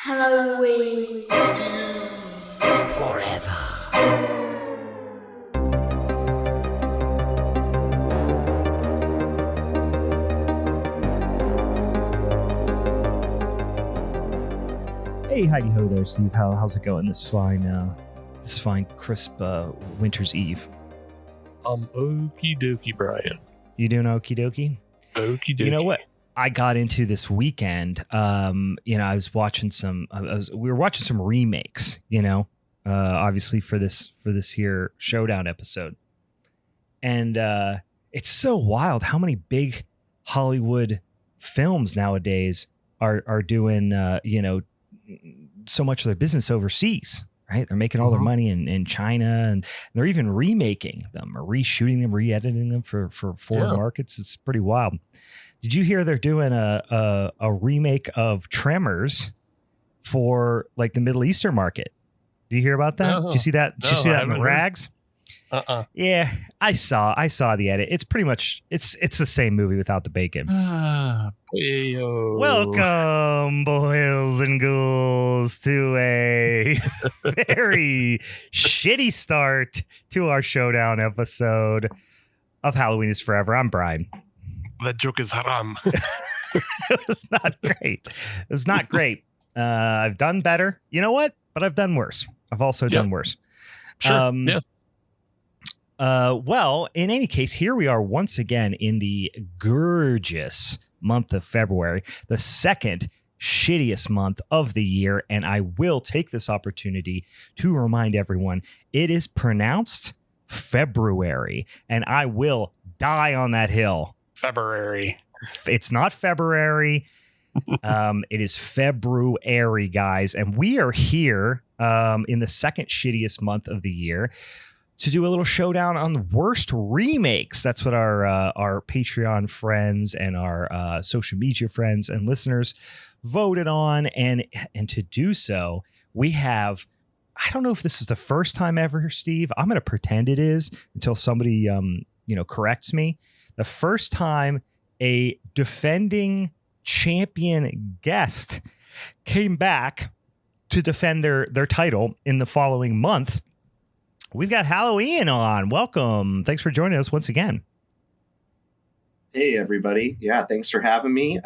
Halloween Forever. Hey, heidi ho there, Steve. How's it going this fine crisp winter's eve? Okie dokie, Brian. You doing okie dokie? Okie dokie. You know what I got into this weekend? I was watching we were watching some remakes. Obviously for this here Showdown episode, and it's so wild how many big Hollywood films nowadays are doing so much of their business overseas. Right, they're making all their money in China, and they're even remaking them or reshooting them, re-editing them for foreign markets. It's pretty wild. Did you hear they're doing a remake of Tremors for like the Middle Eastern market? Did you hear about that? Did you see that? Did you see that in the rags? Yeah, I saw the edit. It's pretty much it's the same movie without the bacon. Welcome, boys and ghouls, to a very shitty start to our Showdown episode of Halloween is Forever. I'm Brian. That joke is haram. It was not great. It was not great. I've done better. You know what? But I've done worse. I've also done worse. Sure. Well, in any case, here we are once again in the gorgeous month of February, the second shittiest month of the year. And I will take this opportunity to remind everyone it is pronounced February, and I will die on that hill. February. It's not February. It is February, guys. And we are here in the second shittiest month of the year to do a little showdown on the worst remakes. That's what our Patreon friends and our social media friends and listeners voted on. And to do so, we have, I don't know if this is the first time ever, Steve. I'm going to pretend it is until somebody corrects me. The first time a defending champion guest came back to defend their title in the following month. We've got Halloween on. Welcome. Thanks for joining us once again. Hey, everybody. Yeah, thanks for having me.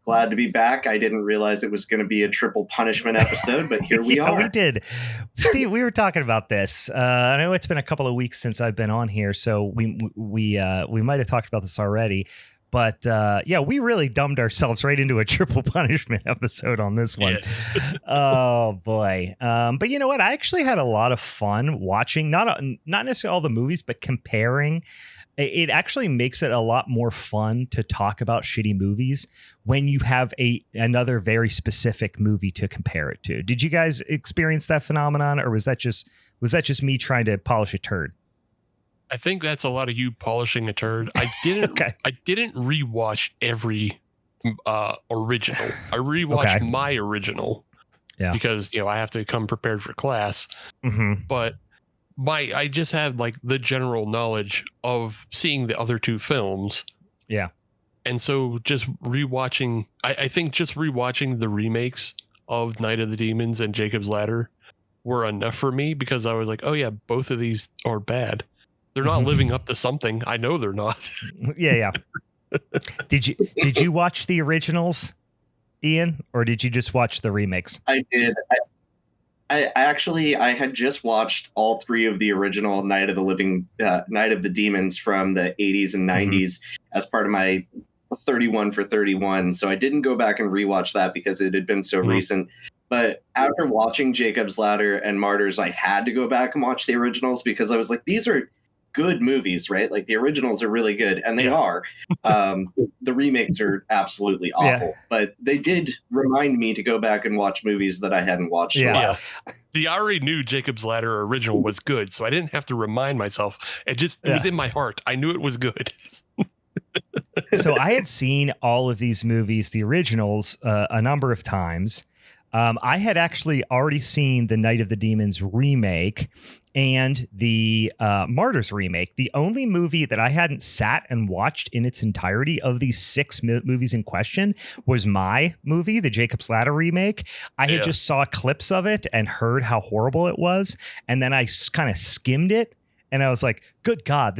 Glad to be back. I didn't realize it was going to be a triple punishment episode, but here we are. We did. Steve, we were talking about this. I know it's been a couple of weeks since I've been on here, so we might have talked about this already. But we really dumbed ourselves right into a triple punishment episode on this one. Yeah. Oh boy. But you know what? I actually had a lot of fun watching not necessarily all the movies, but comparing. It actually makes it a lot more fun to talk about shitty movies when you have another very specific movie to compare it to. Did you guys experience that phenomenon, or was that just me trying to polish a turd? I think that's a lot of you polishing a turd. I didn't. Okay. I didn't rewatch every original. I rewatched my original, because I have to come prepared for class. Mm-hmm. But I just had like the general knowledge of seeing the other two films. Yeah, and so just rewatching. I think just rewatching the remakes of Night of the Demons and Jacob's Ladder were enough for me, because I was like, oh yeah, both of these are bad. They're not living up to something. I know they're not. Yeah. Did you watch the originals, Ian, or did you just watch the remakes? I did. I actually had just watched all three of the original Night of the Demons from the 80s and 90s as part of my 31 for 31. So I didn't go back and rewatch that because it had been so recent. But after watching Jacob's Ladder and Martyrs, I had to go back and watch the originals because I was like, these are good movies, right? Like the originals are really good, and they are. The remakes are absolutely awful, but they did remind me to go back and watch movies that I hadn't watched in a while. I already knew Jacob's Ladder original was good, so I didn't have to remind myself. It was in my heart. I knew it was good. So I had seen all of these movies, the originals, a number of times. I had actually already seen the Night of the Demons remake, and the Martyrs remake. The only movie that I hadn't sat and watched in its entirety of these 6 movies in question was my movie, the Jacob's Ladder remake. I had just saw clips of it and heard how horrible it was, and then I kind of skimmed it, and I was like, "Good God,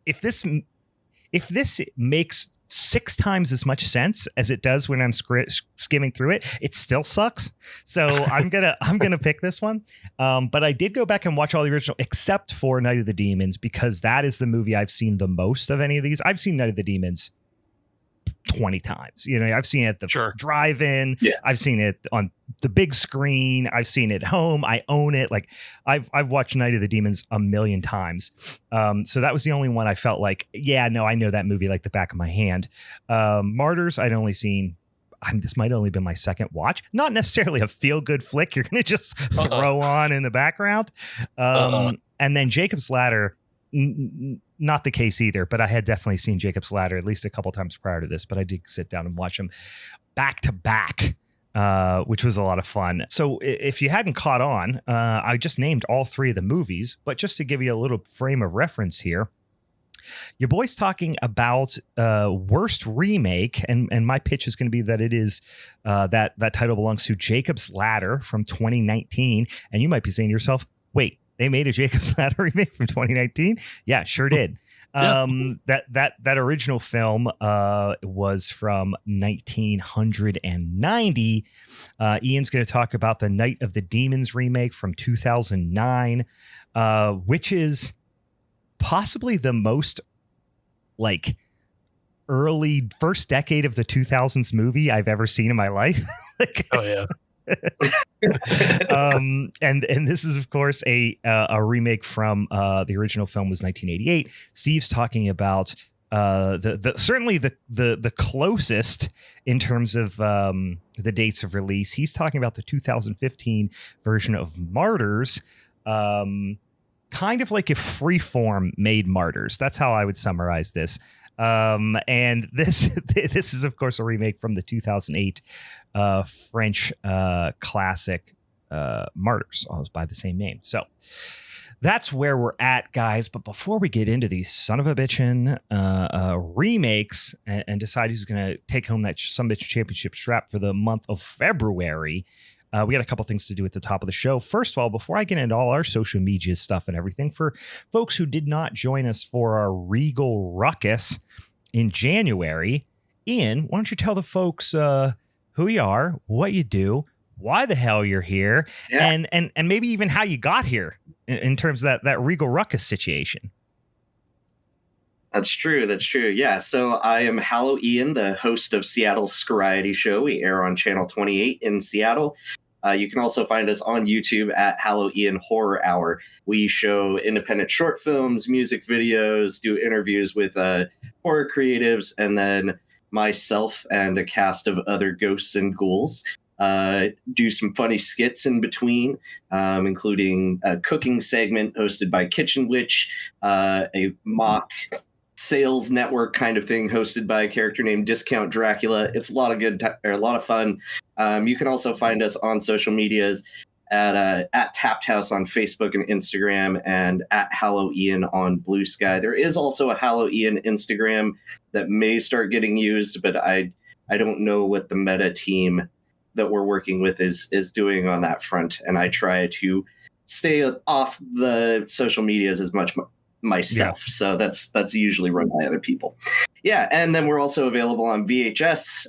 if this makes 6 times as much sense as it does when I'm skimming through it, it still sucks." So I'm gonna pick this one. But I did go back and watch all the original except for Night of the Demons, because that is the movie I've seen the most of any of these. I've seen Night of the Demons 20 times. I've seen it at the drive-in. Yeah. I've seen it on the big screen. I've seen it at home. I own it. Like I've watched Night of the Demons a million times. So that was the only one I felt like, I know that movie like the back of my hand. Martyrs, I'd only seen. This might only been my second watch. Not necessarily a feel-good flick you're going to just throw on in the background. And then Jacob's Ladder, not the case either, but I had definitely seen Jacob's Ladder at least a couple times prior to this, but I did sit down and watch them back to back, which was a lot of fun. So if you hadn't caught on, I just named all 3 of the movies, but just to give you a little frame of reference here, your boy's talking about worst remake, and my pitch is going to be that it is that title belongs to Jacob's Ladder from 2019, and you might be saying to yourself, wait, they made a Jacob's Ladder remake from 2019? Yeah, sure did. That original film was from 1990. Ian's going to talk about the Night of the Demons remake from 2009, which is possibly the most early first decade of the 2000s movie I've ever seen in my life. Oh yeah. And this is of course a remake from the original film was 1988. Steve's talking about certainly the closest in terms of the dates of release. He's talking about the 2015 version of Martyrs, kind of like if Freeform made Martyrs. That's how I would summarize this. And this is of course a remake from the 2008 French classic Martyrs, all by the same name. So that's where we're at, guys. But before we get into these son of a bitchin' remakes and decide who's going to take home that some bitch championship strap for the month of February, we got a couple things to do at the top of the show. First of all, before I get into all our social media stuff and everything, for folks who did not join us for our Regal Ruckus in January, Ian, why don't you tell the folks who you are, what you do, why the hell you're here, and maybe even how you got here in terms of that Regal Ruckus situation. That's true. Yeah. So I am Hallow Ian, the host of Seattle's Scryety Show. We air on Channel 28 in Seattle. You can also find us on YouTube at Hallow Ian Horror Hour. We show independent short films, music videos, do interviews with horror creatives, and then myself and a cast of other ghosts and ghouls do some funny skits in between, including a cooking segment hosted by Kitchen Witch, a mock sales network kind of thing hosted by a character named Discount Dracula. It's a lot of fun. You can also find us on social medias at Tapped House on Facebook and Instagram, and at Hallow Ian on Blue Sky. There is also a Hallow Ian Instagram that may start getting used, but I don't know what the meta team that we're working with is doing on that front, and I try to stay off the social medias as much myself. Yeah. So that's usually run by other people. Yeah, and then we're also available on VHS,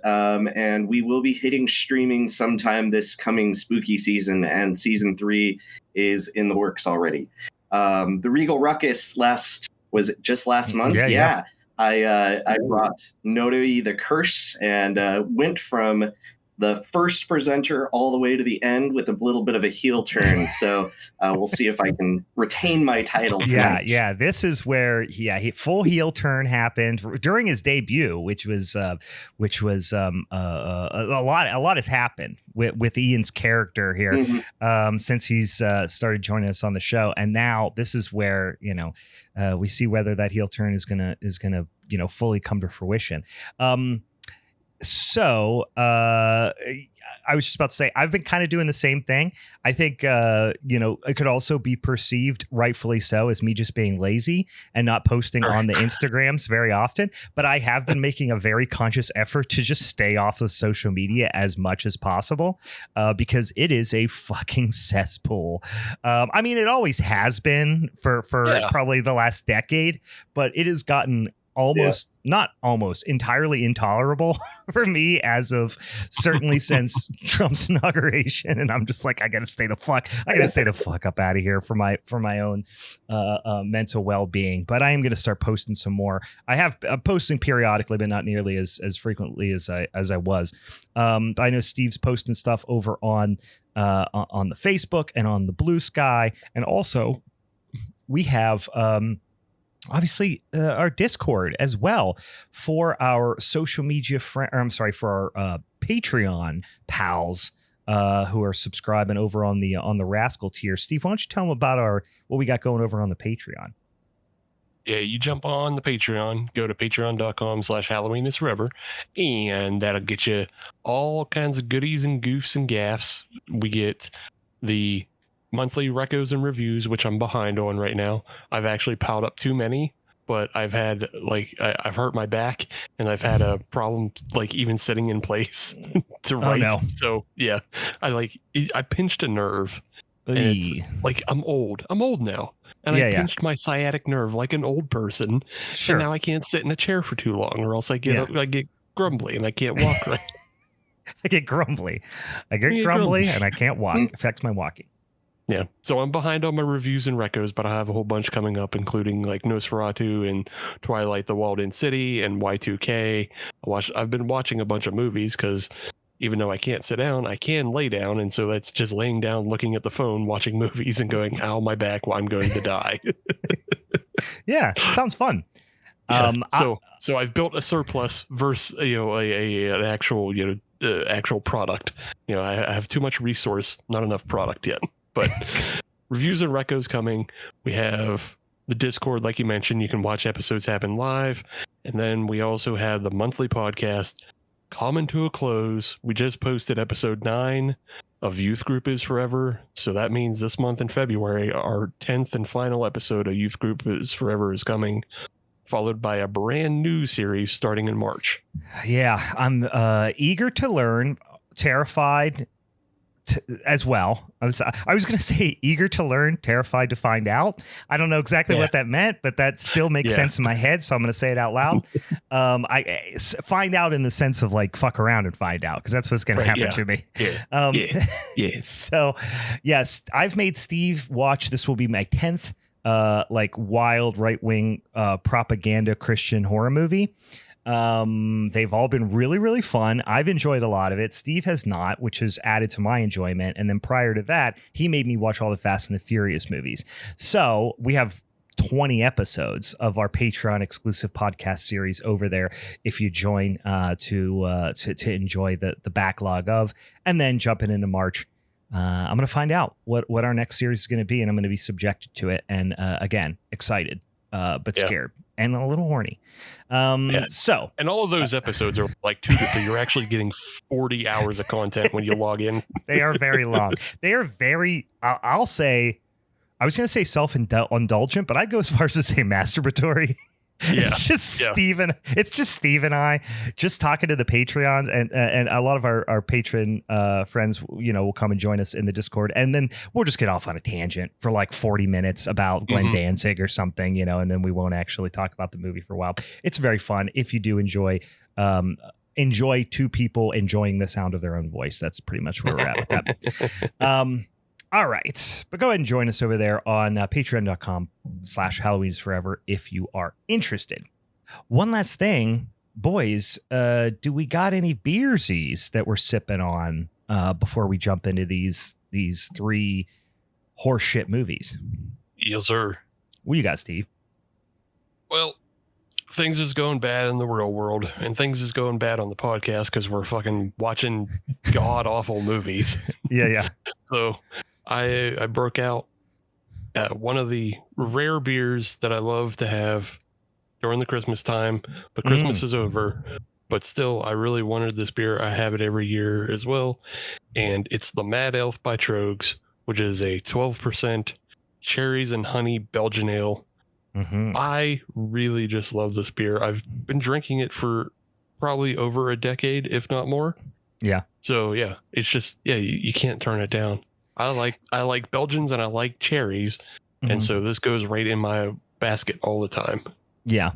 and we will be hitting streaming sometime this coming spooky season, and season 3 is in the works already. The Regal Ruckus was it just last month? Yeah. I brought Nodoi the Curse and went from the first presenter all the way to the end with a little bit of a heel turn. So we'll see if I can retain my title tonight. Yeah. This is where full heel turn happened during his debut, which was a lot has happened with Ian's character here since he's started joining us on the show, and now this is where we see whether that heel turn is gonna fully come to fruition. So I was just about to say, I've been kind of doing the same thing. I think, it could also be perceived, rightfully so, as me just being lazy and not posting on the Instagrams very often. But I have been making a very conscious effort to just stay off of social media as much as possible, because it is a fucking cesspool. I mean, it always has been for probably the last decade, but it has gotten not almost entirely intolerable for me as of certainly since Trump's inauguration. And I'm just like, I gotta stay the fuck up out of here for my own mental well-being. But I am gonna start posting some more. I have posting periodically, but not nearly as frequently as I was. I know Steve's posting stuff over on the Facebook and on the Blue Sky, and also we have obviously our Discord as well for our social media for our Patreon pals who are subscribing over on the Rascal tier. Steve, why don't you tell them about what we got going over on the Patreon? Yeah, you jump on the Patreon, go to patreon.com/Halloween is forever, and that'll get you all kinds of goodies and goofs and gaffs. We get the monthly recos and reviews, which I'm behind on right now. I've actually piled up too many, but I've had I've hurt my back and I've had a problem even sitting in place to write. Oh, no. So yeah, I pinched a nerve. And it's I'm old now. And I pinched my sciatic nerve like an old person. Sure. And now I can't sit in a chair for too long, or else I get grumbly and I can't walk right. I get grumbly and I can't walk. Affects my walking. Yeah, so I'm behind on my reviews and recos, but I have a whole bunch coming up, including Nosferatu and Twilight, the Walled-In City, and Y2K. I've been watching a bunch of movies because even though I can't sit down, I can lay down, and so that's just laying down, looking at the phone, watching movies, and going, "Ow, my back! Well, I'm going to die." Yeah, sounds fun. Yeah, so I've built a surplus versus an actual product. I have too much resource, not enough product yet. But reviews and recos coming. We have the Discord, like you mentioned. You can watch episodes happen live. And then we also have the monthly podcast coming to a close. We just posted episode 9 of Youth Group is Forever. So that means this month in February, our 10th and final episode of Youth Group is Forever is coming, followed by a brand new series starting in March. Yeah, I'm eager to learn, terrified as well. I was going to say eager to learn, terrified to find out. I don't know exactly what that meant, but that still makes sense in my head, so I'm going to say it out loud. I find out in the sense of fuck around and find out, because that's what's going to happen to me. So yes, I've made Steve watch. This will be my 10th wild right-wing propaganda Christian horror movie. They've all been really, really fun. I've enjoyed a lot of it. Steve has not, which has added to my enjoyment. And then prior to that, he made me watch all the Fast and the Furious movies. So we have 20 episodes of our Patreon exclusive podcast series over there if you join to enjoy the backlog of, and then jumping into March. I'm going to find out what our next series is going to be, and I'm going to be subjected to it. And again, excited, but scared. And a little horny. So, and all of those episodes are 2 to 3. You're actually getting 40 hours of content when you log in. They are very long. They are very, I'll say, I was going to say self-indulgent, but I'd go as far as to say masturbatory. It's just Steve and I just talking to the Patreons, and a lot of our patron friends, will come and join us in the Discord, and then we'll just get off on a tangent for 40 minutes about Glenn Danzig or something, and then we won't actually talk about the movie for a while. It's very fun if you do enjoy two people enjoying the sound of their own voice. That's pretty much where we're at with that. All right, but go ahead and join us over there on patreon.com/Halloween is Forever if you are interested. One last thing, boys, do we got any beersies that we're sipping on before we jump into these 3 horseshit movies? Yes, sir. What do you got, Steve? Well, things is going bad in the real world, and things is going bad on the podcast because we're fucking watching god awful movies. Yeah. So I broke out one of the rare beers that I love to have during the Christmas time, but Christmas is over. but still, I really wanted this beer. I have it every year as well. And it's the Mad Elf by Trogs, which is a 12% cherries and honey Belgian ale. Mm-hmm. I really just love this beer. I've been drinking it for probably over a decade, if not more. Yeah. So yeah, it's just, you can't turn it down. I like Belgians and I like cherries. Mm-hmm. And so this goes right in my basket all the time. Yeah.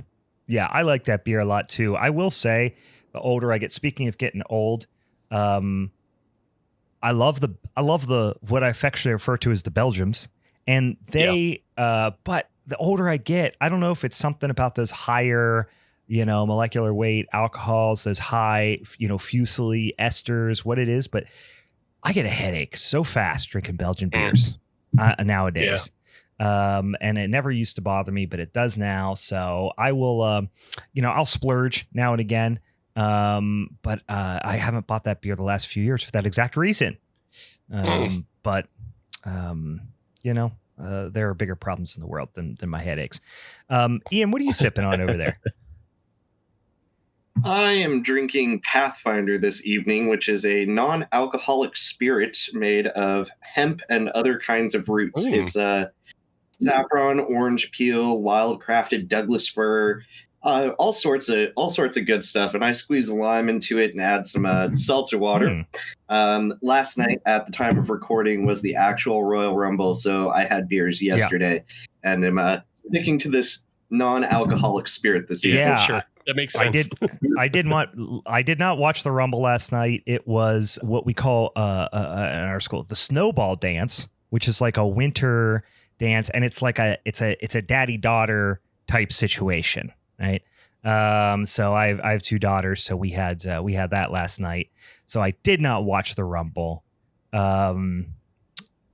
Yeah. I like that beer a lot too. I will say the older I get, speaking of getting old, I love the, what I affectionately refer to as the Belgians, and they, but the older I get, I don't know if it's something about those higher, molecular weight alcohols, those high, fusely esters, what it is, but I get a headache so fast drinking Belgian beers nowadays. Yeah. And it never used to bother me, but it does now. So I will, I'll splurge now and again. But I haven't bought that beer the last few years for that exact reason. But there are bigger problems in the world than my headaches. Ian, what are you sipping on over there? I am drinking Pathfinder this evening, which is a non-alcoholic spirit made of hemp and other kinds of roots. It's saffron, orange peel, wild-crafted Douglas fir, all sorts of good stuff. And I squeeze a lime into it and add some seltzer water. Last night, at the time of recording, was the actual Royal Rumble, so I had beers yesterday, and I'm sticking to this non-alcoholic spirit this evening. Yeah, sure. That makes sense. I did not watch the Rumble last night. It was what we call in our school the snowball dance, which is like a winter dance, and it's like it's a daddy-daughter type situation, right? So I have two daughters, so we had that last night. So I did not watch the Rumble.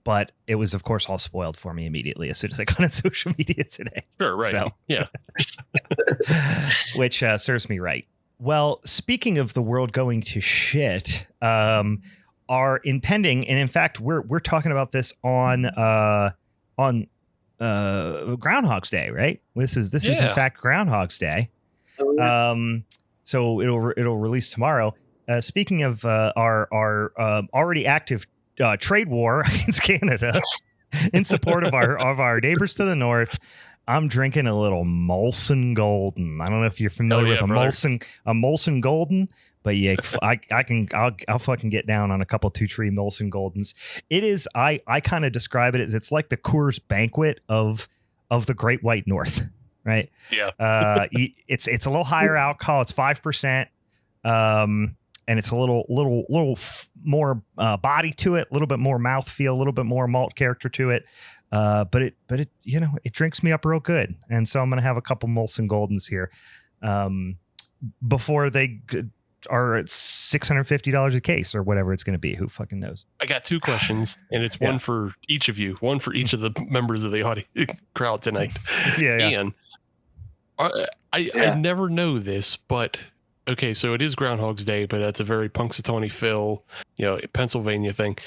But it was, of course, all spoiled for me immediately as soon as I got on social media today. Sure, right. So, yeah. Which serves me right. Well, speaking of the world going to shit, are impending, and in fact, we're talking about this on Groundhog's Day, right? This is in fact Groundhog's Day. So it'll release tomorrow. Speaking of our already active trade war against Canada in support of our neighbors to the north, I'm drinking a little Molson Golden. I don't know if you're familiar with a Molson Golden, but yeah, I'll fucking get down on a couple 2-3 Molson Goldens. It is, I kind of describe it as it's like the Coors Banquet of the Great White North, right? Yeah. It's a little higher alcohol. It's 5%. And it's a little more body to it, a little bit more mouthfeel, a little bit more malt character to it. But it it drinks me up real good. And so I'm going to have a couple Molson Goldens here before they are at $650 a case or whatever it's going to be. Who fucking knows? I got 2 questions, and it's one for each of you, one for each of the members of the audience crowd tonight. Ian, I never know this, but okay, so it is Groundhog's Day, but that's a very Punxsutawney Phil, Pennsylvania thing.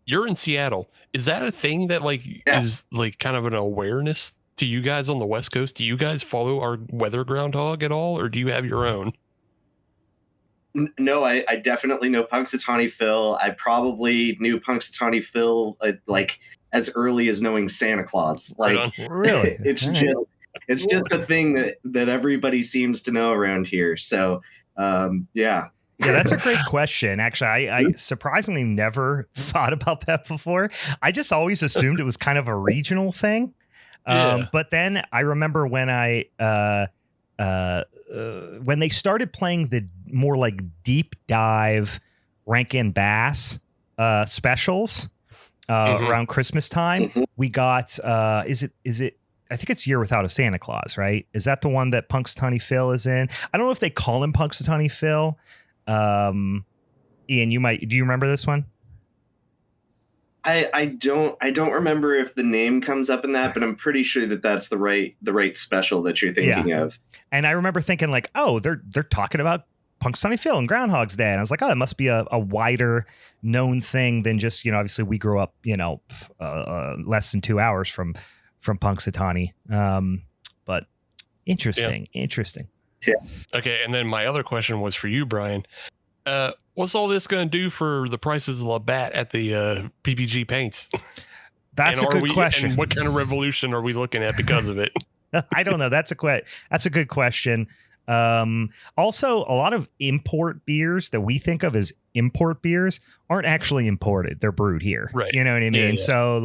You're in Seattle. Is that a thing that is like kind of an awareness to you guys on the West Coast? Do you guys follow our weather groundhog at all, or do you have your own? No, I definitely know Punxsutawney Phil. I probably knew Punxsutawney Phil as early as knowing Santa Claus. Really, it's just a thing that everybody seems to know around here. So, yeah, that's a great question. Actually, I surprisingly never thought about that before. I just always assumed it was kind of a regional thing. But then I remember when when they started playing the more like deep dive Rankin Bass specials around Christmas time, we got is it I think it's Year Without a Santa Claus, right? Is that the one that Punxsutawney Phil is in? I don't know if they call him Punxsutawney Phil. Ian, do you remember this one? I don't remember if the name comes up in that, but I'm pretty sure that's the right special that you're thinking of. And I remember thinking like, oh, they're talking about Punxsutawney Phil and Groundhog's Day. And I was like, oh, it must be a wider known thing than just, obviously we grew up, less than 2 hours from Punxsutawney. But interesting. Yeah. Okay, and then my other question was for you, Brian. What's all this going to do for the prices of Labatt at the PPG paints? That's a good question. And what kind of revolution are we looking at because of it? I don't know. That's a good question. Also, a lot of import beers that we think of as import beers aren't actually imported. They're brewed here. Right. You know what I mean? Yeah. So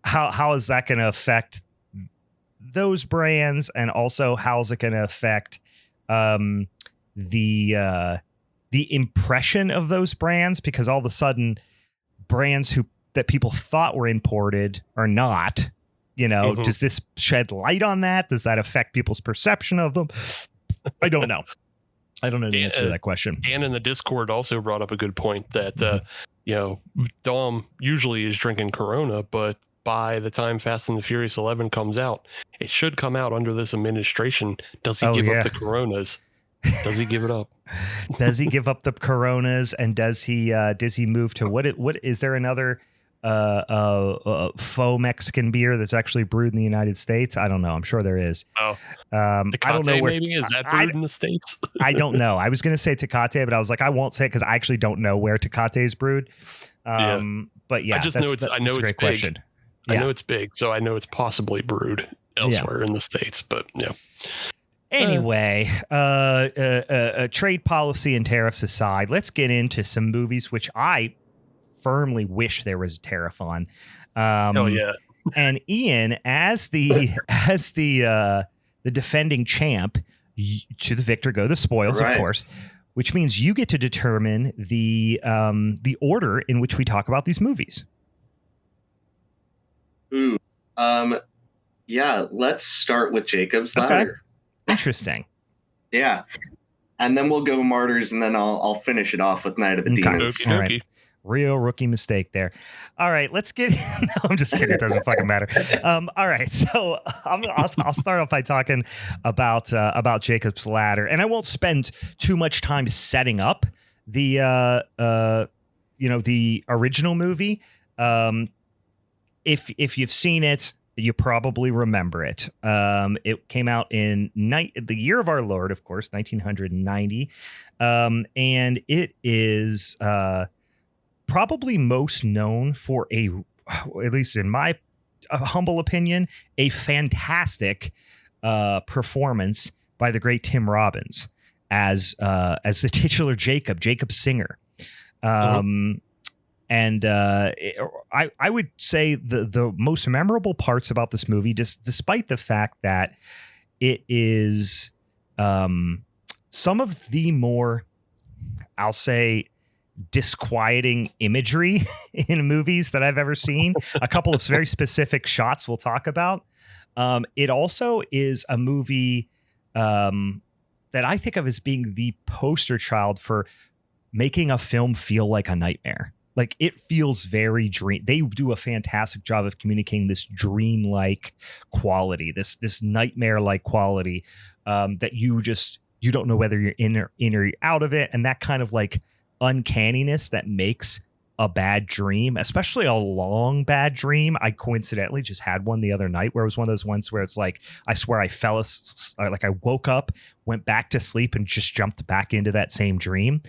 how is that going to affect those brands? And also, how's it going to affect the impression of those brands? Because all of a sudden, brands that people thought were imported are not. You know, does this shed light on that? Does that affect people's perception of them? I don't know. I don't know the answer to that question. Dan in the Discord also brought up a good point that, Dom usually is drinking Corona, but by the time Fast and the Furious 11 comes out, it should come out under this administration. Does he give up the Coronas? Does he give it up? Does he give up the Coronas? And does he move to what is there another faux Mexican beer that's actually brewed in the United States? I don't know. I'm sure there is. Oh, I don't know where. Maybe is that brewed in the States? I don't know. I was going to say Tecate, but I was like, I won't say it because I actually don't know where Tecate is brewed. But yeah, I just know it's. I know it's big. Question. I know it's big, so I know it's possibly brewed elsewhere in the States. But yeah. Anyway, trade policy and tariffs aside, let's get into some movies which I firmly wish there was a tariff on. Oh yeah. And Ian, as the defending champ, to the victor go the spoils, of course, which means you get to determine the order in which we talk about these movies. Yeah, let's start with Jacob's Ladder. Interesting. Yeah. And then we'll go Martyrs, and then I'll finish it off with Night of the Demons. All right. Real rookie mistake there. All right, let's get. No, I'm just kidding. It doesn't fucking matter. All right, so I'll start off by talking about Jacob's Ladder, and I won't spend too much time setting up the the original movie. If you've seen it, you probably remember it. It came out in the year of our Lord, of course, 1990, and it is. Probably most known for at least in my humble opinion, a fantastic performance by the great Tim Robbins as the titular Jacob Singer. And I would say the most memorable parts about this movie, despite the fact that it is some of the more, I'll say, disquieting imagery in movies that I've ever seen. A couple of very specific shots we'll talk about. It also is a movie that I think of as being the poster child for making a film feel like a nightmare. Like, it feels very dream. They do a fantastic job of communicating this dream-like quality, this nightmare-like quality that you don't know whether you're in or out of it, and that kind of like uncanniness that makes a bad dream, especially a long bad dream. I coincidentally just had one the other night where it was one of those ones where it's like, I swear I I woke up, went back to sleep, and just jumped back into that same dream.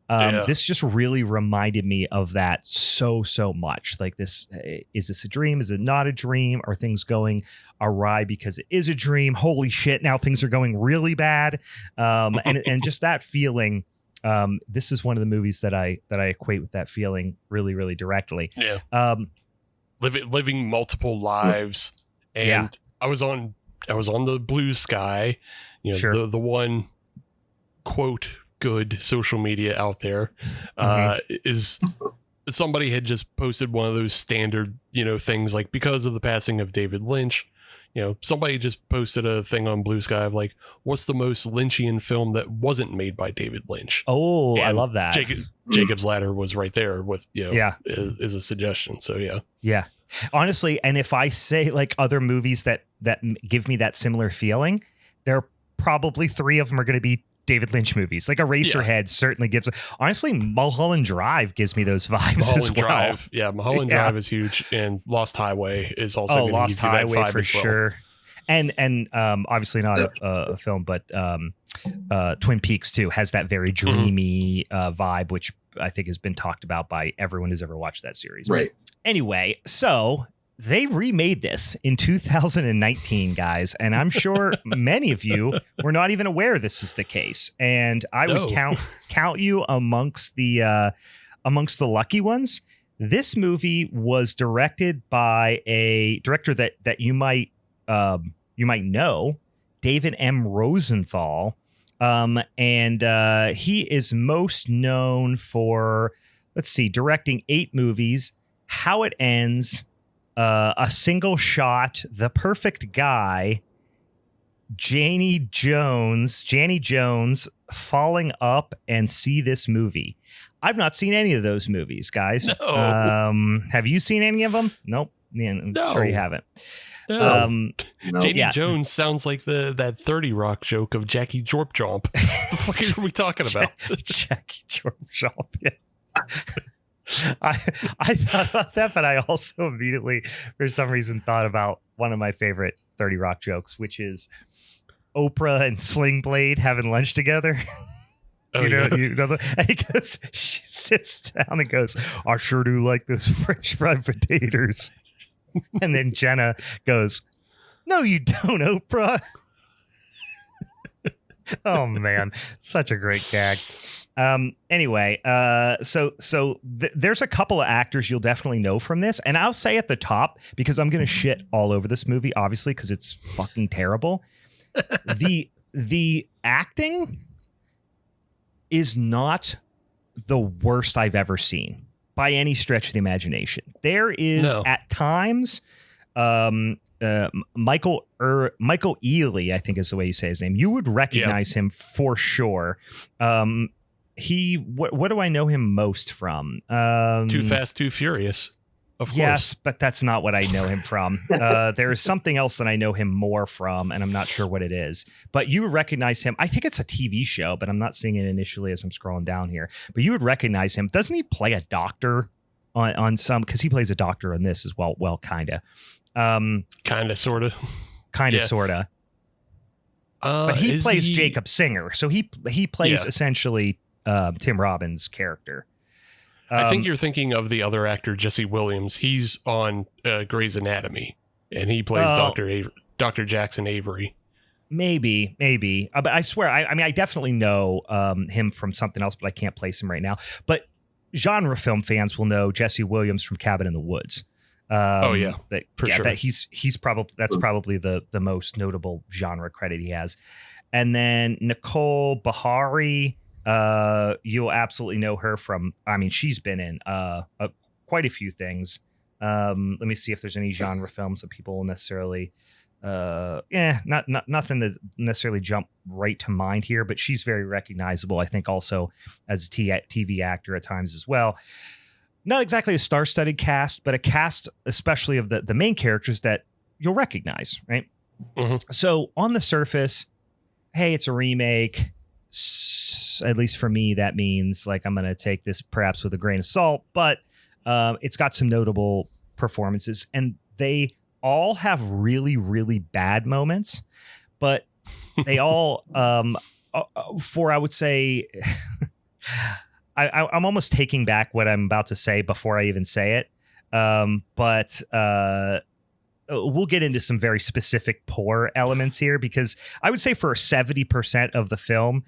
This just really reminded me of that so much. Like, is this a dream? Is it not a dream? Are things going awry because it is a dream? Holy shit, now things are going really bad. And just that feeling. This is one of the movies that I equate with that feeling really, really directly. Yeah. Living multiple lives. And I was on the Blue Sky, the one quote good social media out there. Is somebody had just posted one of those standard, things like, because of the passing of David Lynch, somebody just posted a thing on Blue Sky of like, what's the most Lynchian film that wasn't made by David Lynch? Oh, and I love that. Jacob's Ladder was right there with, is a suggestion. So, yeah. Yeah. Honestly, and if I say like other movies that give me that similar feeling, there are probably 3 of them are going to be David Lynch movies. Like Eraserhead certainly gives. Honestly, Mulholland Drive gives me those vibes as well. Mulholland Drive is huge, and Lost Highway is also. Lost Highway for sure. and obviously not a film, but Twin Peaks too has that very dreamy vibe, which I think has been talked about by everyone who's ever watched that series. Right. Anyway, so they remade this in 2019, guys, and I'm sure many of you were not even aware this is the case. And I would count you amongst the lucky ones. This movie was directed by a director that you might know, David M. Rosenthal, and he is most known for, directing 8 movies: How It Ends, A Single Shot, The Perfect Guy, Janie Jones, Falling Up, and See This Movie. I've not seen any of those movies, guys. No. Have you seen any of them? Nope. Yeah, I'm sure you haven't. No. Janie Jones sounds like that 30 Rock joke of Jackie Jorp Jomp. What the fuck are we talking about? Jackie Jorp Jomp. Yeah. I thought about that, but I also immediately, for some reason, thought about one of my favorite 30 Rock jokes, which is Oprah and Sling Blade having lunch together. You know, and he goes, she sits down and goes, "I sure do like those French fried potatoes." And then Jenna goes, "No, you don't, Oprah." Oh man, such a great gag. Anyway, so there's a couple of actors you'll definitely know from this, and I'll say at the top, because I'm gonna shit all over this movie, obviously, because it's fucking terrible. The acting is not the worst I've ever seen by any stretch of the imagination. There is at times, Michael Ealy, I think is the way you say his name. You would recognize him for sure. What do I know him most from? Too Fast, Too Furious. Of course. Yes, but that's not what I know him from. There is something else that I know him more from, and I'm not sure what it is. But you would recognize him. I think it's a TV show, but I'm not seeing it initially as I'm scrolling down here. But you would recognize him. Doesn't he play a doctor on some? Because he plays a doctor on this as well. Well, kind of. Kind of, sort of. Kind of, sort of. But he plays Jacob Singer. So he plays essentially Tim Robbins' character. I think you're thinking of the other actor, Jesse Williams. He's on Grey's Anatomy, and he plays Dr. Jackson Avery. Maybe. But I swear, I definitely know him from something else, but I can't place him right now. But genre film fans will know Jesse Williams from Cabin in the Woods. Sure. That's probably the most notable genre credit he has. And then Nicole Bahari. You'll absolutely know her from, she's been in quite a few things. Let me see if there's any genre films that people will necessarily nothing that necessarily jump right to mind here, but she's very recognizable, I think, also as a TV actor at times as well. Not exactly a star-studded cast, but a cast especially of the main characters that you'll recognize, right? Mm-hmm. So on the surface, hey, it's a remake. At least for me, that means like I'm going to take this perhaps with a grain of salt, but it's got some notable performances, and they all have really, really bad moments, but they all, I would say, I'm almost taking back what I'm about to say before I even say it, but we'll get into some very specific poor elements here, because I would say for 70% of the film,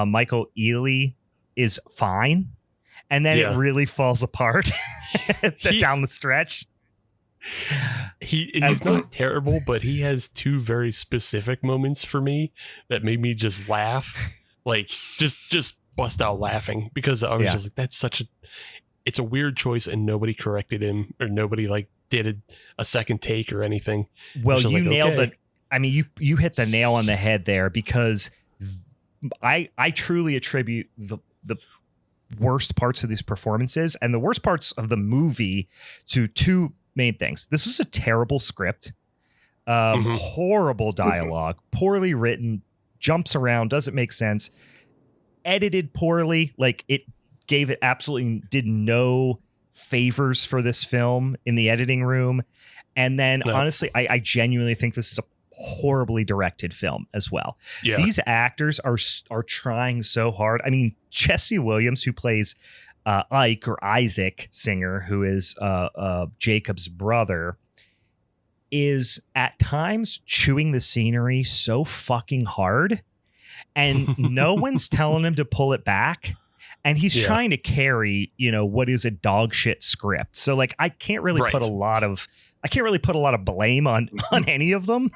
Michael Ealy is fine, and then it really falls apart down the stretch. He's not terrible, but he has 2 very specific moments for me that made me just laugh, like just bust out laughing, because I was just like, it's a weird choice, and nobody corrected him, or nobody like did a second take or anything. Well, you nailed it. I mean, you hit the nail on the head there, because I truly attribute the worst parts of these performances and the worst parts of the movie to 2 main things. This is a terrible script, horrible dialogue, poorly written, jumps around, doesn't make sense, edited poorly. Like, it absolutely did no favors for this film in the editing room. And then honestly, I genuinely think this is horribly directed film as well. Yeah. These actors are trying so hard. I mean, Jesse Williams, who plays Ike or Isaac Singer, who is Jacob's brother, is at times chewing the scenery so fucking hard, and no one's telling him to pull it back. And he's trying to carry, what is a dog shit script. So like, I can't really put a lot of blame on any of them,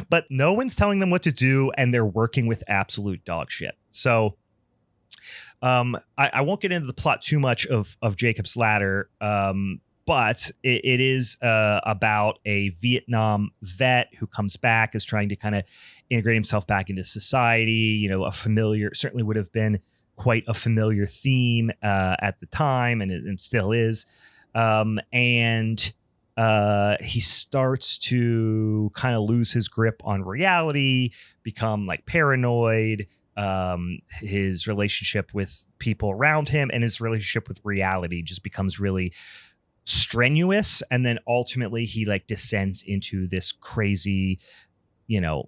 but no one's telling them what to do, and they're working with absolute dog shit. So I won't get into the plot too much of Jacob's Ladder, but it is about a Vietnam vet who comes back, is trying to kind of integrate himself back into society. A familiar, certainly would have been quite a familiar theme at the time, and it still is. And he starts to kind of lose his grip on reality, become like paranoid. His relationship with people around him and his relationship with reality just becomes really strenuous. And then ultimately he like descends into this crazy,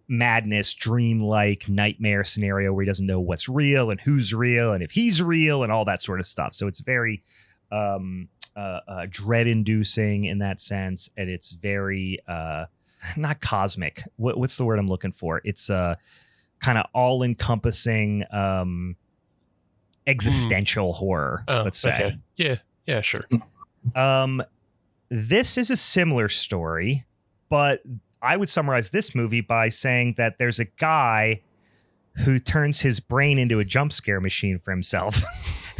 madness, dreamlike nightmare scenario where he doesn't know what's real and who's real and if he's real and all that sort of stuff. So it's very dread inducing in that sense. And it's very not cosmic. What's the word I'm looking for? It's kind of all encompassing existential horror, let's say. Okay. Yeah, sure. This is a similar story, but I would summarize this movie by saying that there's a guy who turns his brain into a jump scare machine for himself.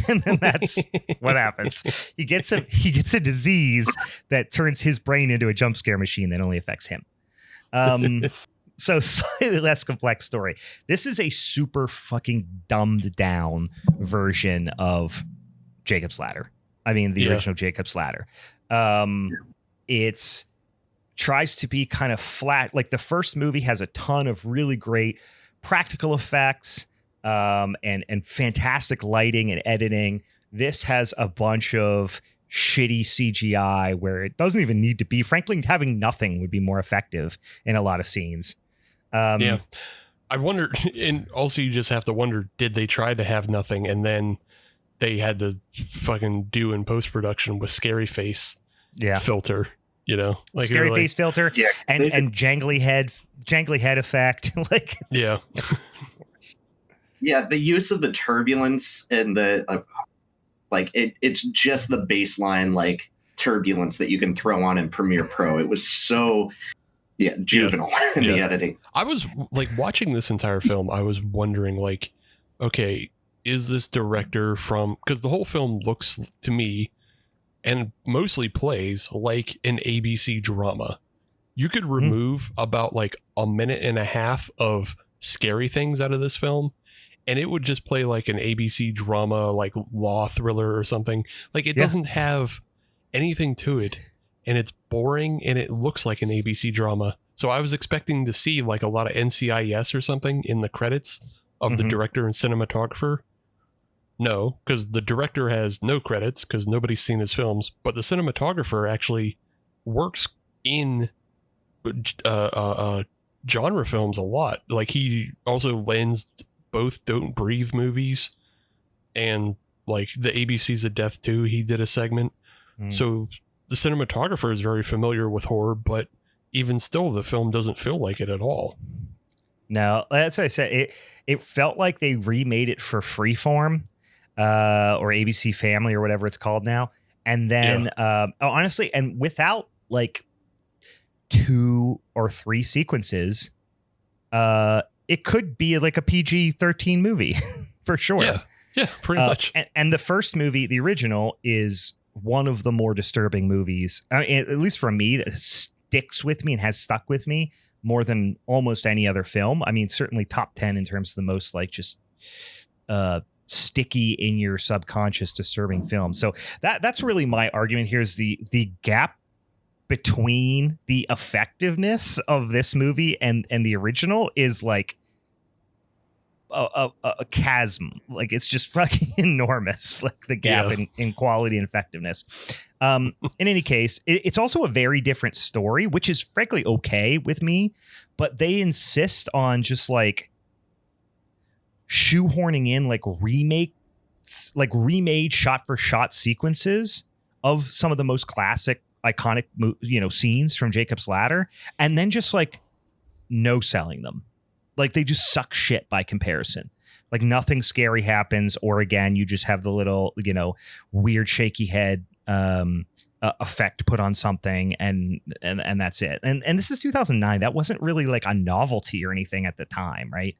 And then that's what happens. He gets a disease that turns his brain into a jump scare machine that only affects him. So slightly less complex story. This is a super fucking dumbed down version of Jacob's Ladder. I mean, the original Jacob's Ladder. It's tries to be kind of flat. Like the first movie has a ton of really great practical effects and fantastic lighting and editing. This has a bunch of shitty CGI where it doesn't even need to be. Frankly, having nothing would be more effective in a lot of scenes. I wonder, and also you just have to wonder, did they try to have nothing and then they had to fucking do in post-production with scary face filter, like scary face filter and jangly head effect. Like, yeah. Yeah. The use of the turbulence and the, it's just the baseline, like turbulence that you can throw on in Premiere Pro. It was so juvenile in the editing. I was like watching this entire film. I was wondering like, okay, is this director from, because the whole film looks to me and mostly plays like an ABC drama. You could remove about like a minute and a half of scary things out of this film, and it would just play like an ABC drama, like law thriller or something. Like it doesn't have anything to it, and it's boring, and it looks like an ABC drama. So I was expecting to see like a lot of NCIS or something in the credits of the director and cinematographer. No, because the director has no credits because nobody's seen his films, but the cinematographer actually works in genre films a lot. Like he also lends both Don't Breathe movies and like the ABCs of Death 2. He did a segment. So the cinematographer is very familiar with horror, but even still, the film doesn't feel like it at all. No, that's what I said. It felt like they remade it for Freeform or ABC Family or whatever it's called now. And then, honestly, and without like 2 or 3 sequences, it could be like a PG-13 movie for sure. Yeah, pretty much. And the first movie, the original, is one of the more disturbing movies, at least for me, that sticks with me and has stuck with me more than almost any other film. I mean, certainly top 10 in terms of the most like just sticky in your subconscious disturbing film. So that's really my argument here is the gap between the effectiveness of this movie and the original is like a chasm. Like it's just fucking enormous, like the gap in quality and effectiveness. In any case, it's also a very different story, which is frankly okay with me, but they insist on just like shoehorning in like remade shot for shot sequences of some of the most classic iconic scenes from Jacob's Ladder, and then just like no selling them. Like they just suck shit by comparison. Like nothing scary happens, or again, you just have the little, weird shaky head effect put on something, and that's it. And this is 2009. That wasn't really like a novelty or anything at the time, right?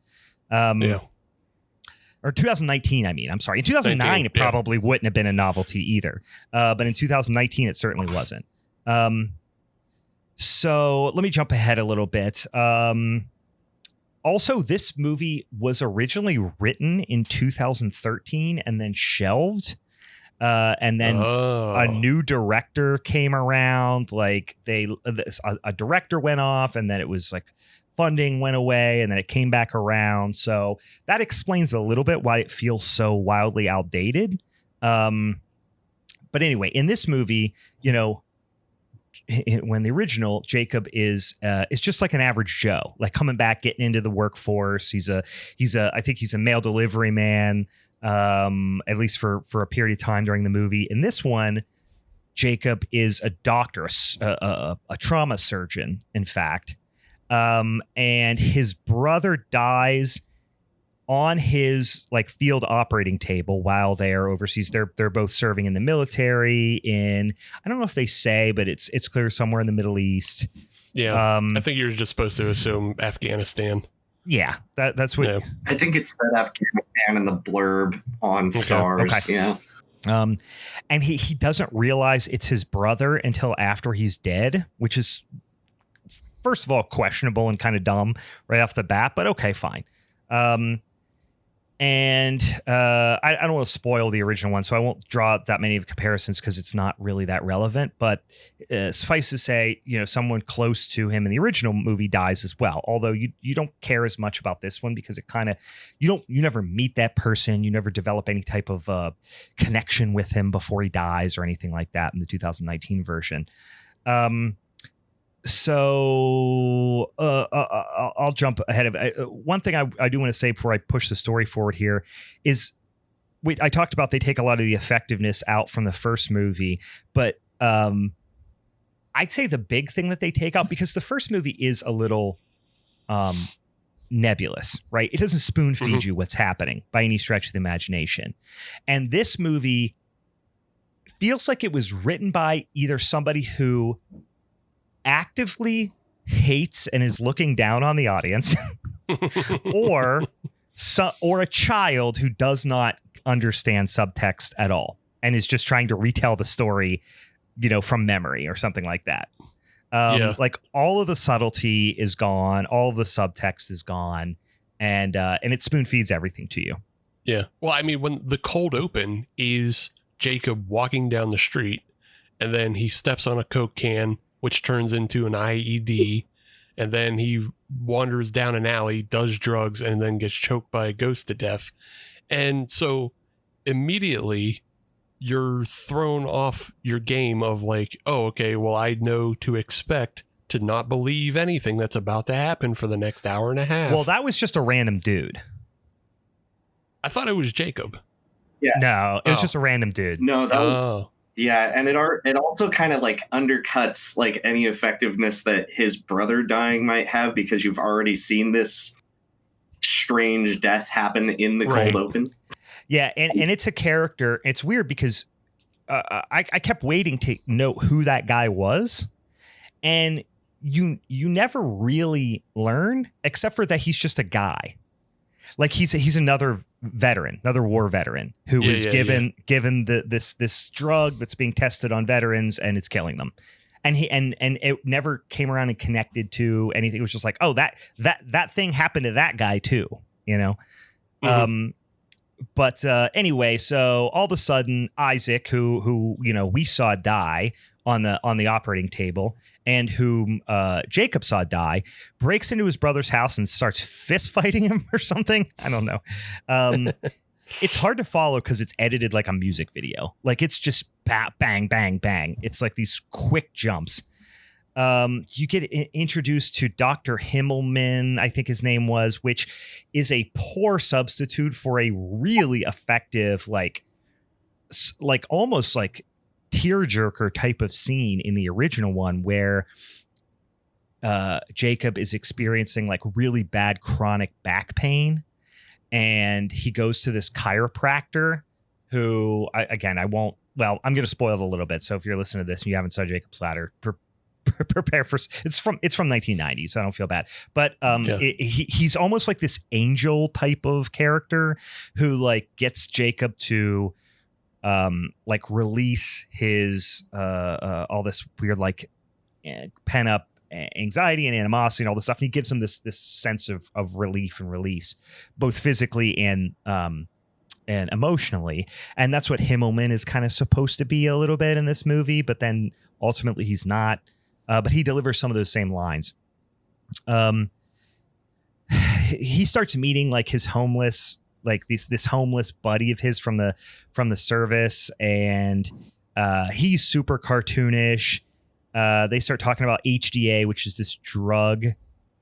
Or 2019. I mean, I'm sorry. In 2009, it probably wouldn't have been a novelty either. But in 2019, it certainly wasn't. So let me jump ahead a little bit. Also, this movie was originally written in 2013 and then shelved. And then a new director came around. Like a director went off, and then it was like funding went away, and then it came back around. So that explains a little bit why it feels so wildly outdated. But anyway, in this movie, when the original Jacob is just like an average Joe, like coming back, getting into the workforce. I think he's a mail delivery man, at least for a period of time during the movie. In this one, Jacob is a doctor, a trauma surgeon, in fact. And his brother dies on his like field operating table while they're overseas. They're both serving in the military in, I don't know if they say, but it's clear somewhere in the Middle East. Yeah. I think you're just supposed to assume Afghanistan. Yeah, that's what. Yeah. I think it said Afghanistan in the blurb on Stars. Okay. Yeah. And he doesn't realize it's his brother until after he's dead, which is, first of all, questionable and kind of dumb right off the bat, but okay, fine. And I don't want to spoil the original one, so I won't draw that many of comparisons because it's not really that relevant. But suffice to say, someone close to him in the original movie dies as well. Although you don't care as much about this one because it kind of you never meet that person, you never develop any type of connection with him before he dies or anything like that in the 2019 version. So I'll jump ahead of one thing I do want to say before I push the story forward here is I talked about they take a lot of the effectiveness out from the first movie, but I'd say the big thing that they take out, because the first movie is a little nebulous, right? It doesn't spoon feed you what's happening by any stretch of the imagination. And this movie feels like it was written by either somebody who actively hates and is looking down on the audience or a child who does not understand subtext at all and is just trying to retell the story, from memory or something like that. Like all of the subtlety is gone. All of the subtext is gone. And it spoon feeds everything to you. Yeah. Well, I mean, when the cold open is Jacob walking down the street and then he steps on a Coke can, which turns into an IED, and then he wanders down an alley, does drugs, and then gets choked by a ghost to death. And so immediately you're thrown off your game of like, oh, okay, well, I know to expect to not believe anything that's about to happen for the next hour and a half. Well, that was just a random dude. I thought it was Jacob. Yeah. No, it was just a random dude. No, that was... Yeah, and it also kind of like undercuts like any effectiveness that his brother dying might have, because you've already seen this strange death happen in the cold open. Yeah, and it's a character. It's weird because I kept waiting to know who that guy was, and you never really learn, except for that he's just a guy. Like he's another veteran, another war veteran who was given this drug that's being tested on veterans and it's killing them. And it never came around and connected to anything. It was just like, oh, that thing happened to that guy too, But anyway, so all of a sudden, Isaac, who we saw die on the operating table, and whom Jacob saw die, breaks into his brother's house and starts fist fighting him or something. I don't know. It's hard to follow because it's edited like a music video. Like it's just bang, bang, bang. It's like these quick jumps. You get introduced to Dr. Himmelman, I think his name was, which is a poor substitute for a really effective, like almost like tearjerker type of scene in the original one where Jacob is experiencing like really bad chronic back pain. And he goes to this chiropractor who, I'm going to spoil it a little bit. So if you're listening to this and you haven't saw Jacob's Ladder, prepare for it's from 1990, so I don't feel bad. But he's almost like this angel type of character who like gets Jacob to like release his all this weird like pent up anxiety and animosity and all this stuff. And he gives him this sense of relief and release, both physically and emotionally. And that's what Himmelman is kind of supposed to be a little bit in this movie, but then ultimately he's not. But he delivers some of those same lines. He starts meeting like his homeless, like this homeless buddy of his from the service, and he's super cartoonish. They start talking about HDA, which is this drug.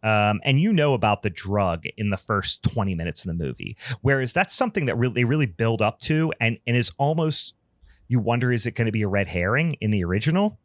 And you know about the drug in the first 20 minutes of the movie, whereas that's something that they really build up to and is almost, you wonder, is it going to be a red herring in the original?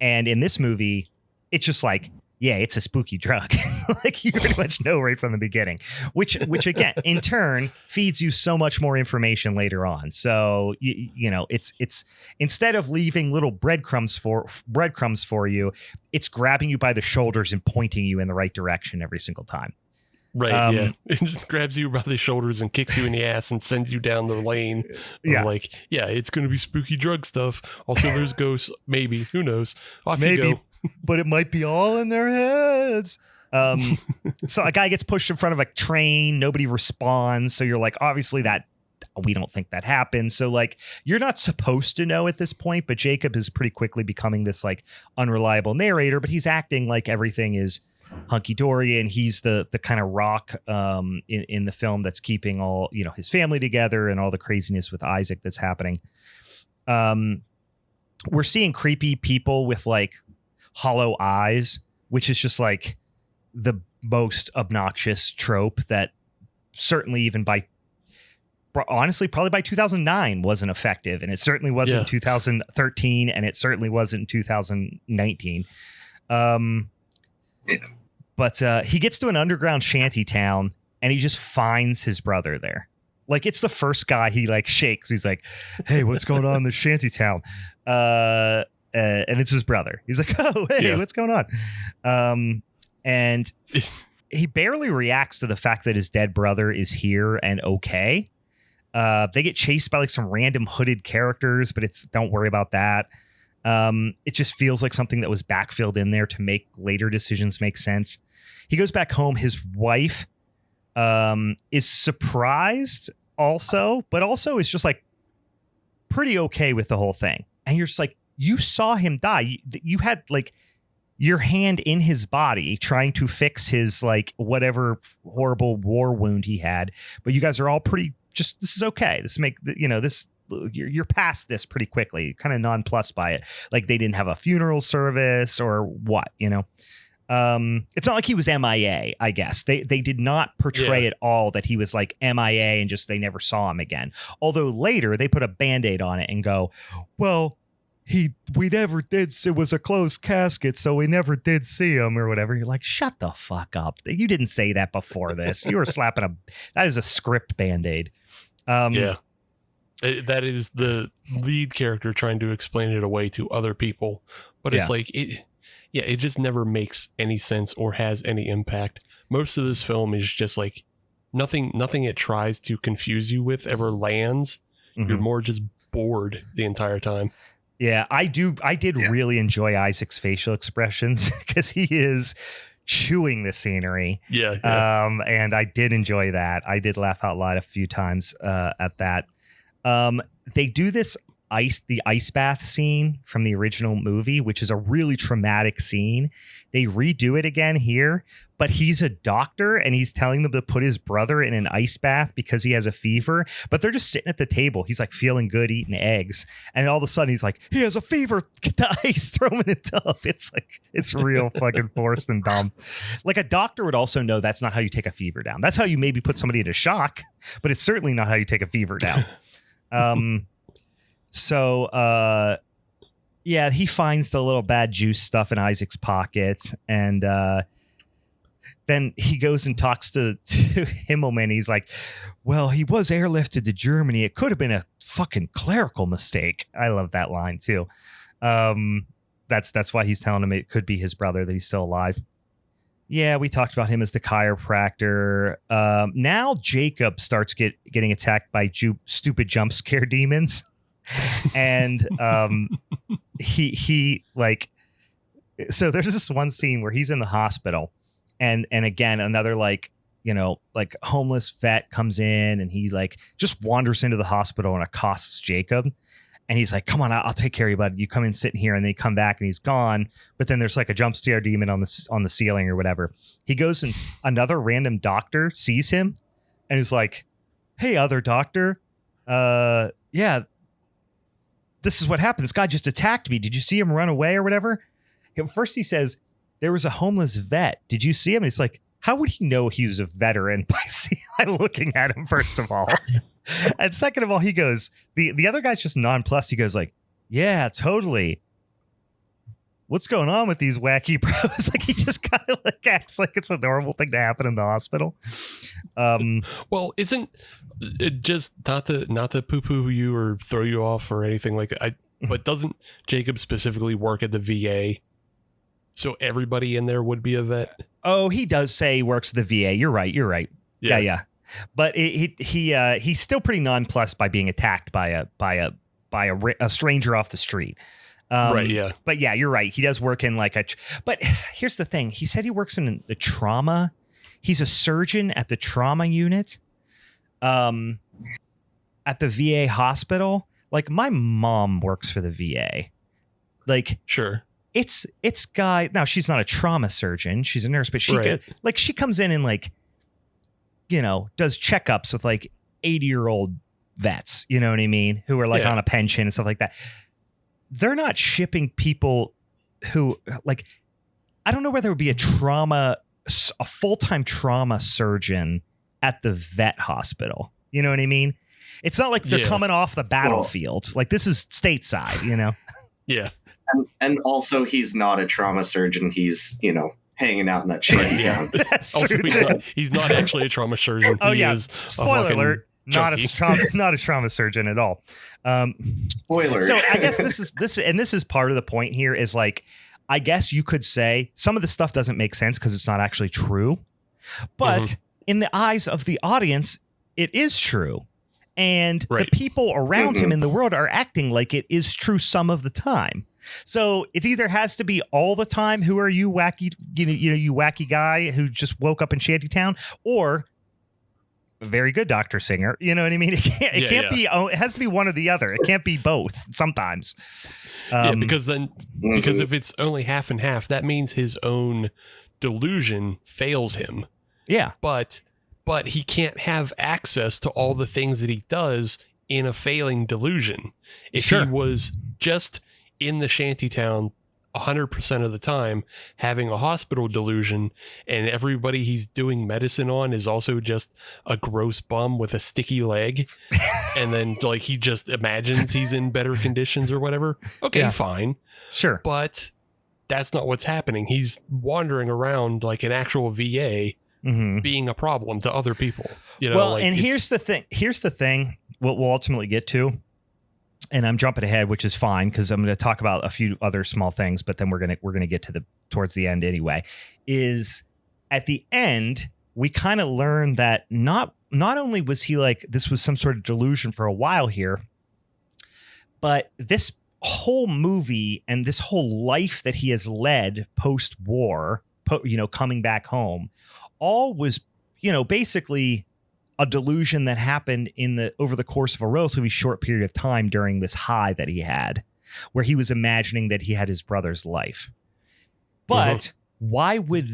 And in this movie, it's just like, yeah, it's a spooky drug. Like you pretty much know right from the beginning, which again, in turn feeds you so much more information later on. So, you know, it's instead of leaving little breadcrumbs for you, it's grabbing you by the shoulders and pointing you in the right direction every single time. Right. Yeah. It just grabs you by the shoulders and kicks you in the ass and sends you down the lane. Like, yeah, it's going to be spooky drug stuff. Also, there's ghosts. Maybe. Who knows? Off you go. But it might be all in their heads. So a guy gets pushed in front of a train. Nobody responds. So you're like, obviously that we don't think that happened. So like, you're not supposed to know at this point, but Jacob is pretty quickly becoming this like unreliable narrator, but he's acting like everything is hunky-dory, and he's the kind of rock in the film that's keeping all, you know, his family together and all the craziness with Isaac that's happening. We're seeing creepy people with like hollow eyes, which is just like the most obnoxious trope that certainly even honestly probably by 2009 wasn't effective, and it certainly wasn't in 2013, and it certainly wasn't in 2019. But he gets to an underground shanty town and he just finds his brother there. Like, it's the first guy he like shakes. He's like, hey, what's going on in the shanty town? And it's his brother. He's like, oh, hey, what's going on? And he barely reacts to the fact that his dead brother is here and okay. They get chased by like some random hooded characters, but don't worry about that. It just feels like something that was backfilled in there to make later decisions make sense. He goes back home. His wife is surprised also, but also is just like pretty okay with the whole thing. And you're just like, you saw him die. You had like your hand in his body trying to fix his like whatever horrible war wound he had. But you guys are all pretty just, this is okay. You're past this pretty quickly, kind of nonplussed by it. Like they didn't have a funeral service or what, you know? It's not like he was MIA, I guess. They did not portray at all that he was like MIA and just they never saw him again. Although later they put a Band-Aid on it and go, well, we never did. It was a closed casket, so we never did see him or whatever. You're like, shut the fuck up. You didn't say that before this. You were slapping that is a script Band-Aid. That is the lead character trying to explain it away to other people. But it's like, it just never makes any sense or has any impact. Most of this film is just like nothing it tries to confuse you with ever lands. Mm-hmm. You're more just bored the entire time. Yeah, I did really enjoy Isaac's facial expressions because he is chewing the scenery. Yeah. And I did enjoy that. I did laugh out loud a few times at that. They do the ice bath scene from the original movie, which is a really traumatic scene. They redo it again here, but he's a doctor and he's telling them to put his brother in an ice bath because he has a fever, but they're just sitting at the table. He's like feeling good, eating eggs. And all of a sudden he's like, he has a fever, get the ice, throw him in the tub. It's like, it's real fucking forced and dumb. Like a doctor would also know that's not how you take a fever down. That's how you maybe put somebody into shock, but it's certainly not how you take a fever down. So, yeah, he finds the little bad juice stuff in Isaac's pocket, and then he goes and talks to Himmelman. He's like, well, he was airlifted to Germany. It could have been a fucking clerical mistake. I love that line, too. That's why he's telling him it could be his brother, that he's still alive. Yeah, we talked about him as the chiropractor. Now Jacob starts getting attacked by stupid jump scare demons. And he like, so there's this one scene where he's in the hospital and again another like homeless vet comes in and he like just wanders into the hospital and accosts Jacob, and he's like, come on, I'll take care of you, bud. You come in, sit in here. And they come back and he's gone, but then there's like a jump scare demon on the ceiling or whatever. He goes and another random doctor sees him and is like, hey, other doctor, yeah, this is what happened. This guy just attacked me. Did you see him run away or whatever? At first he says, there was a homeless vet. Did you see him? And it's like, how would he know he was a veteran by looking at him, first of all? And second of all, he goes, the other guy's just nonplussed. He goes like, yeah, totally. What's going on with these wacky bros? Like he just kind of like acts like it's a normal thing to happen in the hospital. Well, isn't it just not to poo-poo you or throw you off or anything like that? But doesn't Jacob specifically work at the VA? So everybody in there would be a vet. Oh, he does say he works at the VA. You're right. Yeah. But he's still pretty nonplussed by being attacked by a stranger off the street. Right. Yeah. But yeah, you're right. He does work in like but here's the thing. He said he works in the trauma. He's a surgeon at the trauma unit. At the VA hospital. Like my mom works for the VA. Like, sure. It's guy. Now she's not a trauma surgeon. She's a nurse, but she comes in and like, does checkups with like 80-year-old vets. You know what I mean? Who are like on a pension and stuff like that. They're not shipping people who like, I don't know whether it would be a full-time trauma surgeon at the vet hospital. You know what I mean? It's not like they're coming off the battlefield. Like this is stateside, Yeah. And also he's not a trauma surgeon. He's, hanging out in that shanty town. That's also, true. he's not actually a trauma surgeon. Oh, he yeah. is Spoiler alert. Not a trauma surgeon at all. Spoiler. So I guess this is part of the point here is like, I guess you could say some of the stuff doesn't make sense because it's not actually true, but in the eyes of the audience, it is true. And the people around him in the world are acting like it is true some of the time. So it either has to be all the time. Who are you, wacky? You wacky guy who just woke up in Shantytown, or a very good Dr. Singer. You know what I mean? It can't be. It has to be one or the other. It can't be both. Sometimes. Because if it's only half and half, that means his own delusion fails him. Yeah, but he can't have access to all the things that he does in a failing delusion. If he was just in the shantytown 100% of the time having a hospital delusion, and everybody he's doing medicine on is also just a gross bum with a sticky leg, and then like he just imagines he's in better conditions or whatever, okay, fine, sure, but that's not what's happening. He's wandering around like an actual VA, being a problem to other people. And here's the thing what we'll ultimately get to, and I'm jumping ahead, which is fine because I'm going to talk about a few other small things, but then we're going to get to towards the end anyway. Is at the end we kind of learn that not only was he like this was some sort of delusion for a while here, but this whole movie and this whole life that he has led post-war coming back home, all was, basically a delusion that happened over the course of a relatively short period of time during this high that he had, where he was imagining that he had his brother's life. But why would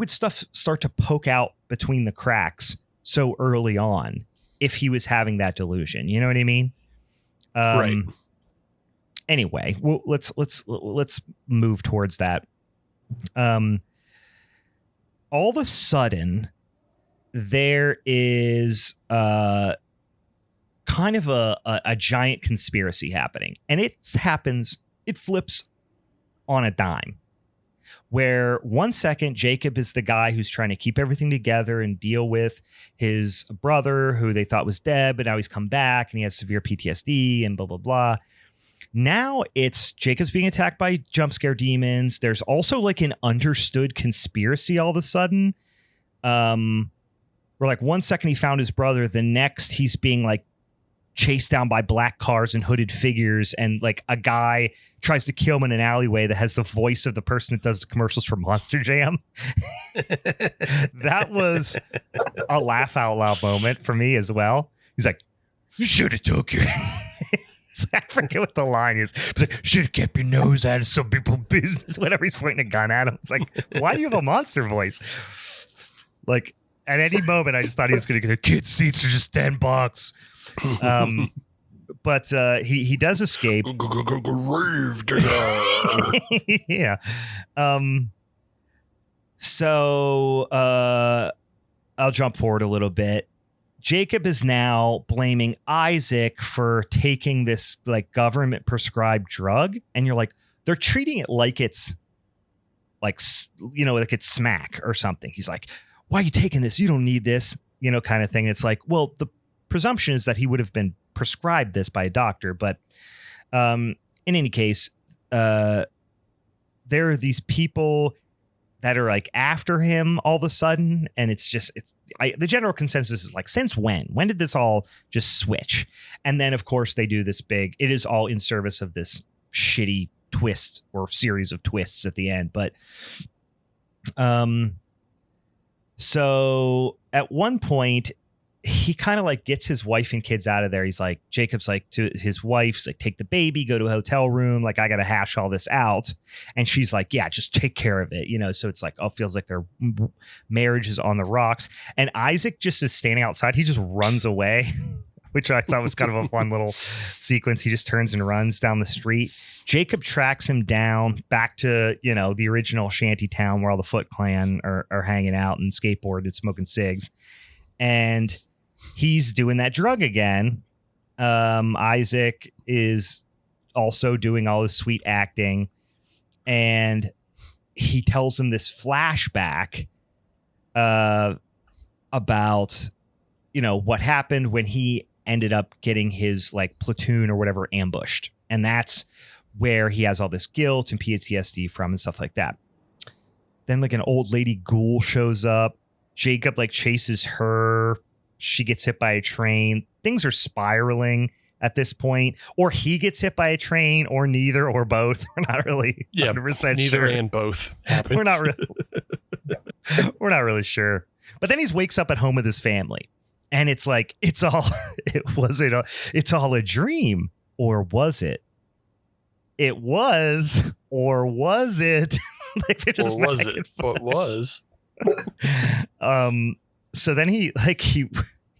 stuff start to poke out between the cracks so early on if he was having that delusion? You know what I mean? Right. Anyway, well, let's move towards that. All of a sudden, there is kind of a giant conspiracy happening, and it flips on a dime, where 1 second Jacob is the guy who's trying to keep everything together and deal with his brother who they thought was dead, but now he's come back and he has severe PTSD and blah, blah, blah. Now it's Jacob's being attacked by jump scare demons. There's also like an understood conspiracy all of a sudden. Where like 1 second he found his brother, the next he's being like chased down by black cars and hooded figures, and like a guy tries to kill him in an alleyway that has the voice of the person that does the commercials for Monster Jam. That was a laugh out loud moment for me as well. He's like, "You should have took your..." I forget what the line is. He's like, "Should have kept your nose out of some people's business." Whenever he's pointing a gun at him, it's like, why do you have a monster voice? Like, at any moment, I just thought he was going to get kids' seats are just $10. But he does escape. Grave digger. Yeah. So I'll jump forward a little bit. Jacob is now blaming Isaac for taking this like government prescribed drug, and you're like, they're treating it like it's like it's smack or something. He's like, "Why are you taking this? You don't need this," kind of thing. It's like, well, the presumption is that he would have been prescribed this by a doctor, but in any case, there are these people that are like after him all of a sudden, and the general consensus is like, since when did this all just switch? And then of course they do this big, it is all in service of this shitty twist or series of twists at the end. But so at one point he kind of like gets his wife and kids out of there. He's like, Jacob's like to his wife, he's like, "Take the baby, go to a hotel room. Like, I got to hash all this out." And she's like, "Yeah, just take care of it." So it's like, feels like their marriage is on the rocks. And Isaac just is standing outside. He just runs away, which I thought was kind of a fun little sequence. He just turns and runs down the street. Jacob tracks him down back to, the original shanty town where all the Foot Clan are hanging out and skateboarded, smoking cigs. And he's doing that drug again. Isaac is also doing all this sweet acting, and he tells him this flashback about, what happened when he ended up getting his like platoon or whatever ambushed. And that's where he has all this guilt and PTSD from and stuff like that. Then like an old lady ghoul shows up. Jacob like chases her. She gets hit by a train. Things are spiraling at this point, or he gets hit by a train, or neither, or both. We're not really 100% neither sure. And both happens. We're not really sure. But then he wakes up at home with his family, and it's like, it's all a dream, or was it? It was, or was it? Like, they're just or was it? But was. So then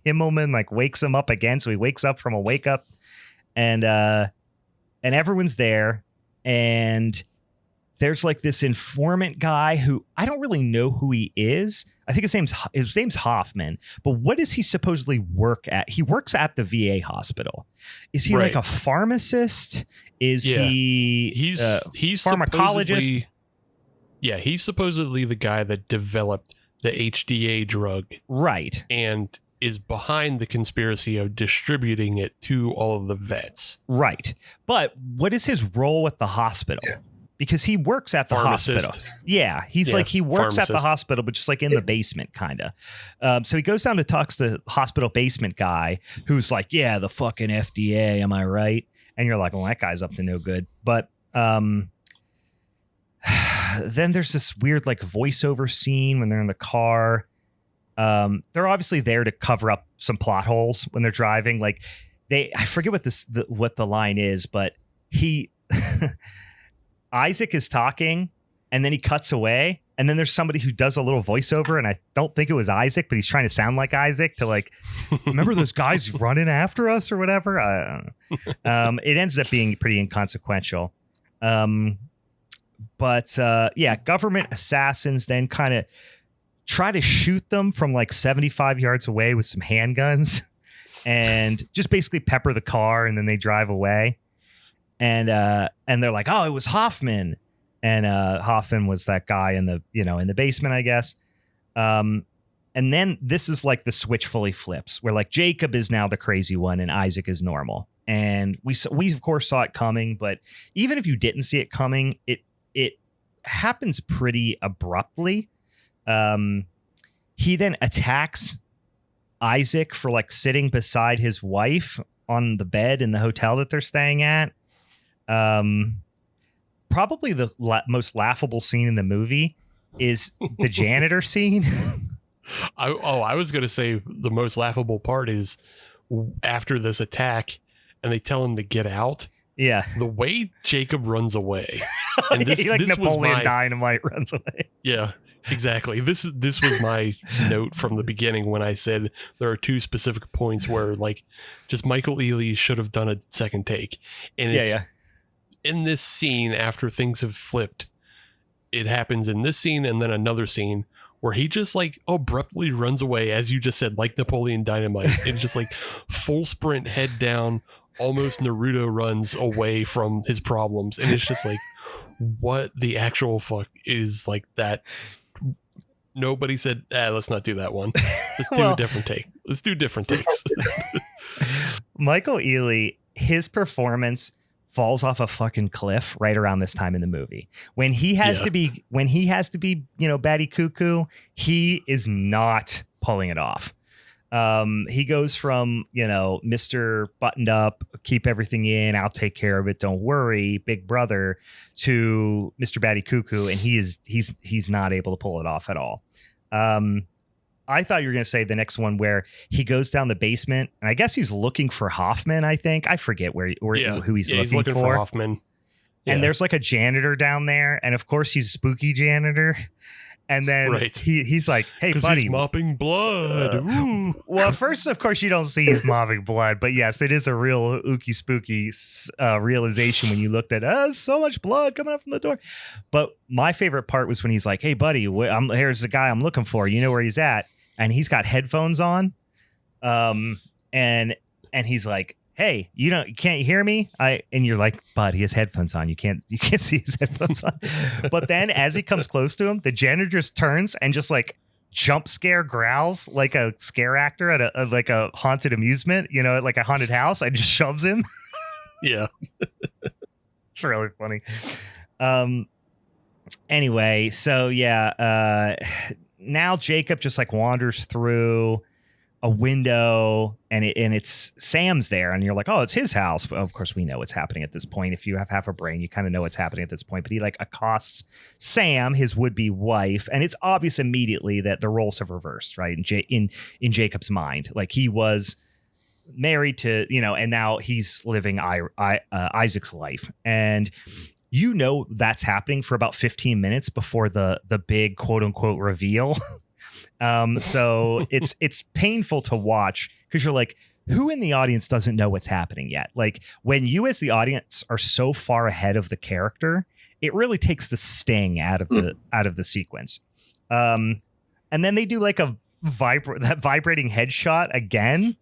Himmelman like wakes him up again. So he wakes up from a wake up, and everyone's there, and there's like this informant guy who I don't really know who he is. I think his name's Hoffman, but what does he supposedly work at? He works at the VA hospital. Is he like a pharmacist? Is he's pharmacologist? He's supposedly the guy that developed the HDA drug. Right. And is behind the conspiracy of distributing it to all of the vets. Right. But what is his role at the hospital? Yeah. Because he works at the hospital. Yeah. He works at the hospital, but just like in the basement, kind of. So he goes down to talk to the hospital basement guy who's like, "Yeah, the fucking FDA. Am I right?" And you're like, "Well, that guy's up to no good." But then there's this weird like voiceover scene when they're in the car. They're obviously there to cover up some plot holes when they're driving. Like I forget what the line is, but Isaac is talking and then he cuts away. And then there's somebody who does a little voiceover, and I don't think it was Isaac, but he's trying to sound like Isaac to like, remember those guys running after us or whatever? I don't know. It ends up being pretty inconsequential. But government assassins then kind of try to shoot them from like 75 yards away with some handguns and just basically pepper the car, and then they drive away. And they're like, oh, it was Hoffman. And Hoffman was that guy in the basement, I guess. And then this is like the switch fully flips, where like Jacob is now the crazy one and Isaac is normal. And we of course saw it coming, but even if you didn't see it coming, it happens pretty abruptly. He then attacks Isaac for like sitting beside his wife on the bed in the hotel that they're staying at. Probably the most laughable scene in the movie is the janitor scene. I was going to say the most laughable part is after this attack and they tell him to get out. Yeah. The way Jacob runs away. And this, like this Napoleon was Dynamite runs away. Yeah, exactly. This was my note from the beginning when I said there are two specific points where like just Michael Ealy should have done a second take. And it's in this scene after things have flipped. It happens in this scene and then another scene where he just like abruptly runs away, as you just said, like Napoleon Dynamite. And just like full sprint, head down, almost Naruto runs away from his problems. And it's just like, what the actual fuck is like that? Nobody said, let's not do that one. Let's do a different take. Let's do different takes. Michael Ealy, his performance falls off a fucking cliff right around this time in the movie. When he has to be, Batty Cuckoo, he is not pulling it off. He goes from, Mr. Buttoned Up, keep everything in, I'll take care of it, don't worry, big brother, to Mr. Batty Cuckoo, and he's not able to pull it off at all. I thought you were going to say the next one where he goes down the basement, and I guess he's looking for Hoffman, I think. I forget who he's looking for. Hoffman. And there's like a janitor down there, and of course he's a spooky janitor. And then he's like, hey, buddy. He's mopping blood. Well, first, of course, you don't see he's mopping blood. But yes, it is a real ooky spooky realization when you looked at, so much blood coming up from the door. But my favorite part was when he's like, hey, buddy, here's the guy I'm looking for. You know where he's at? And he's got headphones on. And he's like, hey, you can't hear me? And you're like, bud, he has headphones on. You can't see his headphones on. But then as he comes close to him, the janitor just turns and just like jump scare growls like a scare actor at a haunted amusement, at like a haunted house. I just shoves him. Yeah. It's really funny. Anyway, so now Jacob just like wanders through a window and it's Sam's there, and you're like, oh, it's his house. But of course we know what's happening at this point. If you have half a brain, you kind of know what's happening at this point. But he like accosts Sam, his would-be wife, and it's obvious immediately that the roles have reversed, right? In Jacob's mind, like he was married to, and now he's living Isaac's life, and that's happening for about 15 minutes before the big quote unquote reveal. So it's painful to watch because you're like, who in the audience doesn't know what's happening yet? Like when you as the audience are so far ahead of the character, it really takes the sting out of the sequence. And then they do like that vibrating headshot again,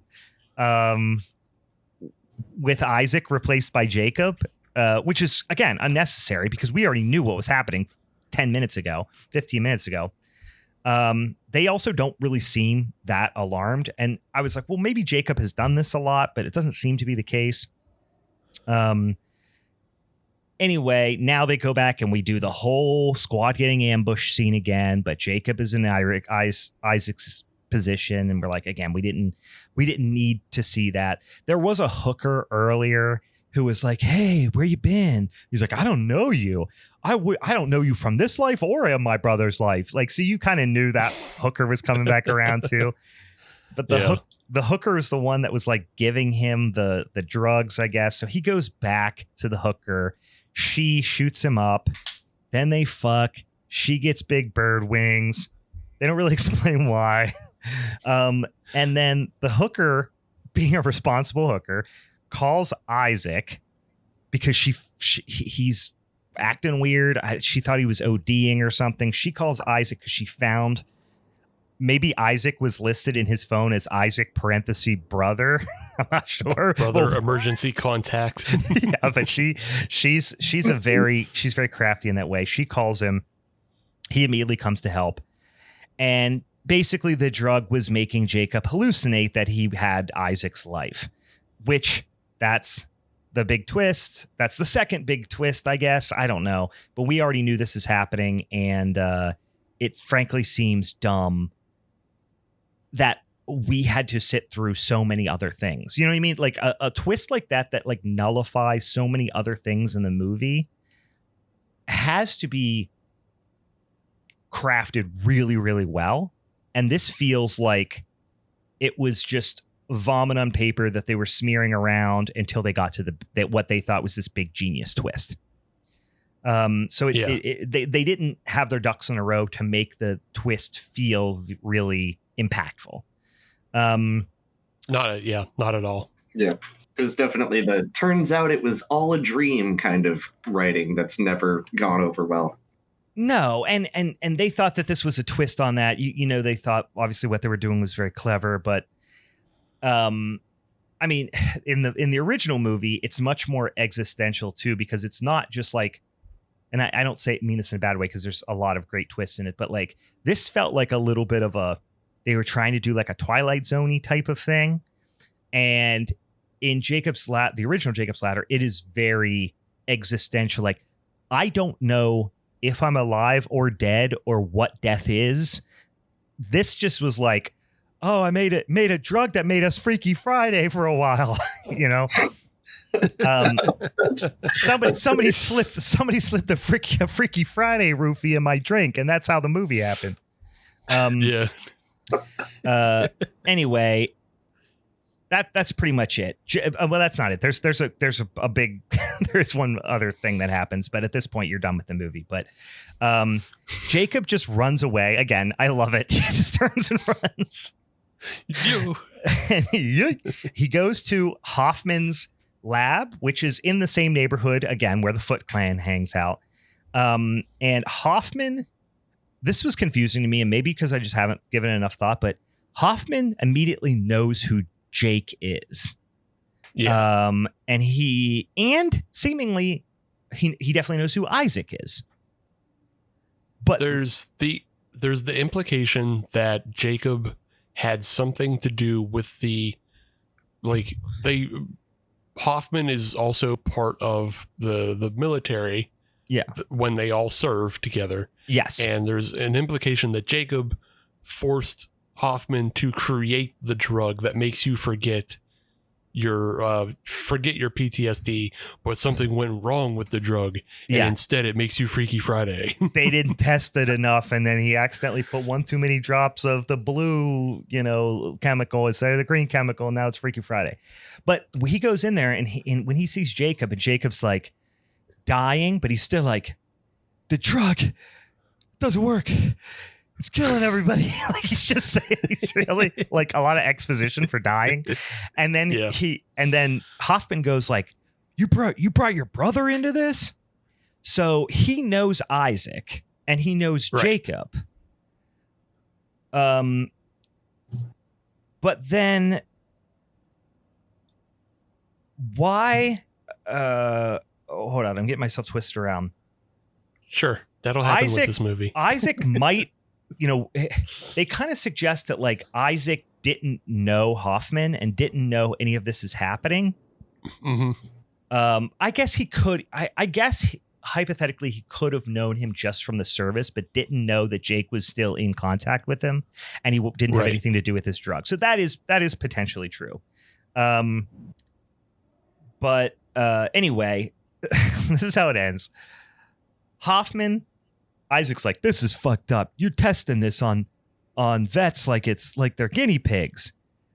with Isaac replaced by Jacob, which is again unnecessary because we already knew what was happening 15 minutes ago. They also don't really seem that alarmed. And I was like, well, maybe Jacob has done this a lot, but it doesn't seem to be the case. Anyway, now they go back and we do the whole squad getting ambushed scene again, but Jacob is in Isaac's position. And we're like, again, we didn't need to see that. There was a hooker earlier who was like, "Hey, where you been?" He's like, "I don't know you. I don't know you from this life or in my brother's life." Like, so you kind of knew that hooker was coming back around too. But the hooker is the one that was like giving him the drugs, I guess. So he goes back to the hooker. She shoots him up. Then they fuck. She gets big bird wings. They don't really explain why. And then the hooker, being a responsible hooker, calls Isaac because he's acting weird. She thought he was ODing or something. She calls Isaac because she found maybe Isaac was listed in his phone as Isaac parenthesis brother. I'm not sure. Brother emergency contact. Yeah, but she's very crafty in that way. She calls him. He immediately comes to help. And basically the drug was making Jacob hallucinate that he had Isaac's life, which that's the big twist. That's the second big twist, I guess. I don't know. But we already knew this is happening. And it frankly seems dumb that we had to sit through so many other things. You know what I mean? Like a twist like that like nullifies so many other things in the movie has to be crafted really, really well. And this feels like it was just vomit on paper that they were smearing around until they got to what they thought was this big genius twist. So they didn't have their ducks in a row to make the twist feel really impactful. Not at all. Yeah. There's definitely the turns out it was all a dream kind of writing that's never gone over well. No, and they thought that this was a twist on that. You know, they thought obviously what they were doing was very clever, but I mean, in the original movie, it's much more existential too, because it's not just like, and I don't mean this in a bad way because there's a lot of great twists in it, but like this felt like a little bit of they were trying to do like a Twilight Zone-y type of thing. And in the original Jacob's Ladder, it is very existential. Like, I don't know if I'm alive or dead or what death is. This just was like, oh, I made a drug that made us Freaky Friday for a while, you know. Somebody slipped a Freaky Friday roofie in my drink, and that's how the movie happened. Anyway, that's pretty much it. Well, that's not it. There's a big there's one other thing that happens, but at this point you're done with the movie. But Jacob just runs away again. I love it. He just turns and runs. He goes to Hoffman's lab, which is in the same neighborhood again where the Foot Clan hangs out. And Hoffman, this was confusing to me, and maybe because I just haven't given it enough thought, but Hoffman immediately knows who Jake is. Yeah. And seemingly he definitely knows who Isaac is. But there's the implication that Jacob had something to do with Hoffman is also part of the military. Yeah. When they all serve together. Yes. And there's an implication that Jacob forced Hoffman to create the drug that makes you forget your PTSD, but something went wrong with the drug, and instead it makes you Freaky Friday. They didn't test it enough, and then he accidentally put one too many drops of the blue, chemical instead of the green chemical, and now it's Freaky Friday. But he goes in there, and when he sees Jacob, and Jacob's like dying, but he's still like, the drug doesn't work. It's killing everybody. Like he's really like a lot of exposition for dying. And then then Hoffman goes like, you brought your brother into this? So he knows Isaac and he knows Jacob. But then why hold on, I'm getting myself twisted around. Sure. That'll happen with this movie. Isaac might, they kind of suggest that like Isaac didn't know Hoffman and didn't know any of this is happening. Mm-hmm. I guess he could. I guess hypothetically he could have known him just from the service, but didn't know that Jake was still in contact with him, and he didn't have anything to do with this drug. So that is potentially true. But Anyway, this is how it ends. Isaac's like, this is fucked up. You're testing this on vets like it's like they're guinea pigs.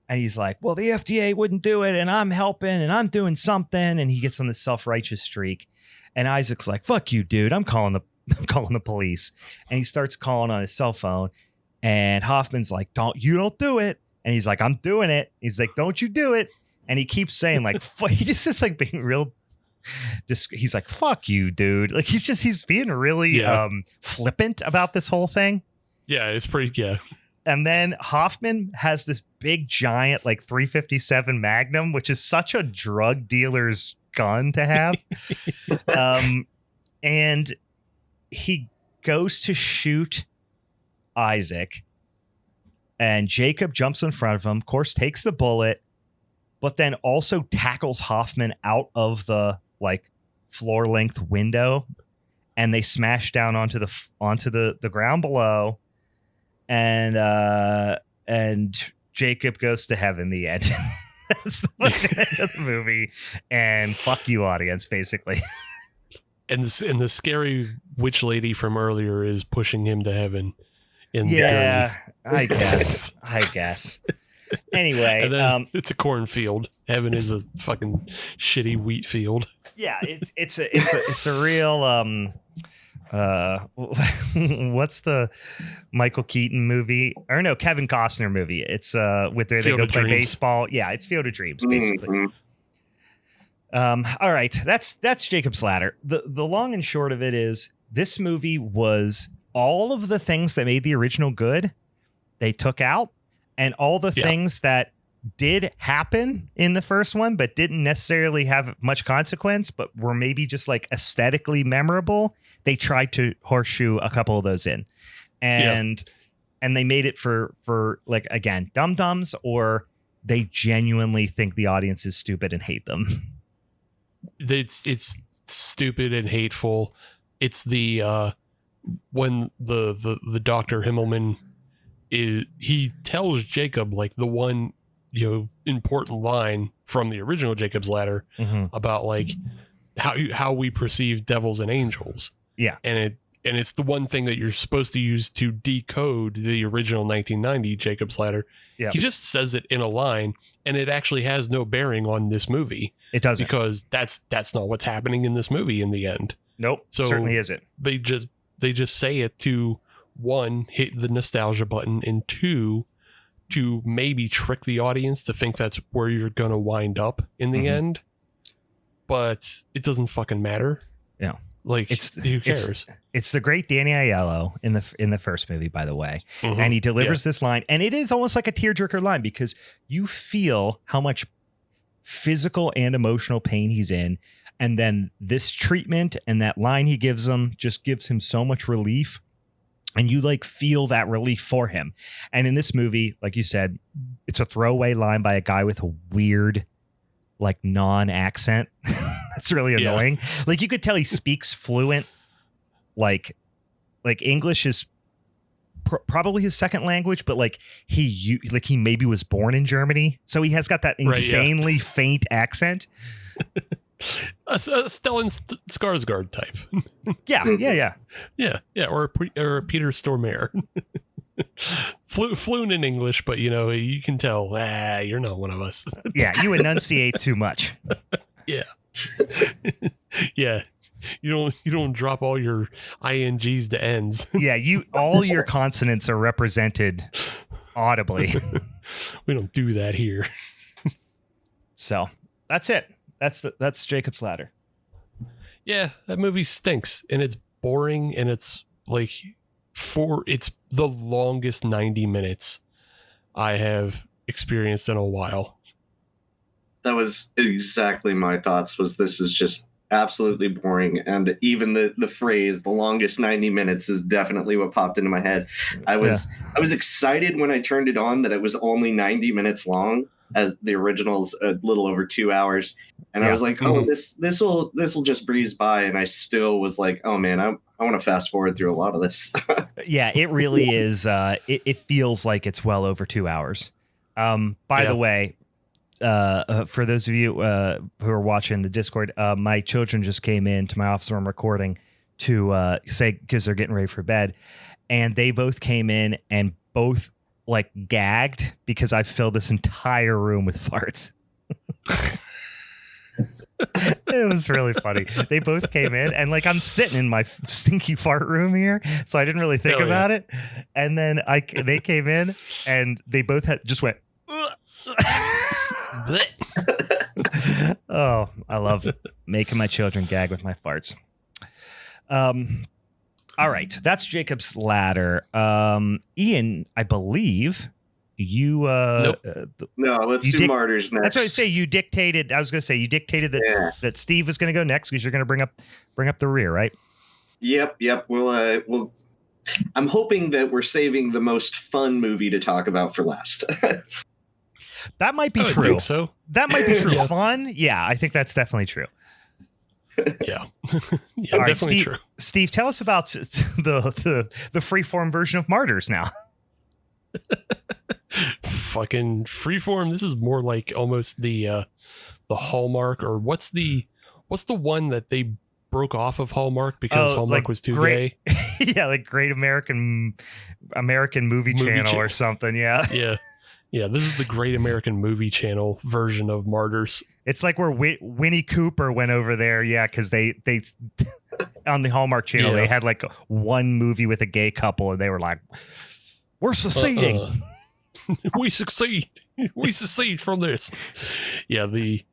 And he's like, well, the FDA wouldn't do it, and I'm helping, and I'm doing something. And he gets on this self-righteous streak. And Isaac's like, fuck you, dude. I'm calling the police. And he starts calling on his cell phone. And Hoffman's like, don't do it. And he's like, I'm doing it. He's like, don't you do it. And he keeps saying like, he just is like being real. He's like, fuck you, dude. Like he's being really flippant about this whole thing. Yeah, it's pretty. Yeah. And then Hoffman has this big giant like 357 Magnum, which is such a drug dealer's gun to have. And he goes to shoot Isaac, and Jacob jumps in front of him, of course, takes the bullet, but then also tackles Hoffman out of the like floor length window, and they smash down onto the ground below. And Jacob goes to heaven. The end. That's the end of the movie. And fuck you, audience, basically. And the scary witch lady from earlier is pushing him to heaven. I guess. Anyway, and then it's a cornfield. Heaven is a fucking shitty wheat field. Yeah, it's a real what's the Michael Keaton movie, or no, Kevin Costner movie? It's with they go play baseball. Yeah, it's Field of Dreams, basically. Mm-hmm. All right, that's Jacob's Ladder. The long and short of it is, this movie was all of the things that made the original good, they took out, and all the things that did happen in the first one but didn't necessarily have much consequence, but were maybe just like aesthetically memorable, they tried to horseshoe a couple of those in, and they made it for like, again, dum-dums, or they genuinely think the audience is stupid and hate them. It's stupid and hateful. It's the when the Dr. Himmelman he tells Jacob like the one important line from the original Jacob's Ladder about like how we perceive devils and angels. Yeah. And it's the one thing that you're supposed to use to decode the original 1990 Jacob's Ladder. Yeah. He just says it in a line, and it actually has no bearing on this movie. It doesn't. Because that's not what's happening in this movie in the end. Nope. So certainly isn't. They just say it to, one, hit the nostalgia button, and two, to maybe trick the audience to think that's where you're going to wind up in the end. But it doesn't fucking matter. Yeah. Like, who cares? It's the great Danny Aiello in the first movie, by the way. And he delivers this line, and it is almost like a tearjerker line, because you feel how much physical and emotional pain he's in. And then this treatment and that line he gives him just gives him so much relief. And you like feel that relief for him. And in this movie, like you said, it's a throwaway line by a guy with a weird, like, non-accent. That's really annoying. Like, you could tell he speaks fluent, like English is probably his second language, but like he maybe was born in Germany, so he has got that insanely faint accent. A Stellan Skarsgård type. Yeah, or a Peter Stormare. Fluent in English, but you can tell, you're not one of us. Yeah, you enunciate too much. Yeah. Yeah. You don't drop all your INGs to N's. Yeah, all your consonants are represented audibly. We don't do that here. So that's it. That's Jacob's Ladder. Yeah, that movie stinks, and it's boring, and it's like it's the longest 90 minutes I have experienced in a while. That was exactly my thoughts. This is just absolutely boring, and even the phrase "the longest 90 minutes" is definitely what popped into my head. I was excited when I turned it on that it was only 90 minutes long, as the original's a little over 2 hours, and I was like, oh, this will just breeze by, and I still was like, oh man, I want to fast forward through a lot of this. Yeah, it really is. It feels like it's well over 2 hours. By the way, for those of you who are watching the Discord, my children just came in to my office where I'm recording to say, because they're getting ready for bed, and they both came in and both like gagged because I filled this entire room with farts. It was really funny. They both came in and like I'm sitting in my stinky fart room here, so I didn't really think about it. And then they came in and they both just went. Oh, I love making my children gag with my farts. All right, that's Jacob's Ladder. Ian, I believe you. Nope. No, let's do Martyrs next. That's what I say. You dictated. I was going to say you dictated that Steve was going to go next because you're going to bring up the rear, right? Yep. We'll. I'm hoping that we're saving the most fun movie to talk about for last. That might be true. Think so That might be true. Fun? Yeah, I think that's definitely true. Yeah, All right, definitely Steve, true. Steve, tell us about the freeform version of Martyrs now. Fucking freeform. This is more like almost the Hallmark, or what's the one that they broke off of Hallmark because Hallmark like was too gay? Yeah, like Great American Movie Channel or something. Yeah. Yeah, this is the Great American Movie Channel version of Martyrs. It's like where Winnie Cooper went over there, because they on the Hallmark Channel they had like one movie with a gay couple, and they were like, "We're succeeding, we succeed, we succeed from this." Yeah, the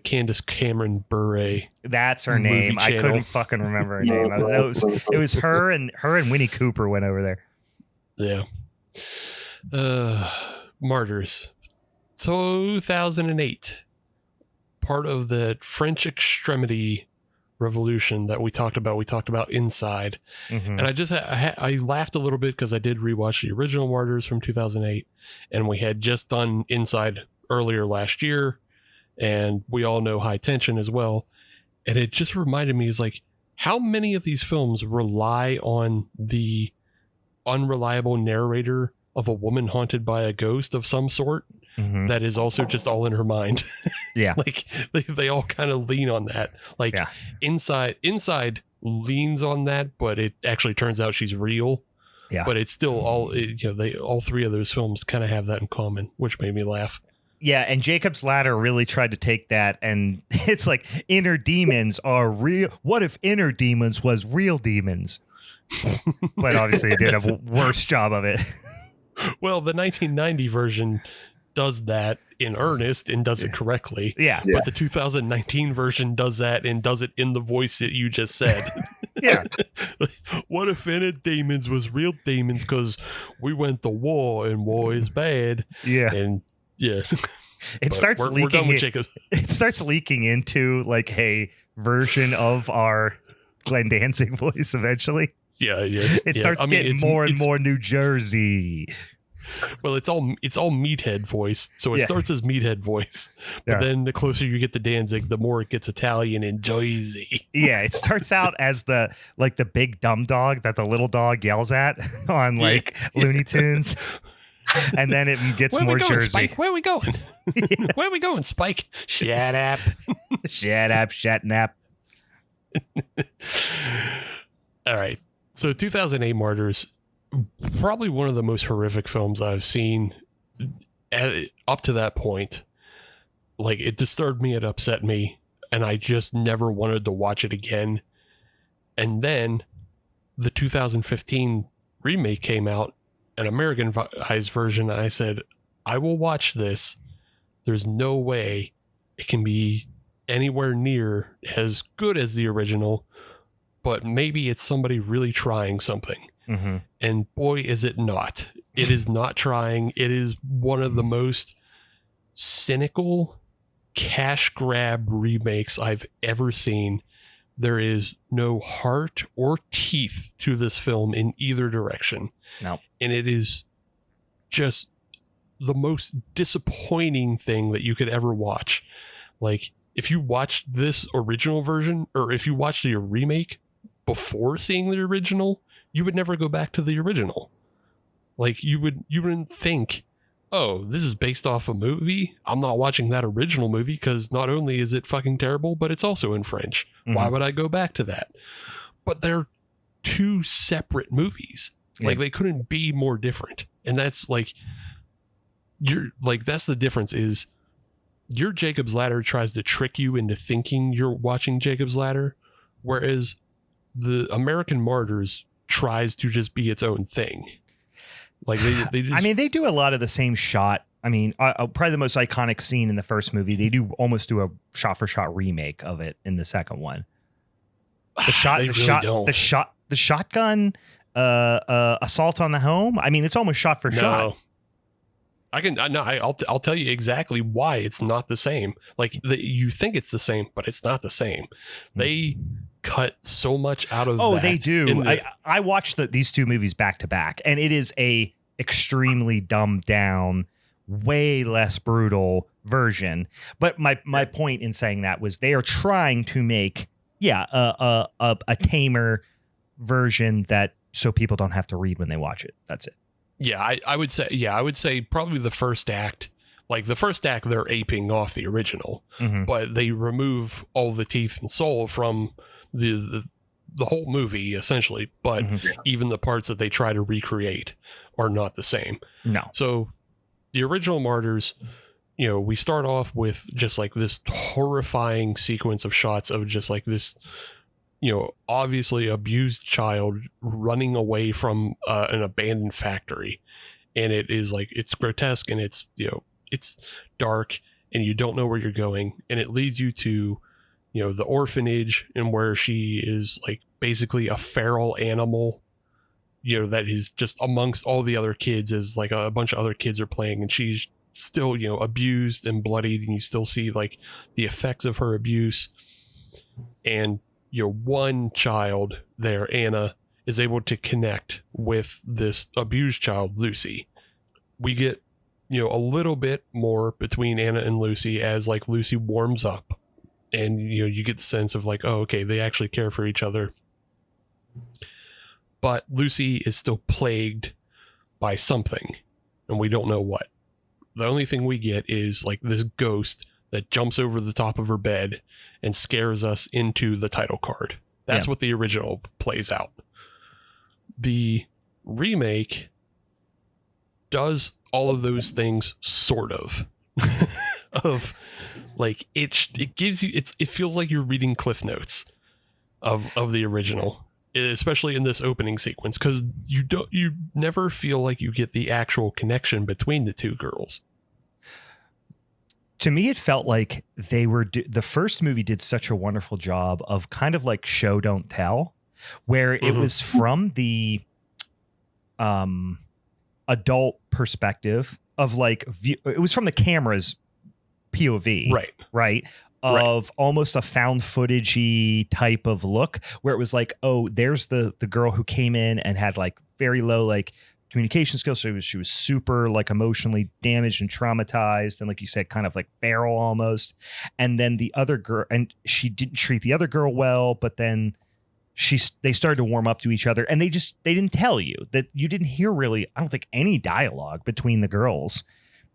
Candace Cameron Bure. That's her name. I couldn't fucking remember her name. It was her and Winnie Cooper went over there. Yeah. Martyrs, 2008. Part of the French extremity revolution that we talked about. We talked about Inside. Mm-hmm. And I laughed a little bit because I did rewatch the original Martyrs from 2008, and we had just done Inside earlier last year, and we all know High Tension as well. And it just reminded me, is like, how many of these films rely on the unreliable narrator of a woman haunted by a ghost of some sort that is also just all in her mind. Yeah. Like they all kind of lean on that. Like Inside leans on that, but it actually turns out she's real. Yeah. But it's still all three of those films kind of have that in common, which made me laugh. Yeah, and Jacob's Ladder really tried to take that, and it's like inner demons are real. What if inner demons was real demons? But obviously it did a worse job of it. Well, the 1990 version does that in earnest and does it correctly. Yeah. But the 2019 version does that and does it in the voice that you just said. Yeah. What if inner demons was real demons because we went to war and war is bad? Yeah. And yeah. It starts leaking. It starts leaking into like a version of our Glenn Danzig voice eventually. Yeah. It starts getting more and more New Jersey. Well, it's all meathead voice. So it starts as meathead voice. But then the closer you get to Danzig, the more it gets Italian and Jersey. Yeah, it starts out as the big dumb dog that the little dog yells at on Looney Tunes. And then it gets more Jersey. Spike? Where are we going? Where are we going, Spike? Shut up. Shut up, Shatnap. All right. So 2008 Martyrs, probably one of the most horrific films I've seen up to that point. Like, it disturbed me, it upset me, and I just never wanted to watch it again. And then the 2015 remake came out, an Americanized version, and I said, I will watch this. There's no way it can be anywhere near as good as the original, but maybe it's somebody really trying something. Mm-hmm. And boy, is it not. It is not trying. It is one of the most cynical cash grab remakes I've ever seen. There is no heart or teeth to this film in either direction. No. And it is just the most disappointing thing that you could ever watch. Like, if you watched this original version, or if you watched the remake before seeing the original, you would never go back to the original. Like, you wouldn't think oh, this is based off a movie. I'm not watching that original movie because not only is it fucking terrible, but it's also in French. Why would I go back to that? But they're two separate movies. Like they couldn't be more different. And that's like, that's the difference is your Jacob's Ladder tries to trick you into thinking you're watching Jacob's Ladder, whereas the American Martyrs tries to just be its own thing. Like they just, I mean, they do a lot of the same shot. I mean, probably the most iconic scene in the first movie. They do almost do a shot-for-shot remake of it in the second one. The shotgun assault on the home. I mean, it's almost shot for shot. I'll tell you exactly why it's not the same. Like you think it's the same, but it's not the same. They cut so much out of. Oh, they do. I watched these two movies back to back, and it is a extremely dumbed down, way less brutal version. But my point in saying that was they are trying to make a tamer version that so people don't have to read when they watch it. That's it. Yeah, I would say probably the first act. Like the first act, they're aping off the original, but they remove all the teeth and soul from the whole movie essentially. But even the parts that they try to recreate are not the same. No. So the original Martyrs, we start off with just like this horrifying sequence of shots of just like this, obviously abused child running away from an abandoned factory. And it is like, it's grotesque and it's, it's dark and you don't know where you're going. And it leads you to, the orphanage and where she is like basically a feral animal, that is just amongst all the other kids as like a bunch of other kids are playing and she's still, abused and bloodied and you still see like the effects of her abuse. And one child there, Anna, is able to connect with this abused child, Lucy. We get, a little bit more between Anna and Lucy as like Lucy warms up and, you get the sense of like, oh, okay, they actually care for each other. But Lucy is still plagued by something and we don't know what. The only thing we get is like this ghost that jumps over the top of her bed and scares us into the title card. That's what the original plays out. The remake does all of those things sort of. Of like it gives you it feels like you're reading cliff notes of the original, especially in this opening sequence, because you never feel like you get the actual connection between the two girls. To me, it felt like they were the first movie did such a wonderful job of kind of like show, don't tell, where it was from the adult perspective of like it was from the camera's POV, right? Of almost a found footagey type of look where it was like, oh, there's the girl who came in and had like very low like communication skills. So she was super like emotionally damaged and traumatized. And like you said, kind of like feral almost. And then the other girl, and she didn't treat the other girl well, but then they started to warm up to each other and they didn't tell you that you didn't hear really, I don't think any dialogue between the girls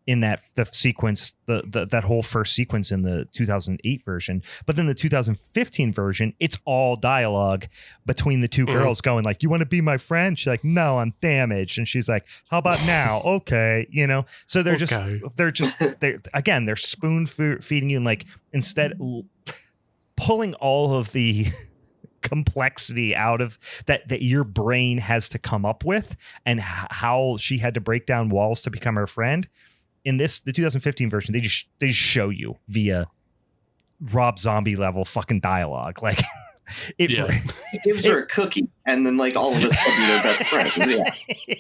in the sequence, that whole first sequence in the 2008 version. But then the 2015 version, it's all dialogue between the two girls going like, you want to be my friend? She's like, no, I'm damaged. And she's like, how about now? Okay. So they're they're spoon feeding you and like instead pulling all of the complexity out of that your brain has to come up with and how she had to break down walls to become her friend. In the 2015 version, they just show you via Rob Zombie level fucking dialogue. Like it gives her a cookie, and then like all of a sudden they're best friends.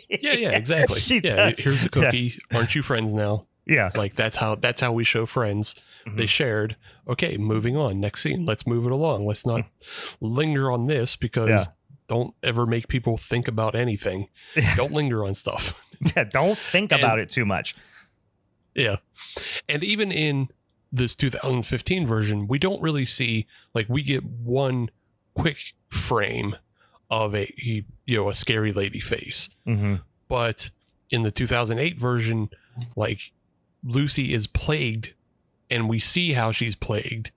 Yeah, exactly. Here's a cookie. Aren't you friends now? Yeah, like that's how we show friends. They shared. Okay, moving on. Next scene. Let's move it along. Let's not linger on this because don't ever make people think about anything. Don't linger on stuff. Yeah, don't think about it too much. Yeah. And even in this 2015 version, we don't really see, like, we get one quick frame of a scary lady face. But in the 2008 version, like Lucy is plagued, and we see how she's plagued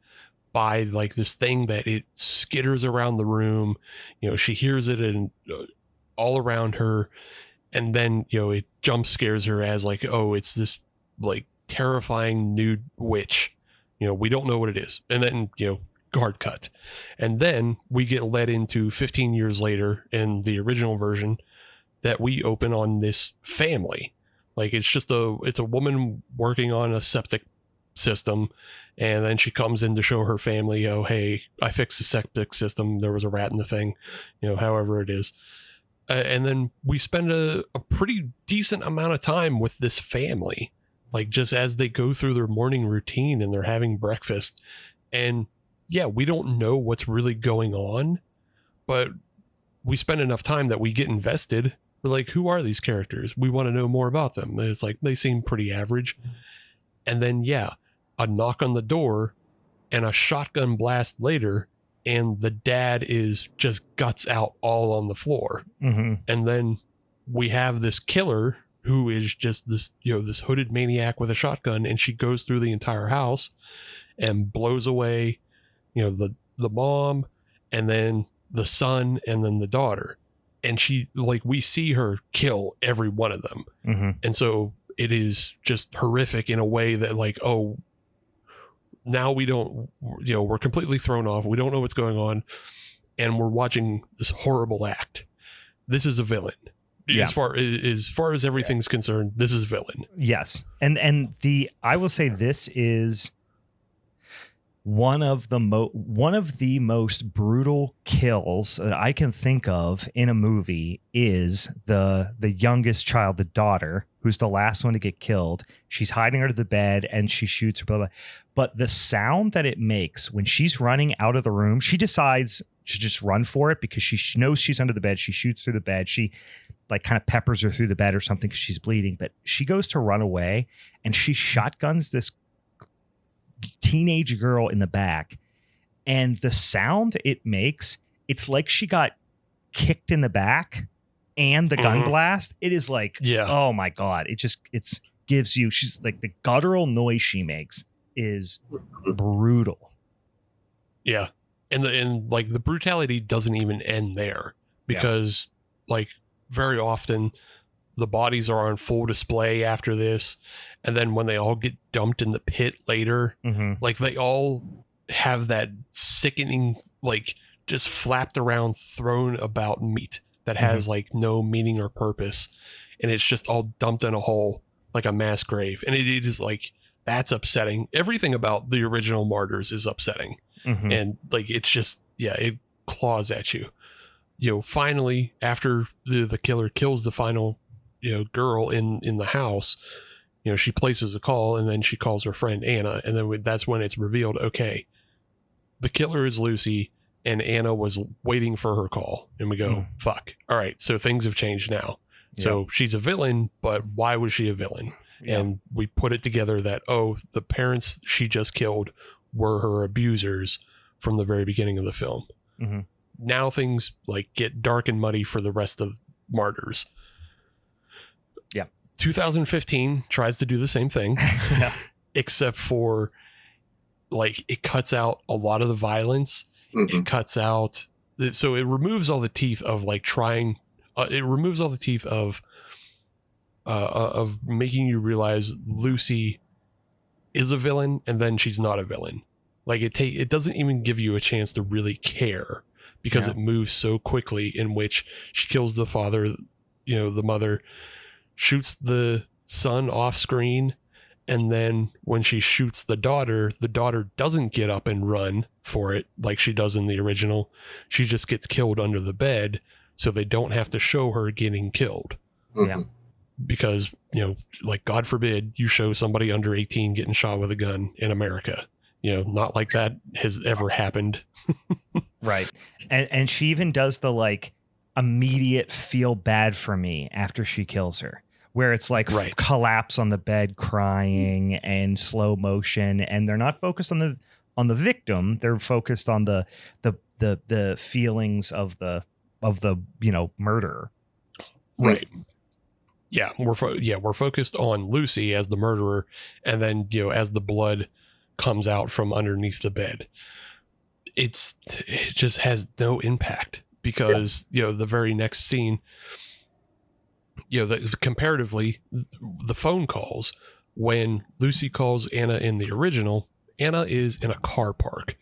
by like this thing that it skitters around the room. You know, she hears it and all around her, and then, you know, it jump scares her as like, oh, it's this like terrifying nude witch. You know, we don't know what it is. And then, you know, hard cut. And then we get led into 15 years later in the original version that we open on this family. Like it's a woman working on a septic system, and then she comes in to show her family, oh, hey, I fixed the septic system. There was a rat in the thing, you know, however it is. And then we spend a pretty decent amount of time with this family, like just as they go through their morning routine and they're having breakfast. And yeah, we don't know what's really going on, but we spend enough time that we get invested. We're like, who are these characters? We want to know more about them. And it's like, they seem pretty average. And then, yeah, a knock on the door and a shotgun blast later, and the dad is just guts out all on the floor. Mm-hmm. And then we have this killer who is just this, you know, this hooded maniac with a shotgun, and she goes through the entire house and blows away, you know, the mom, and then the son, and then the daughter. And she, like, we see her kill every one of them. Mm-hmm. And so it is just horrific in a way that, like, oh, now we don't, you know, we're completely thrown off. We don't know what's going on. And we're watching this horrible act. This is a villain. Yeah. As far as everything's concerned, this is villain. Yes. And I will say this is one of the most brutal kills that I can think of in a movie is the youngest child, the daughter, who's the last one to get killed. She's hiding under the bed and she shoots her, blah, blah. But the sound that it makes when she's running out of the room, she decides to just run for it because she knows she's under the bed. She shoots through the bed. She like kind of peppers her through the bed or something because she's bleeding. But she goes to run away and she shotguns this teenage girl in the back, and the sound it makes, it's like she got kicked in the back and the gun blast. It is like, oh my God, it gives you, she's like, the guttural noise she makes is brutal. Yeah. And like the brutality doesn't even end there, because like very often the bodies are on full display after this. And then when they all get dumped in the pit later, like they all have that sickening, like just flapped around, thrown about meat that has like no meaning or purpose. And it's just all dumped in a hole like a mass grave. And it is like, that's upsetting. Everything about the original Martyrs is upsetting. And like, it's just, it claws at you. You know, finally, after the killer kills the final, you know, girl in the house, you know, she places a call, and then she calls her friend Anna, and then that's when it's revealed, okay, the killer is Lucy, and Anna was waiting for her call. And we go, fuck. All right, so things have changed now. So she's a villain, but why was she a villain? And we put it together that, oh, the parents she just killed were her abusers from the very beginning of the film. Now things like get dark and muddy for the rest of Martyrs. 2015 tries to do the same thing, except for like it cuts out a lot of the violence. It cuts out, so it removes all the teeth of like trying. It removes all the teeth of making you realize Lucy is a villain, and then she's not a villain. Like it doesn't even give you a chance to really care, because it moves so quickly, in which she kills the father, you know, the mother, shoots the son off screen, and then when she shoots the daughter doesn't get up and run for it like she does in the original. She just gets killed under the bed, so they don't have to show her getting killed. Because, you know, like, God forbid you show somebody under 18 getting shot with a gun in America. You know, not like that has ever happened. Right. And she even does the like immediate feel bad for me after she kills her, where it's like collapse on the bed crying and slow motion, and they're not focused on the victim, they're focused on the feelings of the you know, murderer. we're focused on Lucy as the murderer, and then as the blood comes out from underneath the bed, it just has no impact because the very next scene, comparatively, the phone calls when Lucy calls Anna in the original, Anna is in a car park,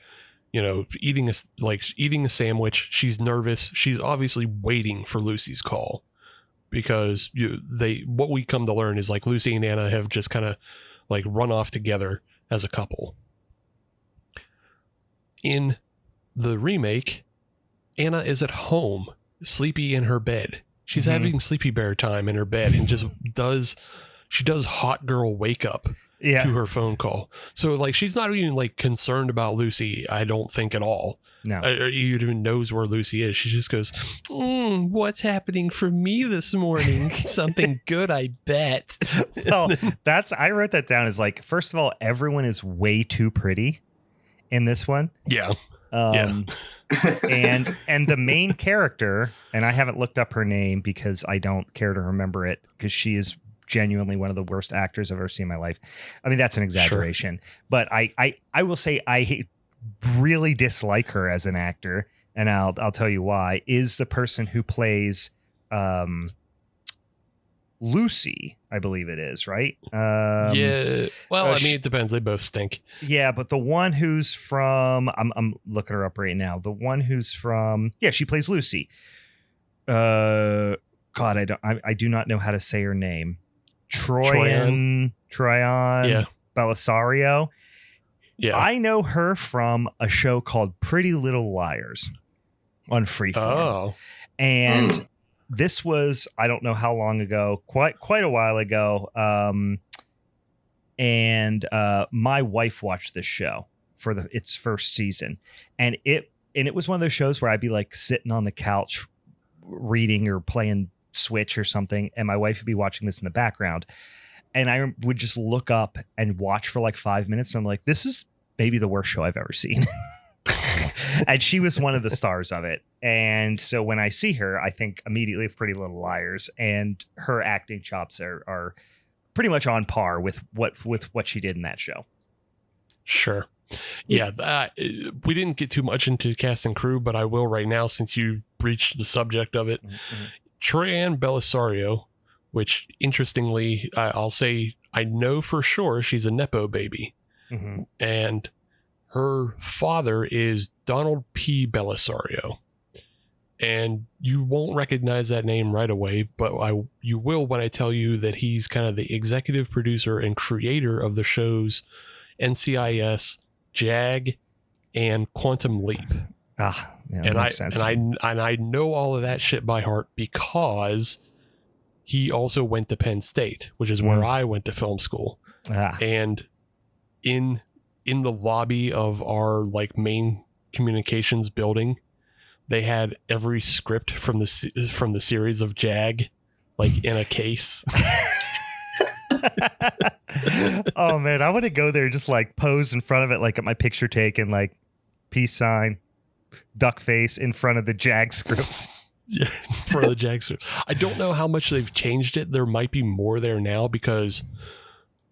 eating a sandwich. She's nervous. She's obviously waiting for Lucy's call because what we come to learn is like Lucy and Anna have just kind of like run off together as a couple. In the remake, Anna is at home, sleepy in her bed. She's having sleepy bear time in her bed and just does hot girl wake up to her phone call. So like, she's not even like concerned about Lucy, I don't think at all. No. Or even knows where Lucy is. She just goes, what's happening for me this morning? Something good, I bet. Well, I wrote that down as like, first of all, everyone is way too pretty in this one. Yeah. And the main character, and I haven't looked up her name because I don't care to remember it, because she is genuinely one of the worst actors I've ever seen in my life. I mean, that's an exaggeration, but I will say I really dislike her as an actor, and I'll tell you why. Is the person who plays Lucy, I believe it is, right? Yeah. Well, I mean, it depends. They both stink. Yeah, but the one who's from, I'm looking her up right now. The one who's from, she plays Lucy. God, I do not know how to say her name. Troyan Belisario. Yeah. I know her from a show called Pretty Little Liars on Freeform. Oh. And this was, I don't know how long ago, quite a while ago. And my wife watched this show for its first season. And it was one of those shows where I'd be like sitting on the couch reading or playing Switch or something, and my wife would be watching this in the background, and I would just look up and watch for like 5 minutes, and I'm like, this is maybe the worst show I've ever seen. And she was one of the stars of it. And so when I see her, I think immediately of Pretty Little Liars, and her acting chops are pretty much on par with what she did in that show. Sure. Yeah, we didn't get too much into cast and crew, but I will right now since you breached the subject of it. Mm-hmm. Troyan Belisario, which interestingly, I'll say I know for sure she's a Nepo baby. Mm-hmm. And her father is Donald P. Belisario. And you won't recognize that name right away, but you will when I tell you that he's kind of the executive producer and creator of the shows NCIS, JAG, and Quantum Leap. That makes sense. And I know all of that shit by heart because he also went to Penn State, which is where I went to film school. And in the lobby of our like main communications building, they had every script from the series of JAG like in a case. Oh man, I want to go there, just like pose in front of it, like at my picture taken, like peace sign, duck face in front of the JAG scripts. Yeah, for the JAG scripts. I don't know how much they've changed it. There might be more there now because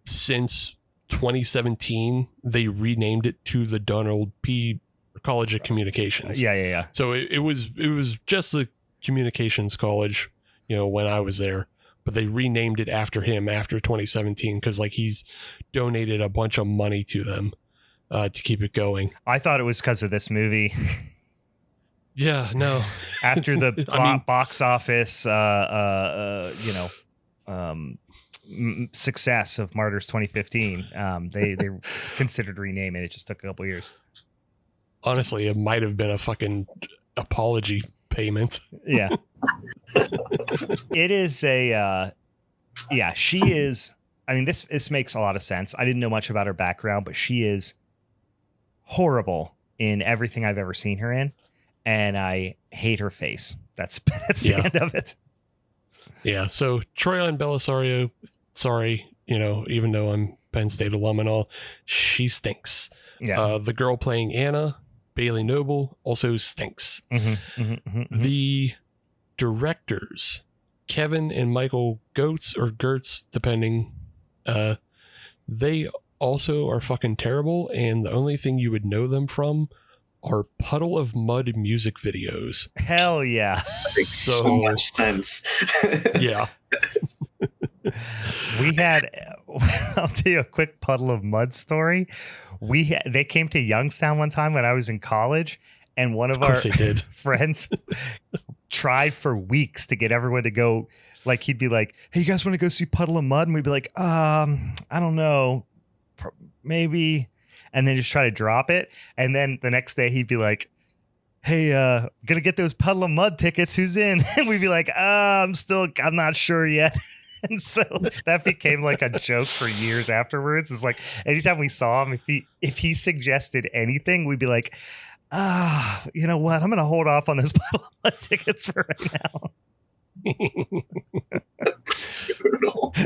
since 2017 they renamed it to the Donald P. College of Communications. Yeah. So it was just the Communications College, when I was there. But they renamed it after him after 2017 because like he's donated a bunch of money to them to keep it going. I thought it was because of this movie. Yeah, no. After the box office, success of Martyrs 2015, they considered renaming it. It just took a couple years. Honestly, it might have been a fucking apology payment. Yeah. It is she is, I mean, this makes a lot of sense. I didn't know much about her background, but she is horrible in everything I've ever seen her in, and I hate her face. That's the end of it. Yeah, so Troyan Belisario, sorry, even though I'm Penn State alum and all, she stinks. Yeah. The girl playing Anna, Bailey Noble, also stinks. The directors Kevin and Michael Gertz, depending, they also are fucking terrible, and the only thing you would know them from are Puddle of Mud music videos. Hell yeah. Makes so much sense. Yeah. We had, I'll tell you a quick Puddle of Mud story. They came to Youngstown one time when I was in college, and one of our friends tried for weeks to get everyone to go. Like, he'd be like, "Hey, you guys want to go see Puddle of Mud?" And we'd be like, I don't know, maybe. And then just try to drop it. And then the next day he'd be like, "Hey, gonna get those Puddle of Mud tickets. Who's in?" And we'd be like, I'm not sure yet. And so that became like a joke for years afterwards. It's like anytime we saw him, if he suggested anything, we'd be like, you know what? I'm going to hold off on those Puddle of Mud tickets for right now.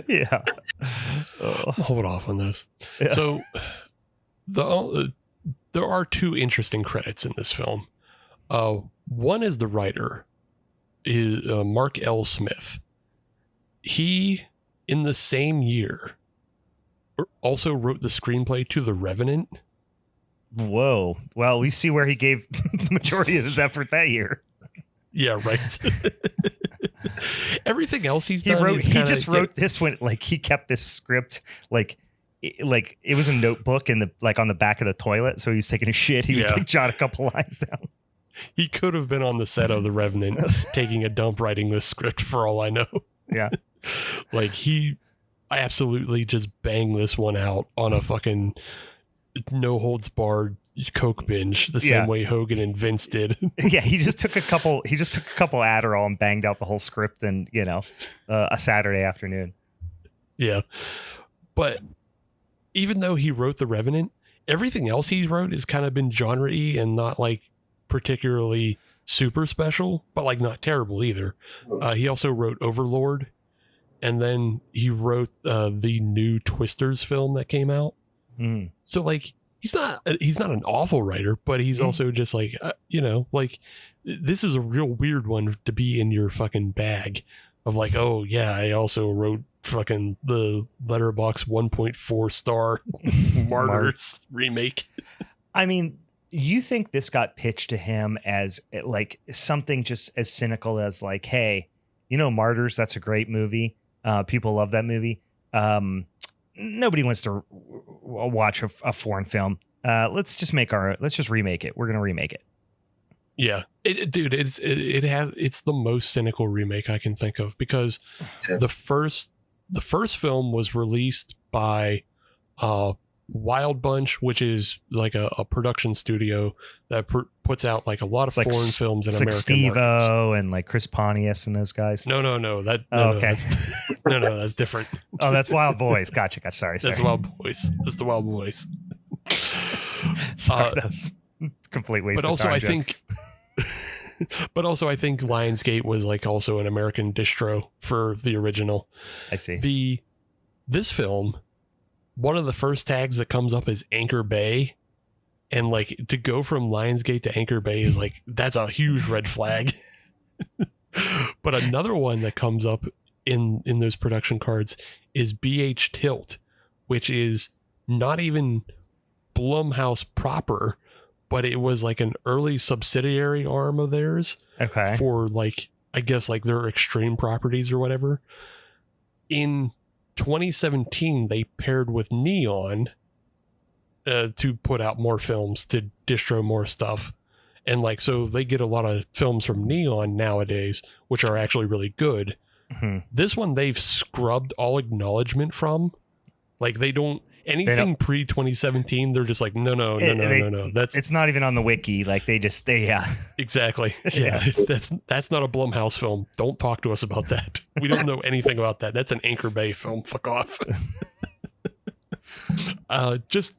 Yeah. Hold off on those. Yeah. So there are two interesting credits in this film. One is the writer, is Mark L. Smith. He, in the same year, also wrote the screenplay to The Revenant. Whoa. Well, we see where he gave the majority of his effort that year. Yeah, right. Everything else he just wrote this one. Like, he kept this script like it was a notebook on the back of the toilet. So he was taking a shit. He would jot a couple lines down. He could have been on the set of The Revenant taking a dump writing this script for all I know. Yeah. Like, he absolutely just banged this one out on a fucking no holds barred Coke binge the same way Hogan and Vince did. Yeah, he just took a couple Adderall and banged out the whole script in, a Saturday afternoon. Yeah. But even though he wrote The Revenant, everything else he wrote has kind of been genre-y and not like particularly super special, but like not terrible either. He also wrote Overlord, and then he wrote the new Twisters film that came out. Mm. So like he's not an awful writer, but he's also just like like this is a real weird one to be in your fucking bag of like, oh yeah, I also wrote fucking the Letterboxd 1.4 star Martyrs remake. I mean, you think this got pitched to him as like something just as cynical as like, hey, Martyrs, that's a great movie. People love that movie. Nobody wants to watch a foreign film. Let's just remake it. We're going to remake it. Yeah, it's the most cynical remake I can think of, because the first film was released by Wild Bunch, which is like a production studio that puts out like a lot of foreign films in American markets. Steve-O and like Chris Pontius and those guys. No. Okay. That's different. Oh, that's Wild Boys. Gotcha. Sorry. That's Wild Boys. That's the Wild Boys. Sorry, that's complete waste. But also, I think Lionsgate was like also an American distro for the original. I see. This film, one of the first tags that comes up is Anchor Bay, and like to go from Lionsgate to Anchor Bay is like, that's a huge red flag. But another one that comes up in those production cards is BH Tilt, which is not even Blumhouse proper, but it was like an early subsidiary arm of theirs. Okay. For like, I guess like their extreme properties or whatever. In 2017, they paired with Neon to put out more films, to distro more stuff. And like, so they get a lot of films from Neon nowadays, which are actually really good. Mm-hmm. This one, they've scrubbed all acknowledgement from. Like, they don't, anything pre 2017, they're just like, no. It's not even on the wiki. Like they exactly. Yeah. That's not a Blumhouse film. Don't talk to us about that. We don't know anything about that. That's an Anchor Bay film. Fuck off. Just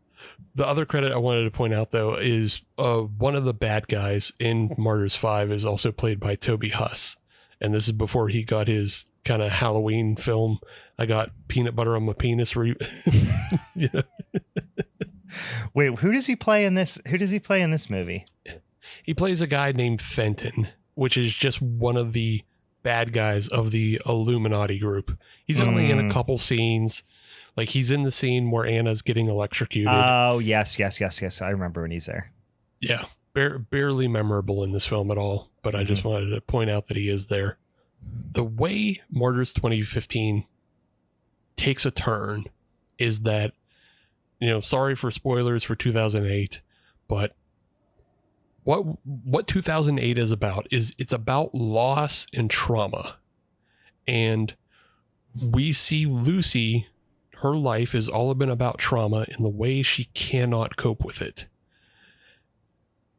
the other credit I wanted to point out though is one of the bad guys in Martyrs 5 is also played by Toby Huss, and this is before he got his kind of Halloween film. I got peanut butter on my penis. Yeah. Wait, who does he play in this? Who does he play in this movie? He plays a guy named Fenton, which is just one of the bad guys of the Illuminati group. He's only in a couple scenes. Like, he's in the scene where Anna's getting electrocuted. Oh, yes. I remember when he's there. Yeah, barely memorable in this film at all, but I just wanted to point out that he is there. The way Martyrs 2015 takes a turn is that, sorry for spoilers for 2008, but what 2008 is about is it's about loss and trauma. And we see Lucy, her life has all been about trauma in the way she cannot cope with it.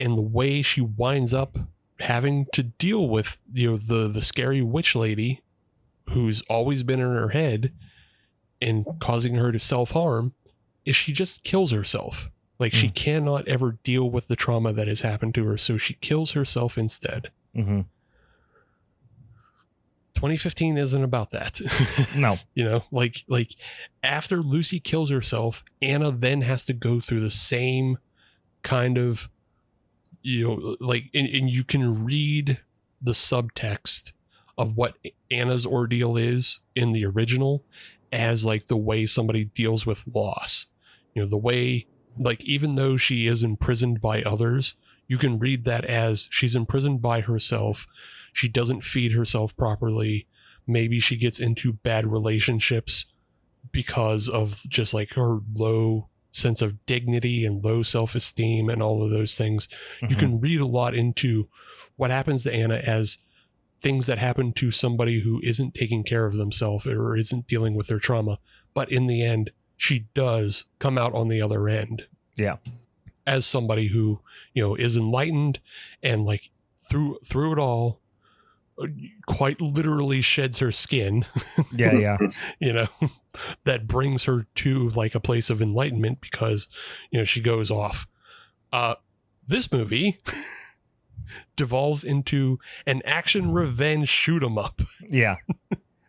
And the way she winds up having to deal with, the scary witch lady who's always been in her head and causing her to self-harm is she just kills herself. Like, she cannot ever deal with the trauma that has happened to her, so she kills herself instead. 2015 isn't about that. No. Like after Lucy kills herself, Anna then has to go through the same kind of, and you can read the subtext of what Anna's ordeal is in the original as like the way somebody deals with loss. The way, like, even though she is imprisoned by others, you can read that as she's imprisoned by herself. She doesn't feed herself properly. Maybe she gets into bad relationships because of just like her low sense of dignity and low self-esteem and all of those things. You can read a lot into what happens to Anna as things that happen to somebody who isn't taking care of themselves or isn't dealing with their trauma. But in the end, she does come out on the other end. Yeah. As somebody who, is enlightened and like through it all, quite literally sheds her skin. Yeah. That brings her to like a place of enlightenment because, she goes off. This movie devolves into an action revenge shoot 'em up. Yeah.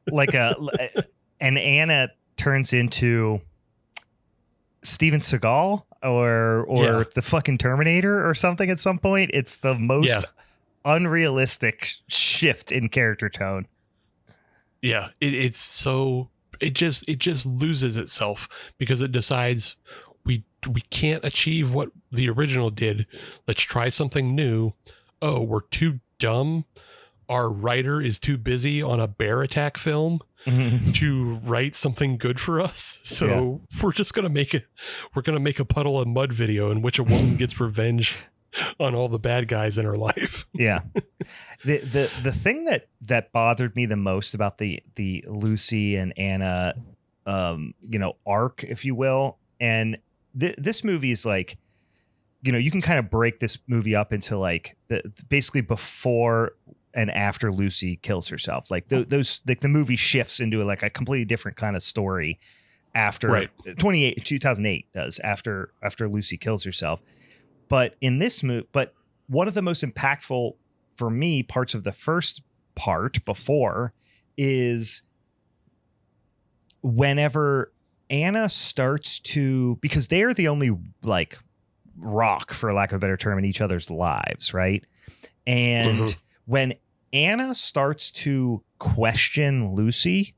Like and Anna turns into Steven Seagal or the fucking Terminator or something at some point. It's the most unrealistic shift in character tone. Yeah, it just loses itself because it decides we can't achieve what the original did. Let's try something new. Oh, we're too dumb. Our writer is too busy on a bear attack film to write something good for us. So we're just going to make a puddle of mud video in which a woman gets revenge on all the bad guys in her life. Yeah. The thing that bothered me the most about the Lucy and Anna, arc, if you will. And this movie is like, you can kind of break this movie up into like basically before and after Lucy kills herself. Like those, like the movie shifts into like a completely different kind of story after 2008 does after Lucy kills herself. But in this movie, one of the most impactful for me parts of the first part before is whenever Anna starts to, because they're the only like rock, for lack of a better term, in each other's lives, right? And when Anna starts to question Lucy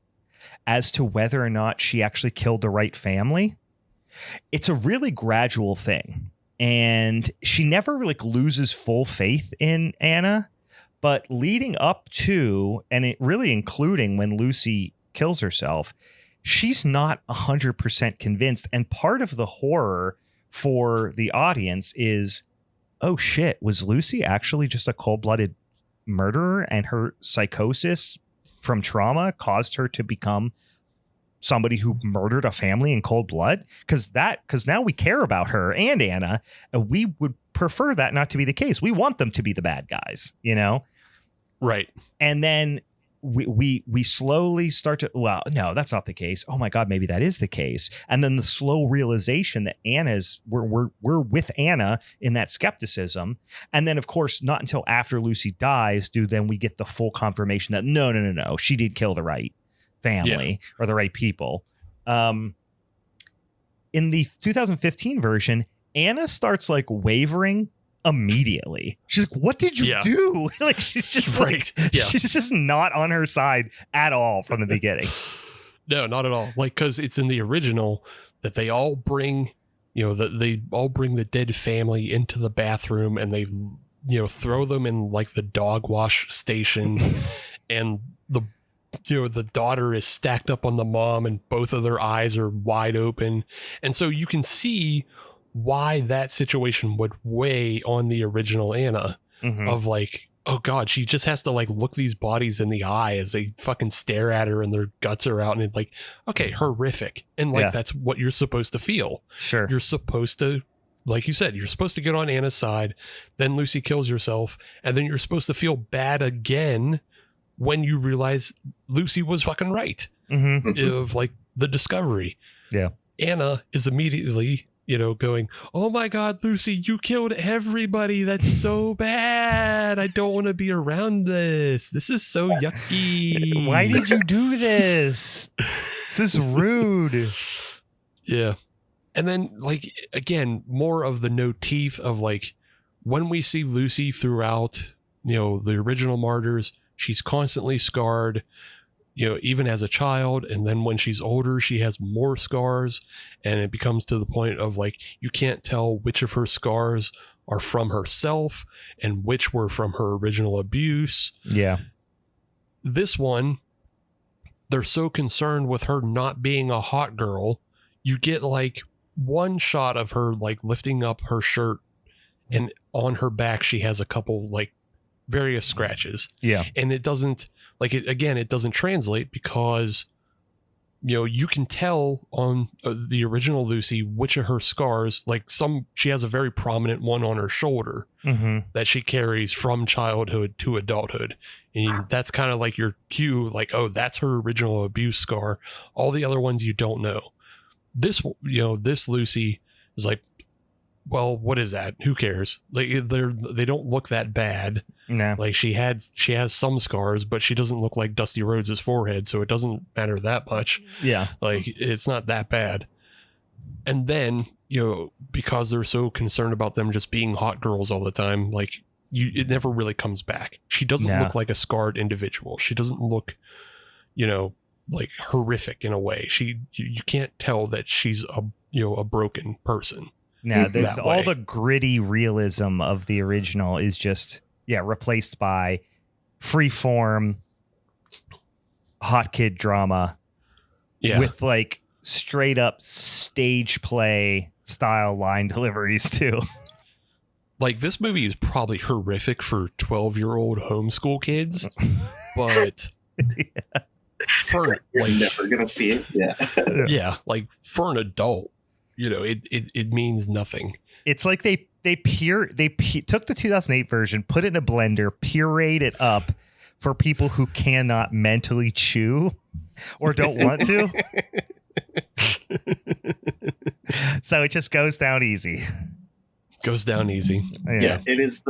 as to whether or not she actually killed the right family, it's a really gradual thing. And she never really loses full faith in Anna, but leading up to, and it really including when Lucy kills herself, she's not 100% convinced. And part of the horror for the audience is, oh shit, was Lucy actually just a cold-blooded murderer and her psychosis from trauma caused her to become somebody who murdered a family in cold blood? Because now we care about her and Anna, and we would prefer that not to be the case. We want them to be the bad guys, Right. And then we slowly start to, well, no, that's not the case. Oh my God, maybe that is the case. And then the slow realization that we're with Anna in that skepticism. And then of course, not until after Lucy dies do then we get the full confirmation that no, she did kill the right family or the right people. In the 2015 version, Anna starts like wavering immediately. She's like, what did you do? Like, she's just like, she's just not on her side at all from the beginning. No, not at all. Like, because it's in the original that they all bring, they all bring the dead family into the bathroom and they, throw them in like the dog wash station and the daughter is stacked up on the mom and both of their eyes are wide open. And so you can see why that situation would weigh on the original Anna of like, oh God, she just has to like look these bodies in the eye as they fucking stare at her and their guts are out and it's like, okay, horrific. And like, that's what you're supposed to feel. Sure. You're supposed to, like you said, you're supposed to get on Anna's side. Then Lucy kills herself. And then you're supposed to feel bad again when you realize Lucy was fucking right of like the discovery. Yeah. Anna is immediately, going, oh my God, Lucy, you killed everybody. That's so bad. I don't want to be around this. This is so yucky. Why did you do this? This is rude. Yeah. And then like, again, more of the no teeth of like when we see Lucy throughout, the original Martyrs, she's constantly scarred, even as a child. And then when she's older, she has more scars and it becomes to the point of like, you can't tell which of her scars are from herself and which were from her original abuse. Yeah. This one, they're so concerned with her not being a hot girl. You get like one shot of her like lifting up her shirt and on her back, she has a couple like various scratches. Yeah. And it doesn't like it again, it doesn't translate because you can tell on the original Lucy which of her scars, like she has a very prominent one on her shoulder that she carries from childhood to adulthood. And that's kind of like your cue, like, oh, that's her original abuse scar. All the other ones you don't know. This, this Lucy is like, well, what is that? Who cares? Like they don't look that bad. No. Like she has some scars, but she doesn't look like Dusty Rhodes' forehead, so it doesn't matter that much. Yeah. Like it's not that bad. And then, because they're so concerned about them just being hot girls all the time, like it never really comes back. She doesn't look like a scarred individual. She doesn't look, like horrific in a way. You can't tell that she's a broken person. No, all the gritty realism of the original is just replaced by freeform hot kid drama with like straight up stage play style line deliveries too. Like this movie is probably horrific for 12-year-old homeschool kids, but for you're never gonna see it. Yeah, like for an adult, it means nothing. It's like they took the 2008 version, put it in a blender, pureed it up for people who cannot mentally chew or don't want to. So it just goes down easy. Goes down easy. Yeah, it is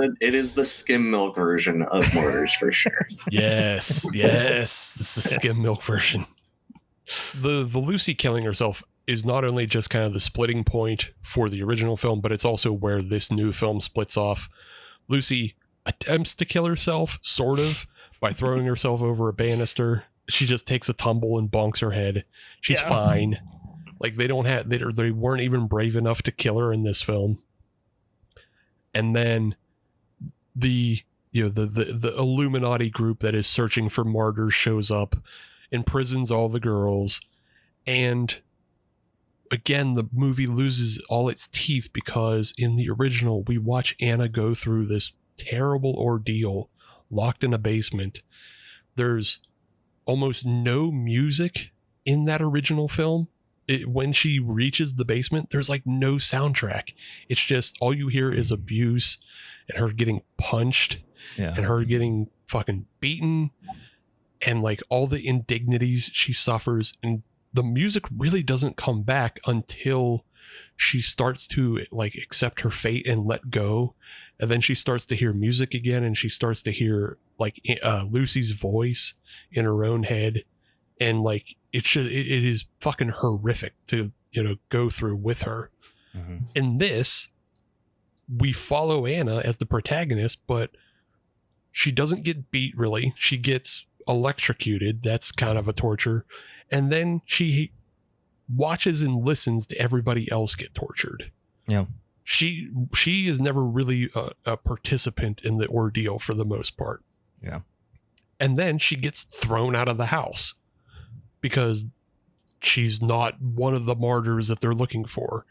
the skim milk version of Martyrs for sure. Yes, it's the skim milk version. The Lucy killing herself is not only just kind of the splitting point for the original film, but it's also where this new film splits off. Lucy attempts to kill herself, sort of, by throwing herself over a banister. She just takes a tumble and bonks her head. She's fine. Like they weren't even brave enough to kill her in this film. And then the Illuminati group that is searching for martyrs shows up, imprisons all the girls, and again, the movie loses all its teeth because in the original, we watch Anna go through this terrible ordeal locked in a basement. There's almost no music in that original film. When she reaches the basement, there's like no soundtrack. It's just all you hear is abuse and her getting punched and her getting fucking beaten and like all the indignities she suffers. And the music really doesn't come back until she starts to like accept her fate and let go. And then she starts to hear music again and she starts to hear like Lucy's voice in her own head. And like, it is fucking horrific to, go through with her. In this, we follow Anna as the protagonist, but she doesn't get beat really. She gets electrocuted. That's kind of a torture. And then she watches and listens to everybody else get tortured. Yeah. She is never really a participant in the ordeal for the most part. Yeah. And then she gets thrown out of the house because she's not one of the martyrs that they're looking for.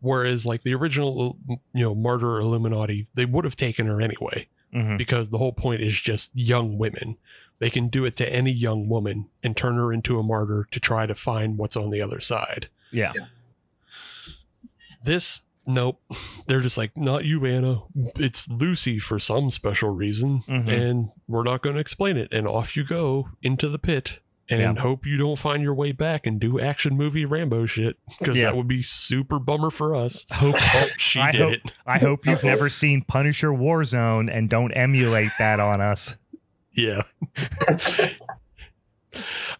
Whereas like the original, martyr Illuminati, they would have taken her anyway, because the whole point is just young women. They can do it to any young woman and turn her into a martyr to try to find what's on the other side. Yeah. This, nope. They're just like, not you, Anna. It's Lucy for some special reason, and we're not going to explain it. And off you go into the pit. And hope you don't find your way back and do action movie Rambo shit, because that would be super bummer for us. I hope you've never seen Punisher Warzone and don't emulate that on us. Yeah.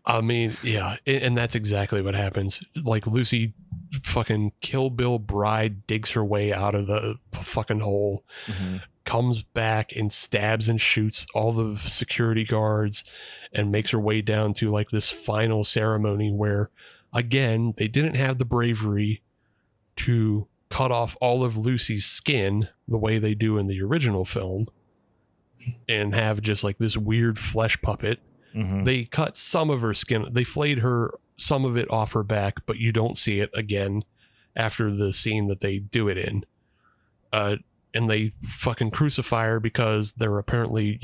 I mean, yeah. And that's exactly what happens. Like Lucy fucking Kill Bill bride digs her way out of the fucking hole, comes back and stabs and shoots all the security guards, and makes her way down to like this final ceremony where, again, they didn't have the bravery to cut off all of Lucy's skin the way they do in the original film and have just like this weird flesh puppet. They cut some of her skin. They flayed some of it off her back, but you don't see it again after the scene that they do it in. And they fucking crucify her because they're apparently,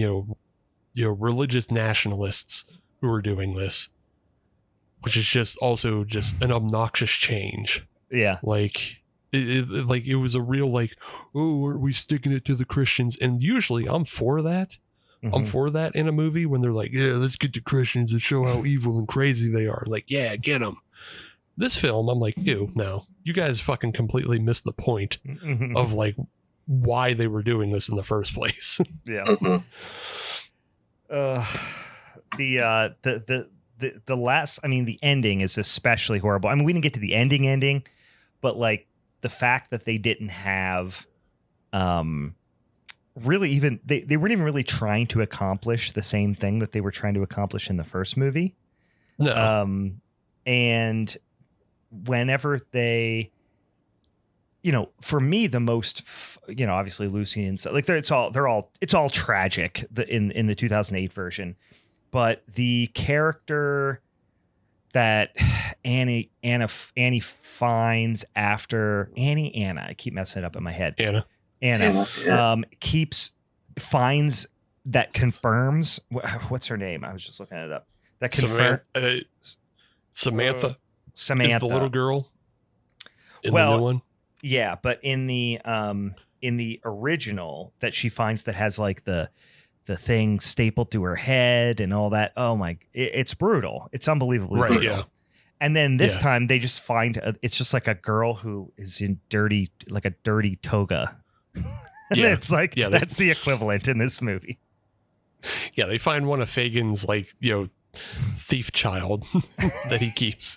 religious nationalists who are doing this, which is just also just an obnoxious change. Yeah. Like it was a real like, oh, aren't we sticking it to the Christians? And usually I'm for that. I'm for that in a movie when they're like, yeah, let's get the Christians and show how evil and crazy they are. Like, yeah, get them. This film, I'm like, ew, no, you guys fucking completely missed the point of like why they were doing this in the first place. Yeah. The last, I mean, the ending is especially horrible. I mean, we didn't get to the ending, but like the fact that they didn't have, really even, they weren't even really trying to accomplish the same thing that they were trying to accomplish in the first movie. No. And whenever they, for me, the most, obviously Lucy and so like it's all tragic in the 2008 version, but the character that Annie finds after Anna, I keep messing it up in my head. Anna finds that confirms what's her name? I was just looking it up. That confirms Samantha. Samantha is the little girl in the new one. Yeah, but in the original that she finds that has like the thing stapled to her head and all that. Oh my, it's brutal. It's unbelievably brutal. Yeah. And then this time they just find it's just like a girl who is in dirty toga. And it's like, that's the equivalent in this movie. Yeah, they find one of Fagin's like, thief child that he keeps.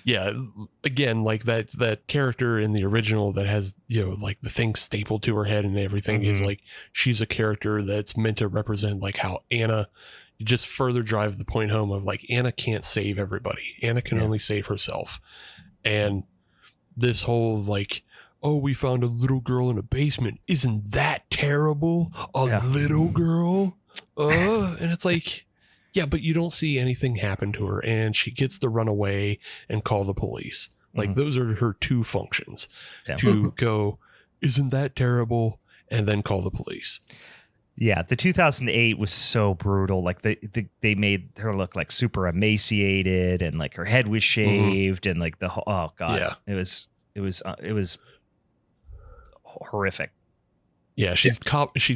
Yeah, again, like that character in the original that has, like the thing stapled to her head and everything is like, she's a character that's meant to represent like how Anna, you just further drive the point home of like, Anna can't save everybody. Anna can only save herself. And this whole like, oh, we found a little girl in a basement. Isn't that terrible? Little girl? And it's like, yeah, but you don't see anything happen to her, and she gets to run away and call the police. Like those are her two functions, to go, isn't that terrible? And then call the police. Yeah. The 2008 was so brutal. Like they made her look like super emaciated and like her head was shaved and like oh God, it was horrific. Yeah, she's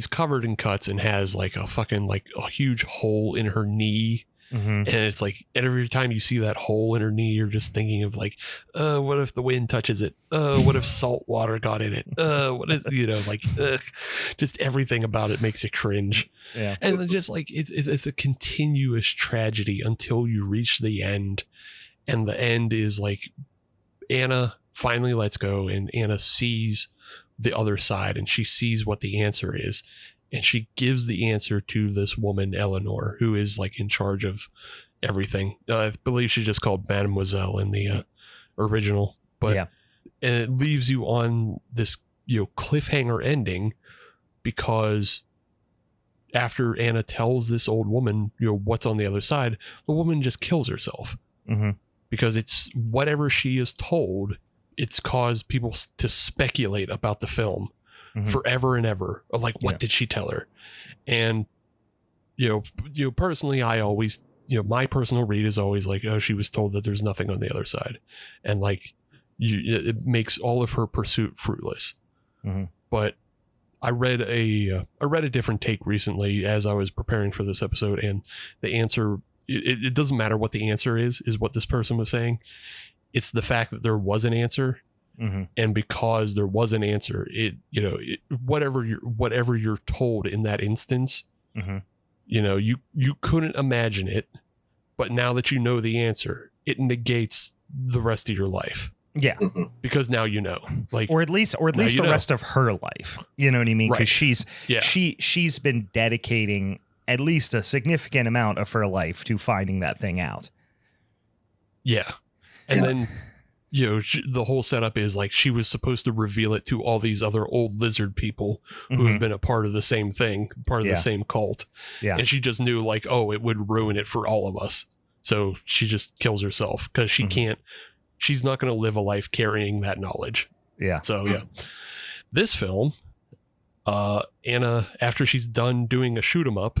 covered in cuts and has like a fucking like a huge hole in her knee. And it's like every time you see that hole in her knee, you're just thinking of like, what if the wind touches it? What if salt water got in it? What is, like, just everything about it makes you cringe. Yeah. And then just like, it's a continuous tragedy until you reach the end. And the end is like Anna finally lets go, and Anna sees the other side, and she sees what the answer is, and she gives the answer to this woman, Eleanor, who is like in charge of everything. I believe she's just called Mademoiselle in the original, but Yeah. and it leaves you on this, you know, cliffhanger ending, because after Anna tells this old woman, you know, what's on the other side, the woman just kills herself. Mm-hmm. Because it's whatever she is told, it's caused people to speculate about the film forever and ever. Like, what did she tell her? And, you know, personally, I always, you know, my personal read is always like, oh, she was told that there's nothing on the other side. And like, it makes all of her pursuit fruitless. Mm-hmm. But I read a different take recently as I was preparing for this episode, and the answer, it doesn't matter what the answer is what this person was saying. It's the fact that there was an answer. Mm-hmm. And because there was an answer, whatever you're told in that instance, you know, you couldn't imagine it, but now that you know the answer, it negates the rest of your life. Yeah. Because now you know, like, or at least the rest of her life. You know what I mean? Because she's been dedicating at least a significant amount of her life to finding that thing out. Yeah. And then, you know, the whole setup is like she was supposed to reveal it to all these other old lizard people who have been a part of the same thing, part of the same cult. Yeah. And she just knew, like, oh, it would ruin it for all of us. So she just kills herself because she can't, she's not going to live a life carrying that knowledge. Yeah. So, yeah. This film, Anna, after she's done doing a shoot 'em up,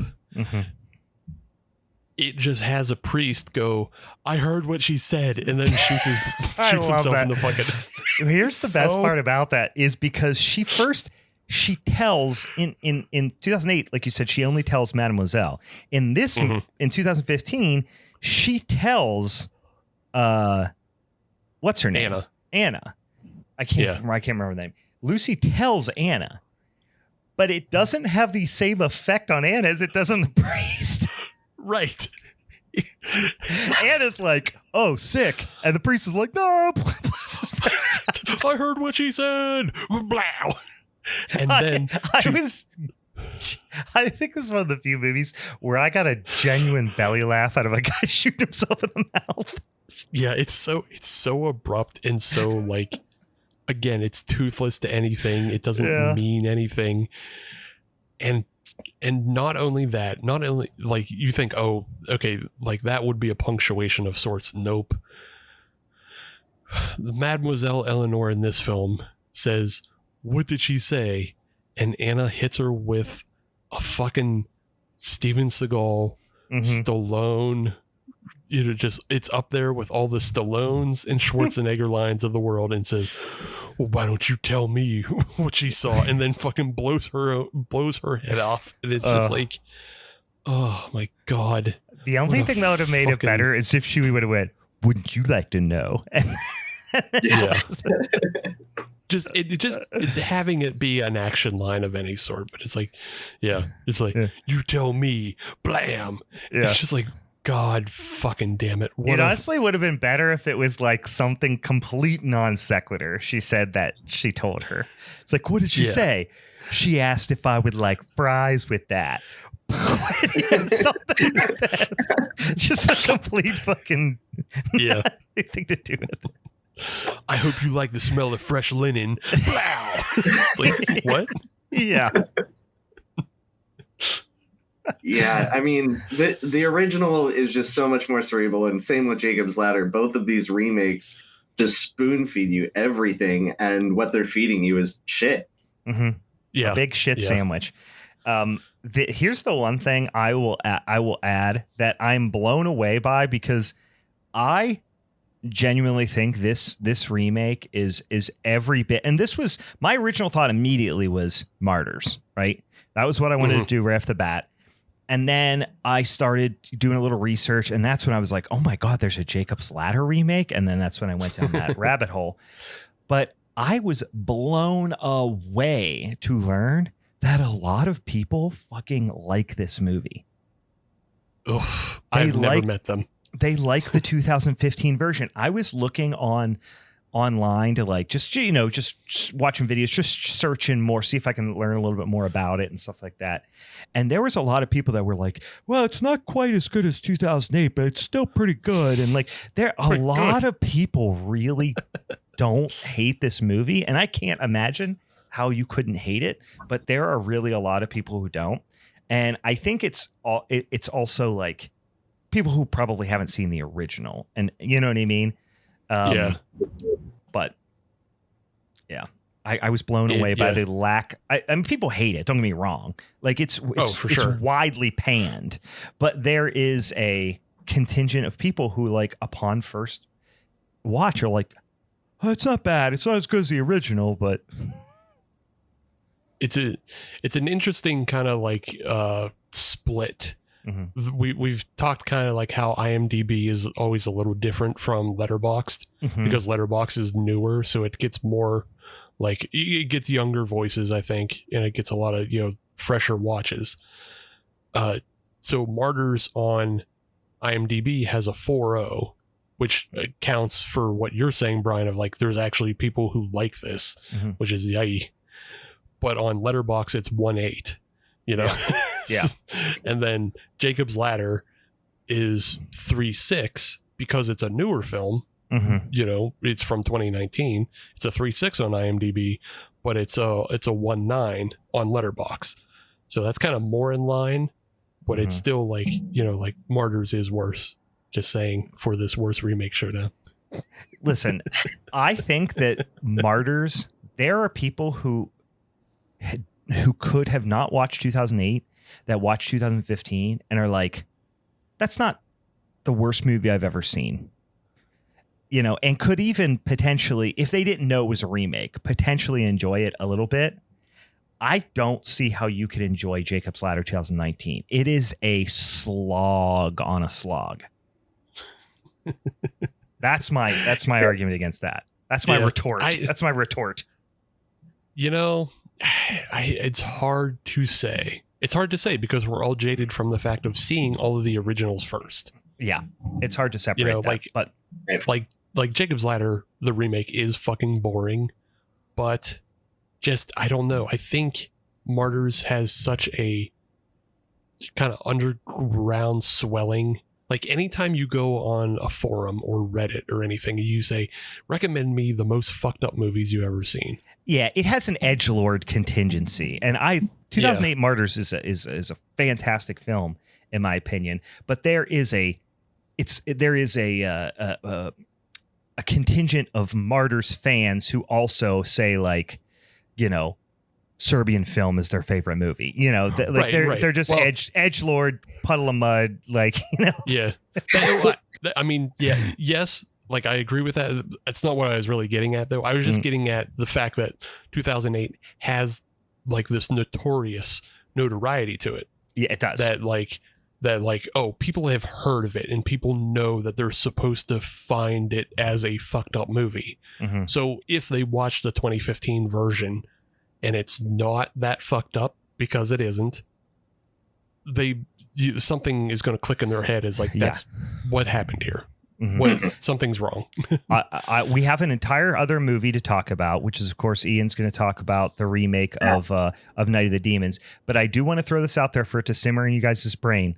it just has a priest go, I heard what she said, and then shoots himself in the fucking... Here's the best part about that is because she tells in 2008, like you said, she only tells Mademoiselle. In this, in 2015, she tells, what's her name? Anna. I can't remember the name. Lucy tells Anna, but it doesn't have the same effect on Anna as it does on the priest. Right. Anna's like, oh, sick. And the priest is like, no. I heard what she said. Blow. And then I think this is one of the few movies where I got a genuine belly laugh out of a guy shooting himself in the mouth. Yeah, it's so abrupt and so, like, again, it's toothless to anything. It doesn't mean anything. And not only like you think, oh, okay, like that would be a punctuation of sorts. Nope. The Mademoiselle Eleanor in this film says, what did she say? And Anna hits her with a fucking Steven Seagal, Stallone, you know, just, it's up there with all the Stallones and Schwarzenegger lines of the world, and says, well, why don't you tell me what she saw? And then fucking blows her head off. And it's just like, oh my God. The only thing that would have made it better is if she would have went, wouldn't you like to know? Yeah. just having it be an action line of any sort, but it's like, it's like, you tell me, blam. Yeah. It's just like, God fucking damn it. It honestly would have been better if it was like something complete non sequitur. She said that she told her. It's like, what did she say? She asked if I would like fries with that. Something like that. Just a complete fucking thing to do with it. I hope you like the smell of fresh linen. It's like, what? Yeah. Yeah, I mean, the original is just so much more cerebral, and same with Jacob's Ladder. Both of these remakes just spoon feed you everything, and what they're feeding you is shit. Yeah, a big shit sandwich. Here's the one thing I will add that I'm blown away by, because I genuinely think this remake is every bit, and this was my original thought immediately was Martyrs, right? That was what I wanted to do right off the bat. And then I started doing a little research, and that's when I was like, oh my God, there's a Jacob's Ladder remake. And then that's when I went down that rabbit hole. But I was blown away to learn that a lot of people fucking like this movie. Oof, I've never met them. They like the 2015 version. I was looking on online to like just watching videos, just searching more, see if I can learn a little bit more about it and stuff like that. And there was a lot of people that were like, well, it's not quite as good as 2008, but it's still pretty good. And like a lot of people really don't hate this movie. And I can't imagine how you couldn't hate it, but there are really a lot of people who don't. And I think it's also like people who probably haven't seen the original, and you know what I mean? Yeah. But yeah, I was blown away by the lack. I mean, people hate it. Don't get me wrong. Like it's widely panned, but there is a contingent of people who like upon first watch are like, oh, it's not bad. It's not as good as the original, but it's an interesting kind of like split. Mm-hmm. We've talked kind of like how IMDb is always a little different from Letterboxd, because Letterboxd is newer, so it gets more like it gets younger voices, I think, and it gets a lot of fresher watches. So Martyrs on IMDb has a 4.0, which counts for what you're saying, Brian, of like there's actually people who like this, which is yay. But on Letterboxd it's 1.8. Yeah. And then Jacob's Ladder is 3.6 because it's a newer film. It's from 2019. It's a 3.6 on IMDb, but it's a 1.9 on Letterboxd. So that's kind of more in line, but it's still like like Martyrs is worse. Just saying, for this worst remake showdown. Listen, I think that Martyrs, there are people who could have not watched 2008 that watched 2015 and are like, that's not the worst movie I've ever seen, and could even potentially, if they didn't know it was a remake, potentially enjoy it a little bit. I don't see how you could enjoy Jacob's Ladder 2019. It is a slog on a slog. That's my argument against that. That's my retort. That's my retort. It's hard to say. It's hard to say because we're all jaded from the fact of seeing all of the originals first. Yeah, it's hard to separate that. But like Jacob's Ladder, the remake is fucking boring, but just I don't know. I think Martyrs has such a kind of underground swelling. Like anytime you go on a forum or Reddit or anything, you say, recommend me the most fucked up movies you've ever seen. Yeah, it has an edgelord contingency. And 2008 Martyrs is a fantastic film, in my opinion. But there is a contingent of Martyrs fans who also say like, Serbian film is their favorite movie. They're just edgelord, puddle of mud, like, Yeah. I mean, yeah, yes. Like, I agree with that. That's not what I was really getting at, though. I was just getting at the fact that 2008 has like this notorious notoriety to it. Yeah, it does. That oh, people have heard of it and people know that they're supposed to find it as a fucked up movie. So if they watch the 2015 version and it's not that fucked up, because it isn't, something is going to click in their head as like, that's what happened here. Something's wrong. We have an entire other movie to talk about, which is, of course, Ian's going to talk about the remake of Night of the Demons. But I do want to throw this out there for it to simmer in you guys' brain.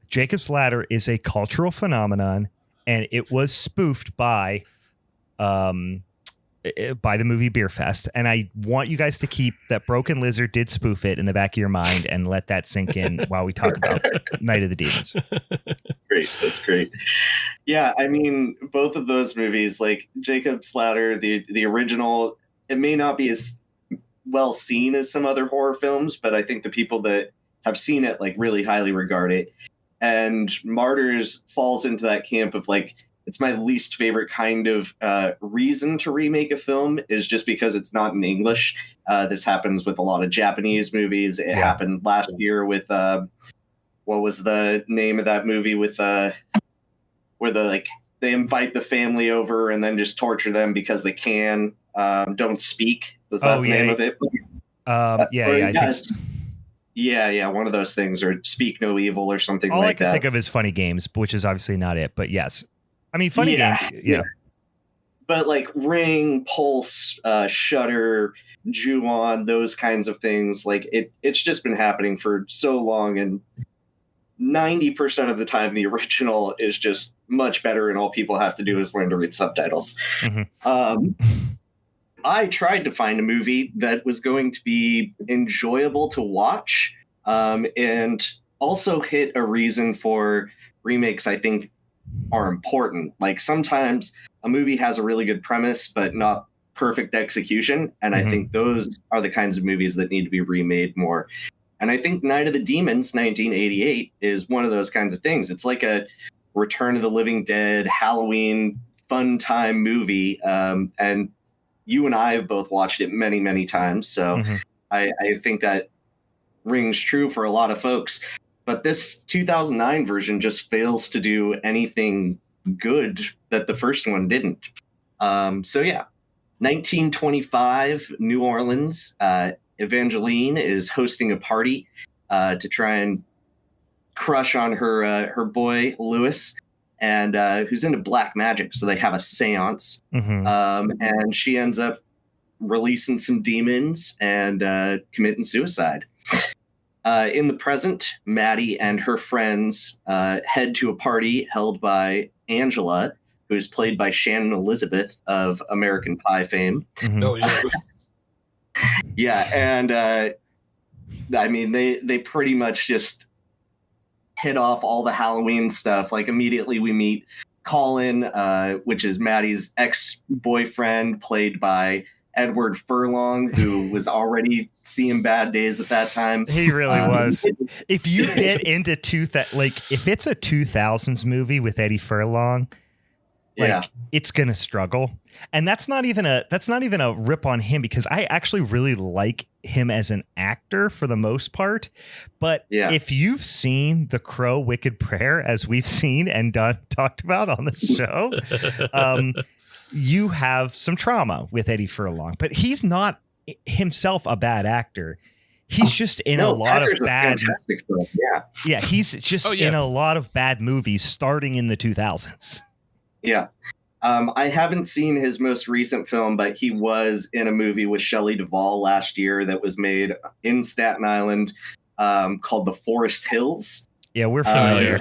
Jacob's Ladder is a cultural phenomenon, and it was spoofed by the movie Beer Fest. And I want you guys to keep that Broken Lizard did spoof it in the back of your mind and let that sink in while we talk about Night of the Demons. Great. That's great. Yeah, I mean, both of those movies, like Jacob's Ladder, the original, it may not be as well seen as some other horror films, but I think the people that have seen it like really highly regard it. And Martyrs falls into that camp of like, it's my least favorite kind of reason to remake a film is just because it's not in English. This happens with a lot of Japanese movies. It happened last year with what was the name of that movie with where they invite the family over and then just torture them because they can. Don't Speak was that the name of it? One of those things, or Speak No Evil or something All like that. All I can think of is Funny Games, which is obviously not it, but yes. I mean, Funny Games, yeah. but like Ring, Pulse, Shudder, Ju-on, those kinds of things, like it's just been happening for so long, and 90% of the time the original is just much better, and all people have to do is learn to read subtitles. I tried to find a movie that was going to be enjoyable to watch, and also hit a reason for remakes I think are important. Like sometimes a movie has a really good premise, but not perfect execution. And I think those are the kinds of movies that need to be remade more. And I think Night of the Demons, 1988, is one of those kinds of things. It's like a Return of the Living Dead, Halloween, fun time movie. And you and I have both watched it many, many times. So I think that rings true for a lot of folks. But this 2009 version just fails to do anything good that the first one didn't. So yeah, 1925, New Orleans. Evangeline is hosting a party to try and crush on her boy Lewis, and who's into black magic. So they have a seance, and she ends up releasing some demons and committing suicide. In the present, Maddie and her friends head to a party held by Angela, who is played by Shannon Elizabeth of American Pie fame. Oh, yeah. Yeah, and I mean, they pretty much just hit off all the Halloween stuff. Like immediately we meet Colin, which is Maddie's ex-boyfriend, played by Edward Furlong, who was already seeing bad days at that time. He really was. If you get into if it's a 2000s movie with Eddie Furlong, it's gonna struggle. And that's not even a rip on him, because I actually really like him as an actor for the most part. But if you've seen The Crow Wicked Prayer, as we've seen and talked about on this show, you have some trauma with Eddie Furlong. But he's not himself a bad actor. He's just in a lot of bad. Yeah, he's just in a lot of bad movies starting in the 2000s. Yeah. I haven't seen his most recent film, but he was in a movie with Shelley Duvall last year that was made in Staten Island called The Forest Hills. Yeah, we're familiar.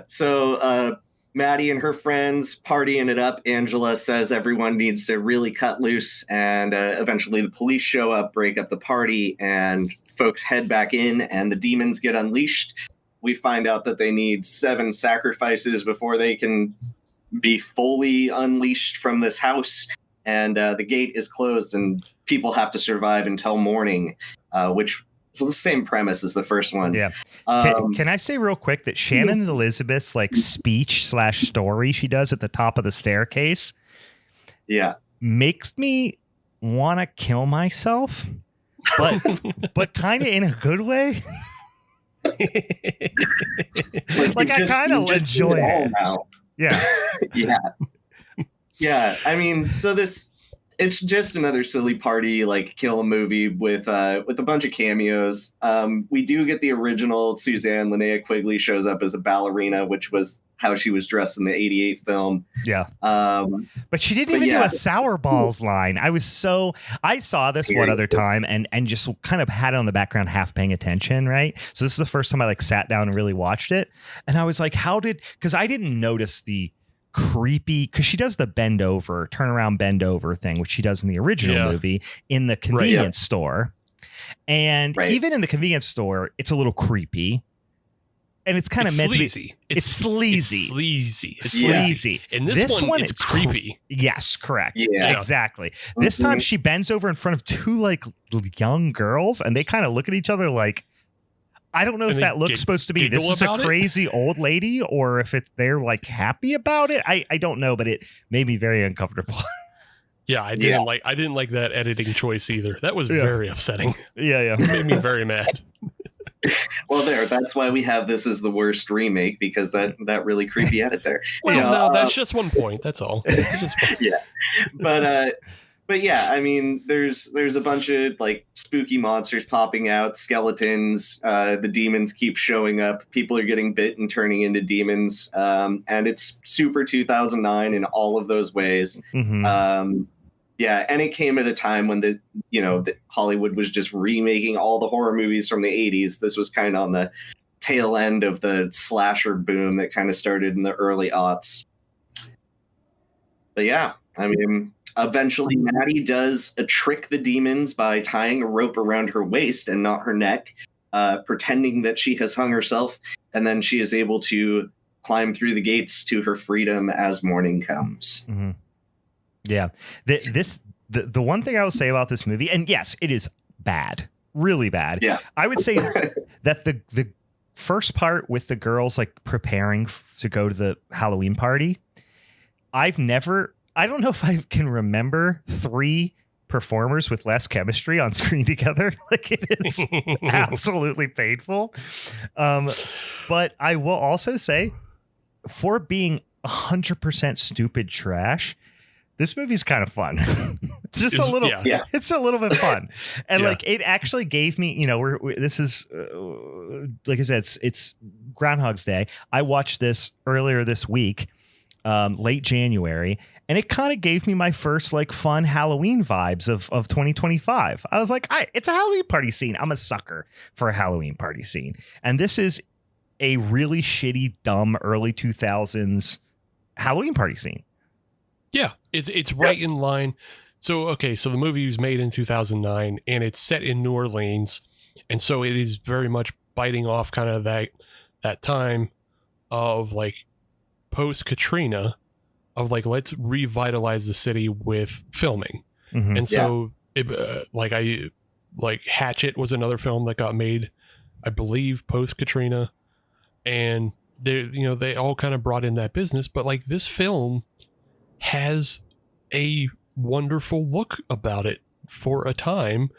So Maddie and her friends partying it up. Angela says everyone needs to really cut loose, and eventually the police show up, break up the party, and folks head back in, and the demons get unleashed. We find out that they need 7 sacrifices before they can be fully unleashed from this house, and the gate is closed and people have to survive until morning, which is the same premise as the first one. Can I say real quick that Shannon Elizabeth's speech/story she does at the top of the staircase makes me want to kill myself, but kind of in a good way. I kind of enjoy it. Yeah. I mean, so it's just another silly party, kill a movie with a bunch of cameos. We do get the original Suzanne. Linnea Quigley shows up as a ballerina, which was how she was dressed in the 88 film. Yeah. But she didn't even do a Sour Balls line. I saw this one other time and just kind of had it on the background, half paying attention. Right. So this is the first time I sat down and really watched it. And I was like, because I didn't notice the creepy, because she does the turn around, bend over thing, which she does in the original movie in the convenience store. And even in the convenience store, it's a little creepy. And it's kind of meant sleazy. to be. It's sleazy. It's sleazy. And this one it's creepy. Yes, correct. Yeah, exactly. This time she bends over in front of 2 young girls, and they kind of look at each other like, I don't know if that looks supposed to be this is a crazy old lady, or if they're happy about it. I don't know, but it made me very uncomfortable. Yeah, I didn't like that editing choice either. That was very upsetting. Yeah. It made me very mad. Well, that's why we have this as the worst remake, because that really creepy edit there. Well, no, that's just one point. That's all. But But yeah, I mean, there's a bunch of like spooky monsters popping out, skeletons. The demons keep showing up. People are getting bit and turning into demons, and it's super 2009 in all of those ways. Yeah, and it came at a time when that Hollywood was just remaking all the horror movies from the 80s. This was kind of on the tail end of the slasher boom that kind of started in the early aughts. But yeah, I mean, eventually Maddie does trick the demons by tying a rope around her waist and not her neck, pretending that she has hung herself, and then she is able to climb through the gates to her freedom as morning comes. Mm-hmm. Yeah. The one thing I will say about this movie, and yes, it is bad, really bad. Yeah. I would say that the first part with the girls like preparing to go to the Halloween party, I don't know if I can remember 3 performers with less chemistry on screen together. Like, it is absolutely painful. But I will also say, for being 100% stupid trash, this movie's kind of fun. Just a little. Yeah. It's a little bit fun. And like, it actually gave me, this is, like I said, it's Groundhog's Day. I watched this earlier this week, late January, and it kind of gave me my first like fun Halloween vibes of 2025. I was like, it's a Halloween party scene. I'm a sucker for a Halloween party scene. And this is a really shitty, dumb early 2000s Halloween party scene. Yeah, it's right in line. So the movie was made in 2009 and it's set in New Orleans. And so it is very much biting off kind of that time of like post Katrina, of like, let's revitalize the city with filming. Mm-hmm. And so Hatchet was another film that got made, I believe, post Katrina, and they all kind of brought in that business. But like, this film has a wonderful look about it for a time,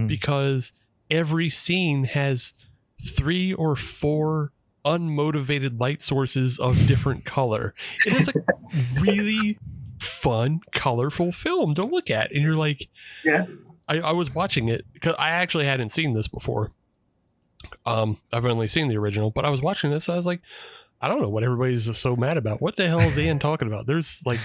because every scene has 3 or 4 unmotivated light sources of different color. It is a really fun, colorful film to look at. And you're like, yeah, I was watching it because I actually hadn't seen this before. I've only seen the original, but I was watching this. I was like, I don't know what everybody's so mad about. What the hell is Ian talking about? There's like,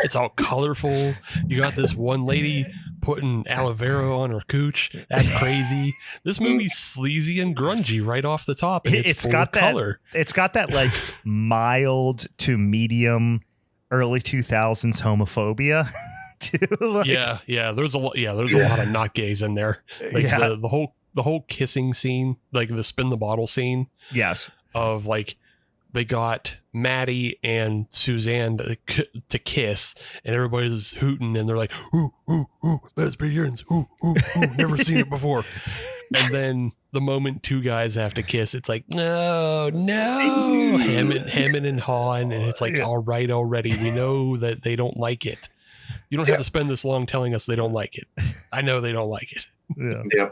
it's all colorful. You got this one lady putting aloe vera on her cooch. That's crazy. This movie's sleazy and grungy right off the top, and it's full got of color. It's got that like mild to medium early 2000s homophobia. Too, like, yeah. There's a lot of not gays in there. Like the whole kissing scene, like the spin the bottle scene. Yes. Of like, they got Maddie and Suzanne to kiss, and everybody's hooting, and they're like, ooh, ooh, ooh, lesbians, ooh, ooh, ooh, never seen it before. And then the moment 2 guys have to kiss, it's like, no, hemming and hawing, and it's like, all right, already, we know that they don't like it. You don't have to spend this long telling us they don't like it. I know they don't like it. Yeah.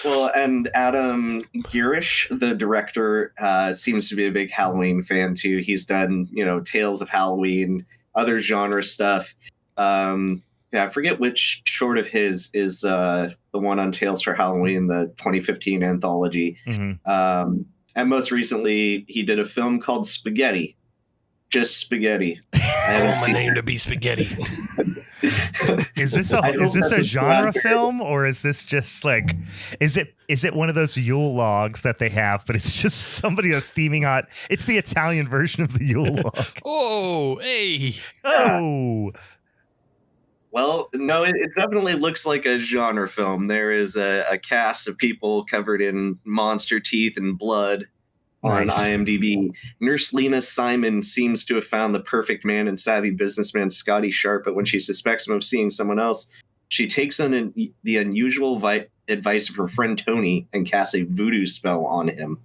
Well, and Adam Girish, the director, seems to be a big Halloween fan too. He's done, Tales of Halloween, other genre stuff. I forget which short of his is the one on Tales for Halloween, the 2015 anthology. Mm-hmm. And most recently, he did a film called Spaghetti. Just Spaghetti. I want my name to be Spaghetti. Is this a genre film, or is this just like, is it one of those Yule logs that they have, but it's just somebody that's steaming hot? It's the Italian version of the Yule log. Oh, hey. Oh. Well, no, it definitely looks like a genre film. There is a cast of people covered in monster teeth and blood. On IMDb, Nurse Lena Simon seems to have found the perfect man and savvy businessman Scotty Sharp, but when she suspects him of seeing someone else, she takes on the unusual advice of her friend Tony and casts a voodoo spell on him.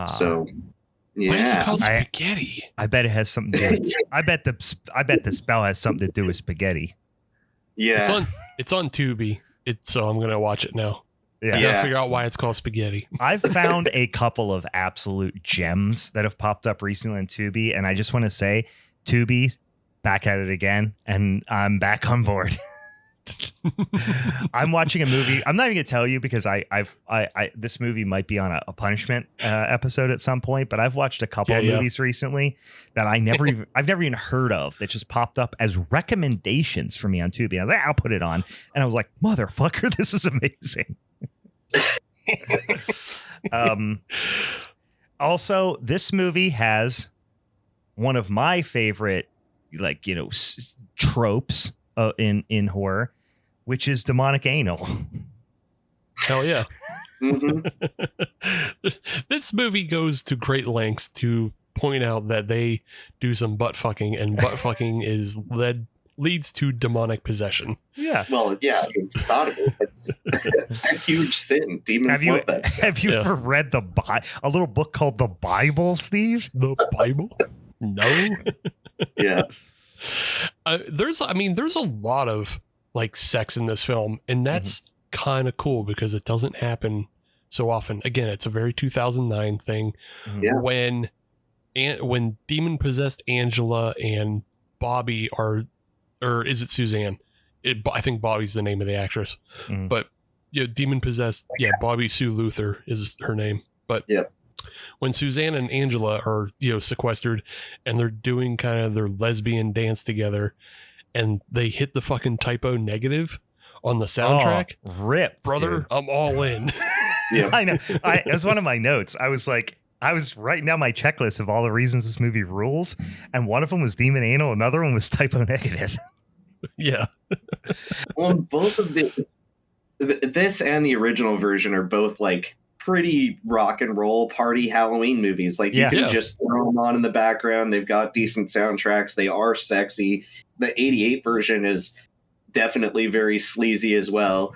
So, yeah. Why is it called Spaghetti? I bet it has something to do with I bet the spell has something to do with spaghetti. Yeah. It's on Tubi. So I'm gonna watch it now. Yeah. I gotta figure out why it's called Spaghetti. I've found a couple of absolute gems that have popped up recently on Tubi, and I just want to say, Tubi, back at it again, and I'm back on board. I'm watching a movie. I'm not even gonna tell you because this movie might be on a punishment episode at some point. But I've watched a couple of movies recently that I've never even heard of that just popped up as recommendations for me on Tubi. I was like, I'll put it on, and I was like, motherfucker, this is amazing. Also, this movie has one of my favorite, like, tropes in horror, which is demonic anal. Hell yeah. Mm-hmm. This movie goes to great lengths to point out that they do some butt fucking, and butt fucking leads to demonic possession. Yeah. Well, yeah, it's sodomy. It's a huge sin. Demons love that stuff. Have you ever read a little book called The Bible, Steve? The Bible? No. Yeah. There's a lot of like sex in this film, and that's kind of cool because it doesn't happen so often. Again, it's a very 2009 thing. Yeah. When demon possessed Angela and Bobby or is it Suzanne? I think Bobby's the name of the actress, but demon possessed. Yeah, Bobby Sue Luther is her name. But when Suzanne and Angela are sequestered and they're doing kind of their lesbian dance together, and they hit the fucking typo negative on the soundtrack, ripped, brother, dude. I'm all in. Yeah, I know. It was one of my notes. I was writing down my checklist of all the reasons this movie rules, and one of them was demon anal, another one was typo negative. Yeah. Well, both of this and the original version are both like pretty rock and roll party Halloween movies. Like you can just throw them on in the background. They've got decent soundtracks. They are sexy. The 88 version is definitely very sleazy as well.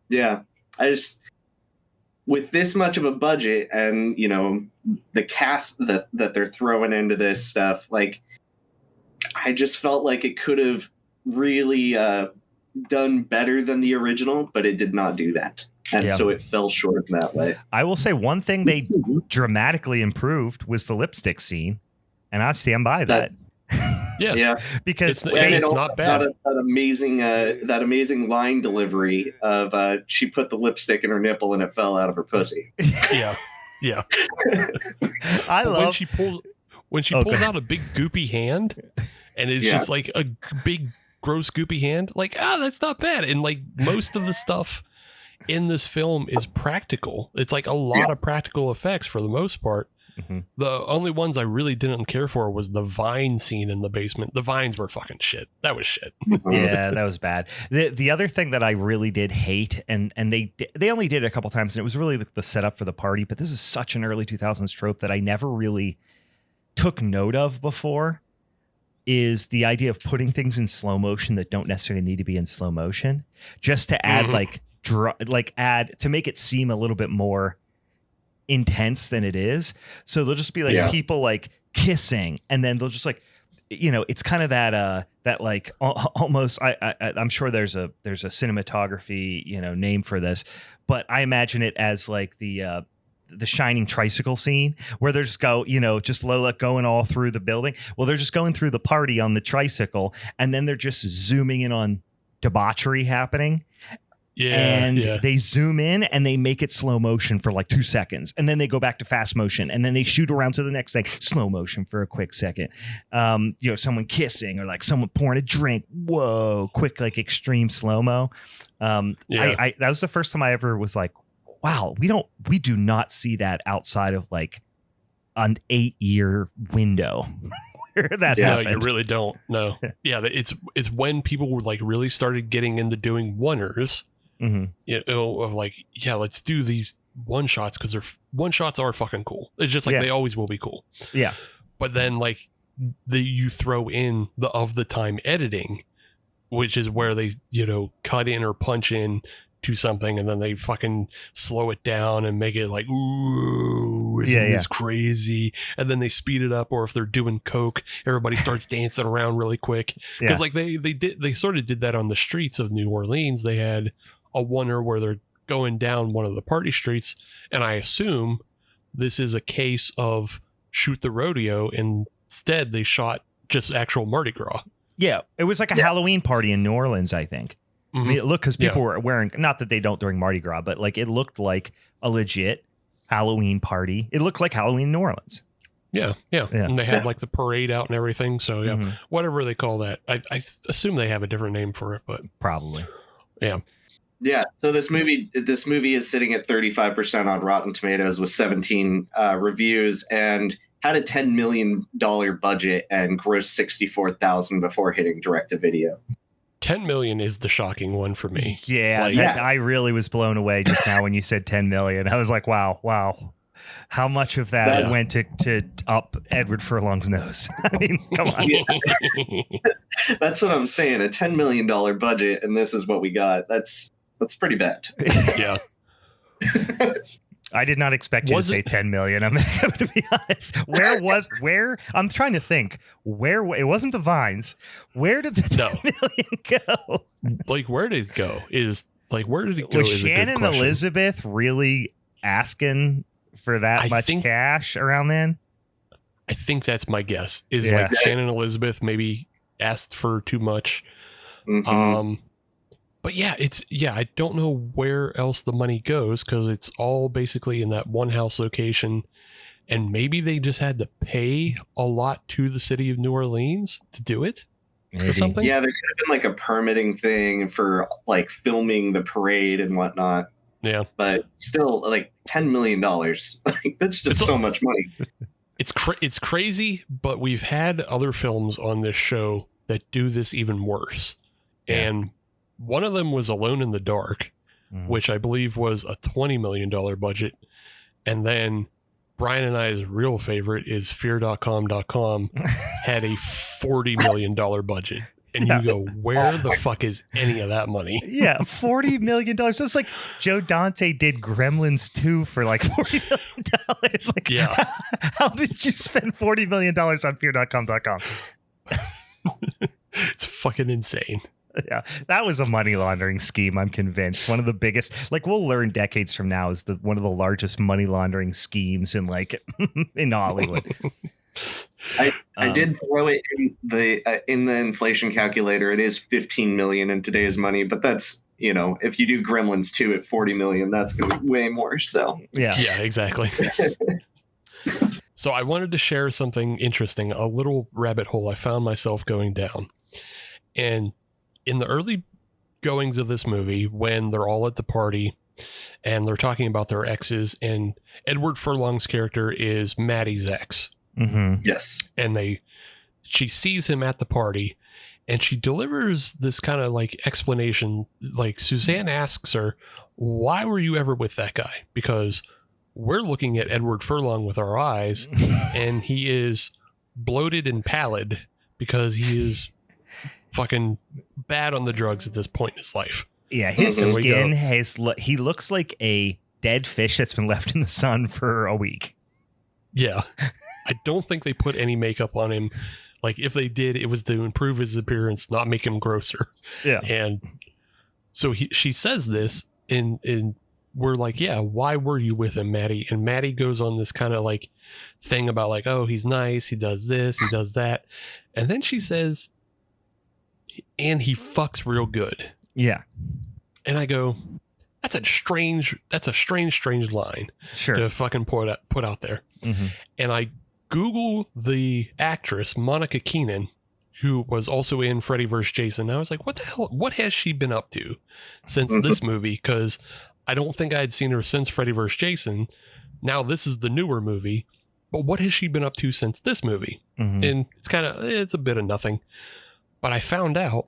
Yeah, I just, with this much of a budget and the cast that they're throwing into this stuff, like I just felt like it could have really done better than the original, but it did not do that. And so it fell short in that way. I will say one thing they dramatically improved was the lipstick scene, and I stand by that. Yeah, because it's not bad. That amazing line delivery of she put the lipstick in her nipple and it fell out of her pussy. Yeah. I love when she pulls out a big goopy hand, and it's just like a big gross goopy hand. Like, that's not bad. And like most of the stuff in this film is practical. It's like a lot of practical effects for the most part. The only ones I really didn't care for was the vine scene in the basement. The vines were fucking shit. That was shit. Yeah, that was bad. The other thing that I really did hate, and they only did it a couple times, and it was really the setup for the party, but this is such an early 2000s trope that I never really took note of before, is the idea of putting things in slow motion that don't necessarily need to be in slow motion, just to add to make it seem a little bit more intense than it is. So they'll just be like people like kissing, and then they'll just like, it's kind of that like almost I'm sure there's a cinematography name for this, but I imagine it as like the Shining tricycle scene where they're just just Lola going all through the building. Well, they're just going through the party on the tricycle, and then they're just zooming in on debauchery happening. They zoom in and they make it slow motion for like 2 seconds, and then they go back to fast motion, and then they shoot around to the next thing, slow motion for a quick second. Someone kissing or like someone pouring a drink. Whoa, quick, like extreme slow mo. That was the first time I ever was like, wow, we do not see that outside of like an 8-year window. That happened. You really don't. No. Yeah, it's when people were like really started getting into doing oneers. Of like, let's do these one shots because one shots are fucking cool. It's just like they always will be cool. Yeah. But then like you throw in the of the time editing, which is where they cut in or punch in to something, and then they fucking slow it down and make it like, ooh, isn't this crazy? And then they speed it up, or if they're doing coke, everybody starts dancing around really quick. Because like they sort of did that on the streets of New Orleans. They had a oneer where they're going down one of the party streets, and I assume this is a case of shoot the rodeo. Instead, they shot just actual Mardi Gras. Yeah, it was like a Halloween party in New Orleans, I think. I mean, it looked, because people were wearing, not that they don't during Mardi Gras, but like it looked like a legit Halloween party. It looked like Halloween in New Orleans. Yeah. And they had like the parade out and everything. So whatever they call that. I assume they have a different name for it, but probably. Yeah. Yeah. So this movie is sitting at 35% on Rotten Tomatoes with 17 reviews, and had a $10 million budget and grossed $64,000 before hitting direct-to-video. 10 million is the shocking one for me. Yeah, I really was blown away just now when you said 10 million. I was like, wow. How much of that went to up Edward Furlong's nose? I mean, come on. That's what I'm saying. A $10 million budget, and this is what we got. That's pretty bad. Yeah. I did not expect you to say 10 million. I'm going to be honest. Where? I'm trying to think. Where? It wasn't the Vines. Where did the 10 million go? Like, where did it go? Where did it go? Was Shannon Elizabeth really asking for that much cash around then? I think that's my guess. Like Shannon Elizabeth maybe asked for too much. But I don't know where else the money goes, because it's all basically in that one house location, and maybe they just had to pay a lot to the city of New Orleans to do it or something. Yeah, there could have been like a permitting thing for like filming the parade and whatnot. Yeah, but still, like $10 million, that's just so much money. It's crazy, but we've had other films on this show that do this even worse, and one of them was Alone in the Dark, which I believe was a $20 million budget. And then Brian and I's real favorite is fear.com.com had a $40 million budget. And you go, where the fuck is any of that money? Yeah, $40 million. So it's like Joe Dante did Gremlins 2 for like $40 million. Like, how did you spend $40 million on fear.com.com? It's fucking insane. Yeah, that was a money laundering scheme. I'm convinced one of the biggest. Like, we'll learn decades from now is one of the largest money laundering schemes in in Hollywood. I did throw it in the inflation calculator. It is 15 million in today's money, but that's, if you do Gremlins 2 at 40 million, that's going to be way more. So yeah, exactly. So I wanted to share something interesting, a little rabbit hole I found myself going down, and in the early goings of this movie, when they're all at the party and they're talking about their exes, and Edward Furlong's character is Maddie's ex. Yes. And she sees him at the party, and she delivers this kind of like explanation. Like, Suzanne asks her, why were you ever with that guy? Because we're looking at Edward Furlong with our eyes, and he is bloated and pallid because he is fucking bad on the drugs at this point in his life. Yeah, his skin he looks like a dead fish that's been left in the sun for a week. Yeah. I don't think they put any makeup on him. Like, if they did, it was to improve his appearance, not make him grosser. Yeah. And so she says this, and we're like, yeah, why were you with him, Maddie? And Maddie goes on this kind of like thing about like, oh, he's nice, he does this, he does that. And then she says, and he fucks real good. Yeah. And I go, that's a strange line to fucking put out there. And I Google the actress Monica Keenan, who was also in Freddy vs. Jason. I was like, what the hell? What has she been up to since this movie? Because I don't think I had seen her since Freddy vs. Jason. Now this is the newer movie, but what has she been up to since this movie? And it's a bit of nothing. But I found out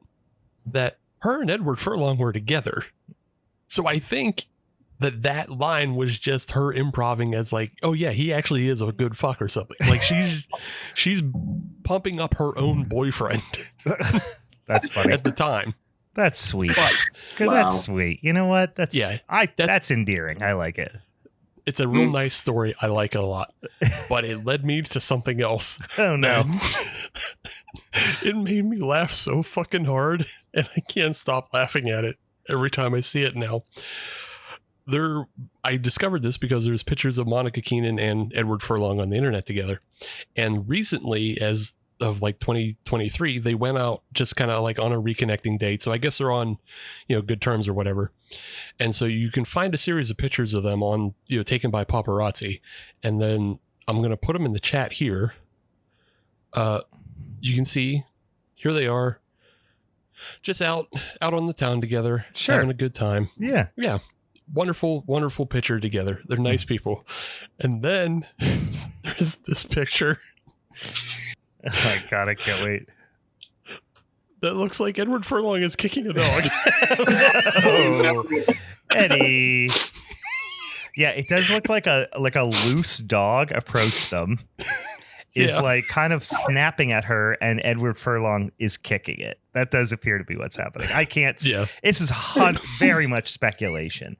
that her and Edward Furlong were together. So I think that line was just her improving as like, oh yeah, he actually is a good fuck or something. Like, she's pumping up her own boyfriend. That's funny. At the time. That's sweet. That's sweet. You know what? That's endearing. I like it. It's a real nice story. I like it a lot, but it led me to something else. Oh no. It made me laugh so fucking hard, and I can't stop laughing at it every time I see it now. I discovered this because there's pictures of Monica Keenan and Edward Furlong on the internet together. And recently, as of like 2023, they went out just kind of like on a reconnecting date. So I guess they're on, good terms or whatever. And so you can find a series of pictures of them on, taken by paparazzi. And then I'm going to put them in the chat here. You can see here they are just out on the town together, having a good time. Yeah. Yeah. Wonderful, wonderful picture together. They're nice people. And then there's this picture. Oh my God, I can't wait. That looks like Edward Furlong is kicking a dog. Oh, Eddie. Yeah, it does look like a loose dog approached them. Is like kind of snapping at her, and Edward Furlong is kicking it. That does appear to be what's happening. I can't. Yeah. This is very much speculation,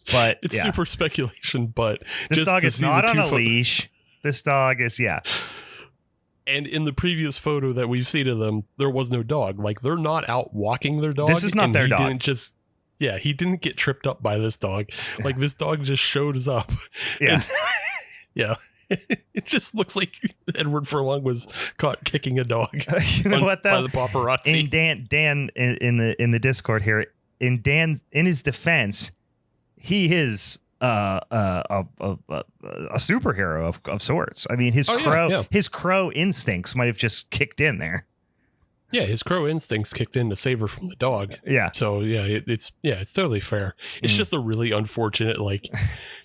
but it's super speculation. But this dog is not on a leash. This dog is And in the previous photo that we've seen of them, there was no dog. Like they're not out walking their dog. This is not their dog. He didn't get tripped up by this dog. Like this dog just showed up. Yeah. Yeah. It just looks like Edward Furlong was caught kicking a dog. You know what though? By the paparazzi. And Dan in the Discord here, in his defense, he is a superhero of sorts. I mean, his crow instincts might have just kicked in there. Yeah, his crow instincts kicked in to save her from the dog. Yeah. So it's totally fair. It's just a really unfortunate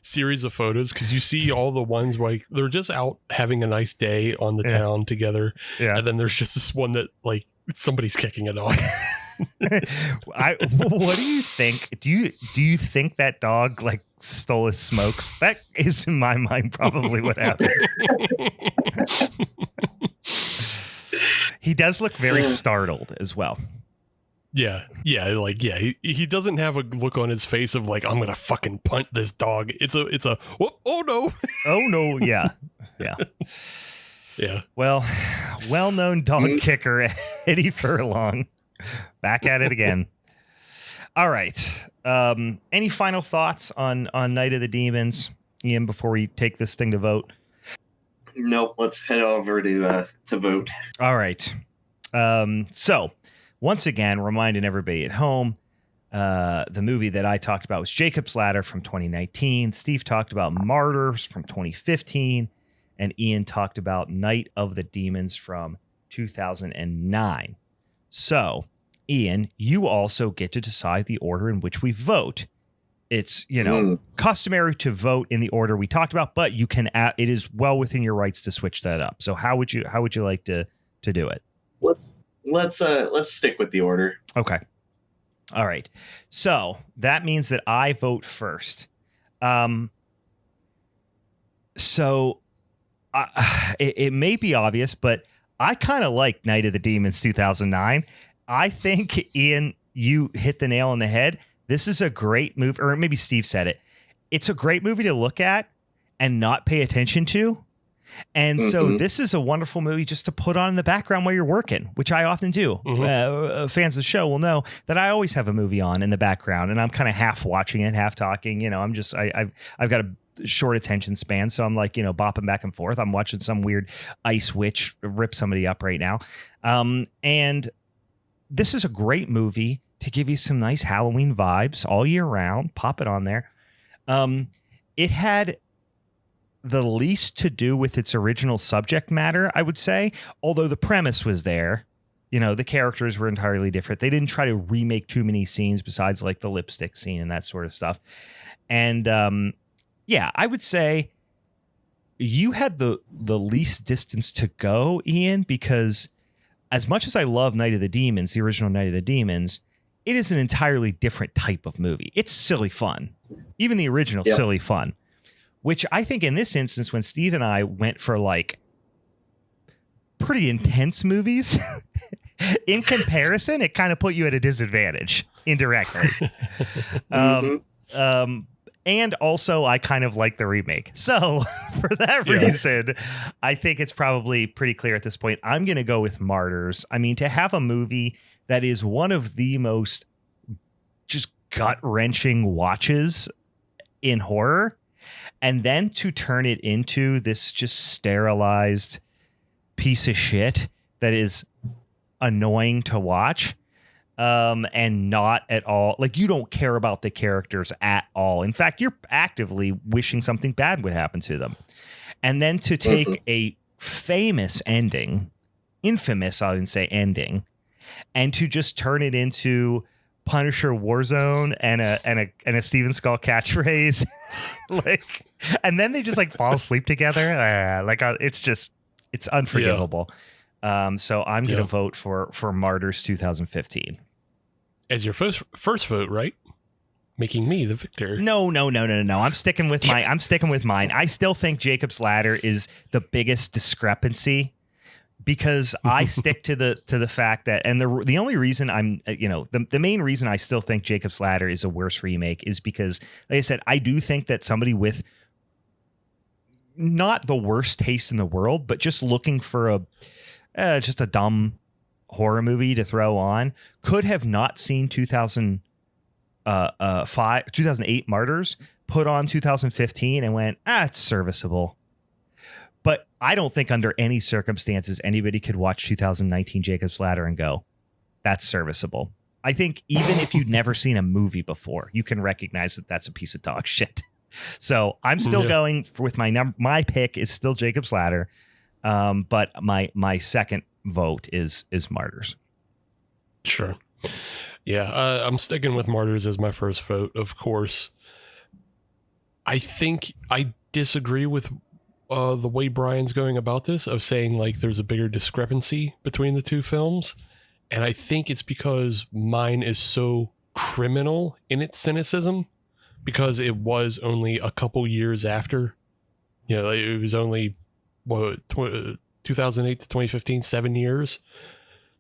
series of photos because you see all the ones like they're just out having a nice day on the town together. Yeah. And then there's just this one that like somebody's kicking a dog. What do you think? Do you think that dog like stole his smokes? That is in my mind probably what happened. He does look very startled as well. Yeah. He doesn't have a look on his face of like, I'm gonna fucking punt this dog. It's a oh no. Oh no, yeah. Yeah. Well-known dog kicker Eddie Furlong. Back at it again. All right. Any final thoughts on Night of the Demons, Ian, before we take this thing to vote? Nope. Let's head over to vote. All right. So once again, reminding everybody at home, the movie that I talked about was Jacob's Ladder from 2019. Steve talked about Martyrs from 2015, and Ian talked about Night of the Demons from 2009. So, Ian, you also get to decide the order in which we vote. It's, customary to vote in the order we talked about, but you can it is well within your rights to switch that up. So how would you like to do it? Let's stick with the order. Okay. All right. So that means that I vote first. It may be obvious, but I kind of like Night of the Demons 2009. I think, Ian, you hit the nail on the head. This is a great movie, or maybe Steve said it. It's a great movie to look at and not pay attention to. And so this is a wonderful movie just to put on in the background while you're working, which I often do. Fans of the show will know that I always have a movie on in the background, and I'm kind of half watching it, half talking. I've got a short attention span, so I'm like, bopping back and forth. I'm watching some weird ice witch rip somebody up right now. And this is a great movie to give you some nice Halloween vibes all year round. Pop it on there. It had the least to do with its original subject matter, I would say, although the premise was there. The characters were entirely different. They didn't try to remake too many scenes besides like the lipstick scene and that sort of stuff. And I would say you had the least distance to go, Ian, because as much as I love Night of the Demons, the original Night of the Demons, it is an entirely different type of movie. It's silly fun. Even the original silly fun, which I think in this instance, when Steve and I went for like pretty intense movies, in comparison, it kind of put you at a disadvantage indirectly. And also, I kind of like the remake. So for that reason, I think it's probably pretty clear at this point. I'm going to go with Martyrs. I mean, to have a movie that is one of the most just gut-wrenching watches in horror, and then to turn it into this just sterilized piece of shit that is annoying to watch. And not at all, like, you don't care about the characters at all. In fact, you're actively wishing something bad would happen to them. And then to take a famous ending, infamous, I would say, ending, and to just turn it into Punisher Warzone and a Steven Skull catchphrase, like, and then they just like fall asleep together. It's unforgivable. So I'm gonna vote for Martyrs 2015 as your first vote, right? Making me the victor. No. I'm sticking with mine. I still think Jacob's Ladder is the biggest discrepancy, because I stick to the fact that, and the only reason the main reason I still think Jacob's Ladder is a worse remake is because, like I said, I do think that somebody with not the worst taste in the world, but just looking for just a dumb horror movie to throw on, could have not seen 2008 Martyrs, put on 2015 and went, it's serviceable. But I don't think under any circumstances anybody could watch 2019 Jacob's Ladder and go, that's serviceable. I think even if you'd never seen a movie before, you can recognize that that's a piece of dog shit. So I'm still going with my pick is still Jacob's Ladder. But my second vote is Martyrs. Sure. Yeah, I'm sticking with Martyrs as my first vote, of course. I think I disagree with the way Brian's going about this, of saying like there's a bigger discrepancy between the two films. And I think it's because mine is so criminal in its cynicism, because it was only a couple years after. It was only 2008 to 2015, 7 years.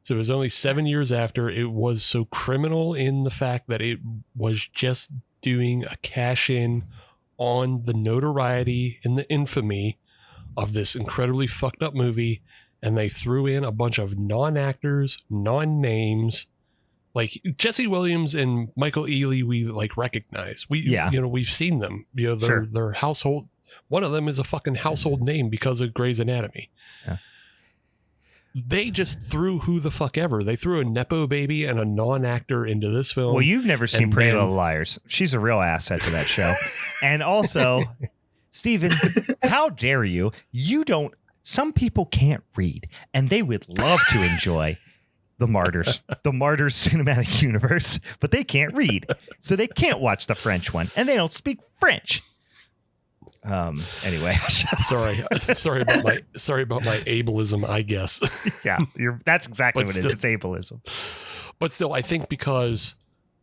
So it was only 7 years after. It was so criminal in the fact that it was just doing a cash in on the notoriety and the infamy of this incredibly fucked up movie. And they threw in a bunch of non-actors, non-names, like Jesse Williams and Michael Ealy. We like recognize, we've seen them, they're household. One of them is a fucking household name because of Grey's Anatomy. Yeah. They just threw who the fuck ever. They threw a Nepo baby and a non-actor into this film. Well, you've never seen Pretty Little Liars. She's a real asset to that show. And also, Steven, how dare you? Some people can't read, and they would love to enjoy the Martyrs cinematic universe, but they can't read. So they can't watch the French one, and they don't speak French. Anyway, sorry about my ableism, I guess. Yeah, that's exactly what it is. It's ableism. But still, I think because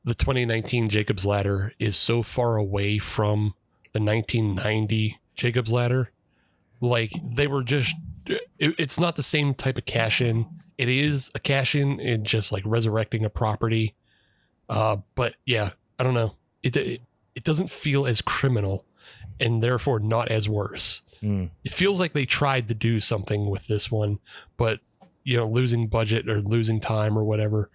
the 2019 Jacob's Ladder is so far away from the 1990 Jacob's Ladder, like they were just, it's not the same type of cash in. It is a cash in just like resurrecting a property. But yeah, I don't know. It doesn't feel as criminal, and therefore not as worse. It feels like they tried to do something with this one, but losing budget or losing time or whatever,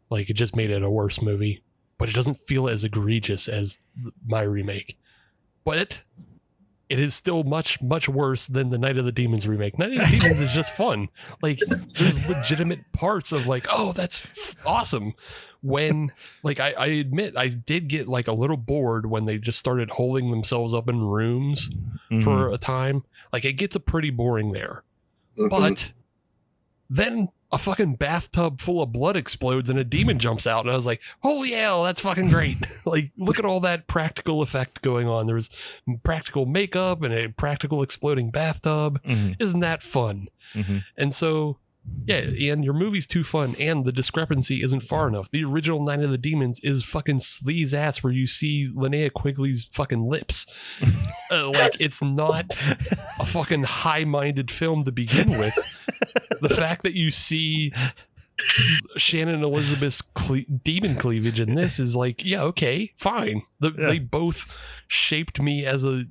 like it just made it a worse movie. But it doesn't feel as egregious as my remake. But it is still much, much worse than the Night of the Demons remake. Night of the Demons is just fun. Like there's legitimate parts of like, oh, that's awesome. When like I admit I did get like a little bored when they just started holding themselves up in rooms for a time. Like it gets pretty boring there. But then a fucking bathtub full of blood explodes and a demon jumps out, and I was like, holy hell, that's fucking great. Like look at all that practical effect going on. There's practical makeup and a practical exploding bathtub. Isn't that fun? And so yeah, and your movie's too fun, and the discrepancy isn't far enough. The original Night of the Demons is fucking sleaze ass where you see Linnea Quigley's fucking lips. Like, it's not a fucking high-minded film to begin with. The fact that you see Shannon Elizabeth's demon cleavage in this is like, yeah, okay, fine. They both shaped me as a,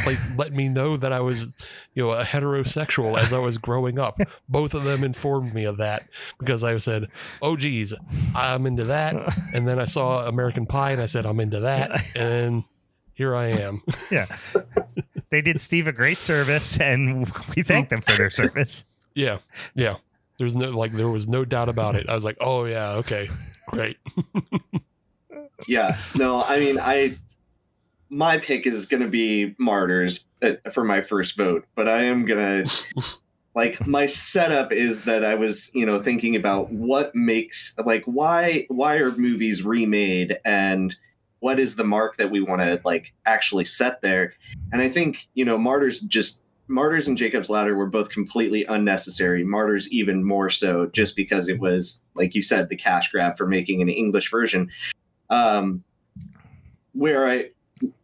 like let me know that I was, a heterosexual as I was growing up. Both of them informed me of that, because I said, oh geez, I'm into that. And then I saw American Pie and I said, I'm into that. And here I am. Yeah. They did Steve a great service, and we thank them for their service. Yeah. There was no doubt about it. I was like, oh yeah, okay, great. Yeah. No, I mean, my pick is going to be Martyrs for my first vote, but I am going to like my setup is that I was, thinking about what makes like why are movies remade and what is the mark that we want to like actually set there. And I think, Martyrs and Jacob's Ladder were both completely unnecessary. Martyrs even more so, just because it was, like you said, the cash grab for making an English version.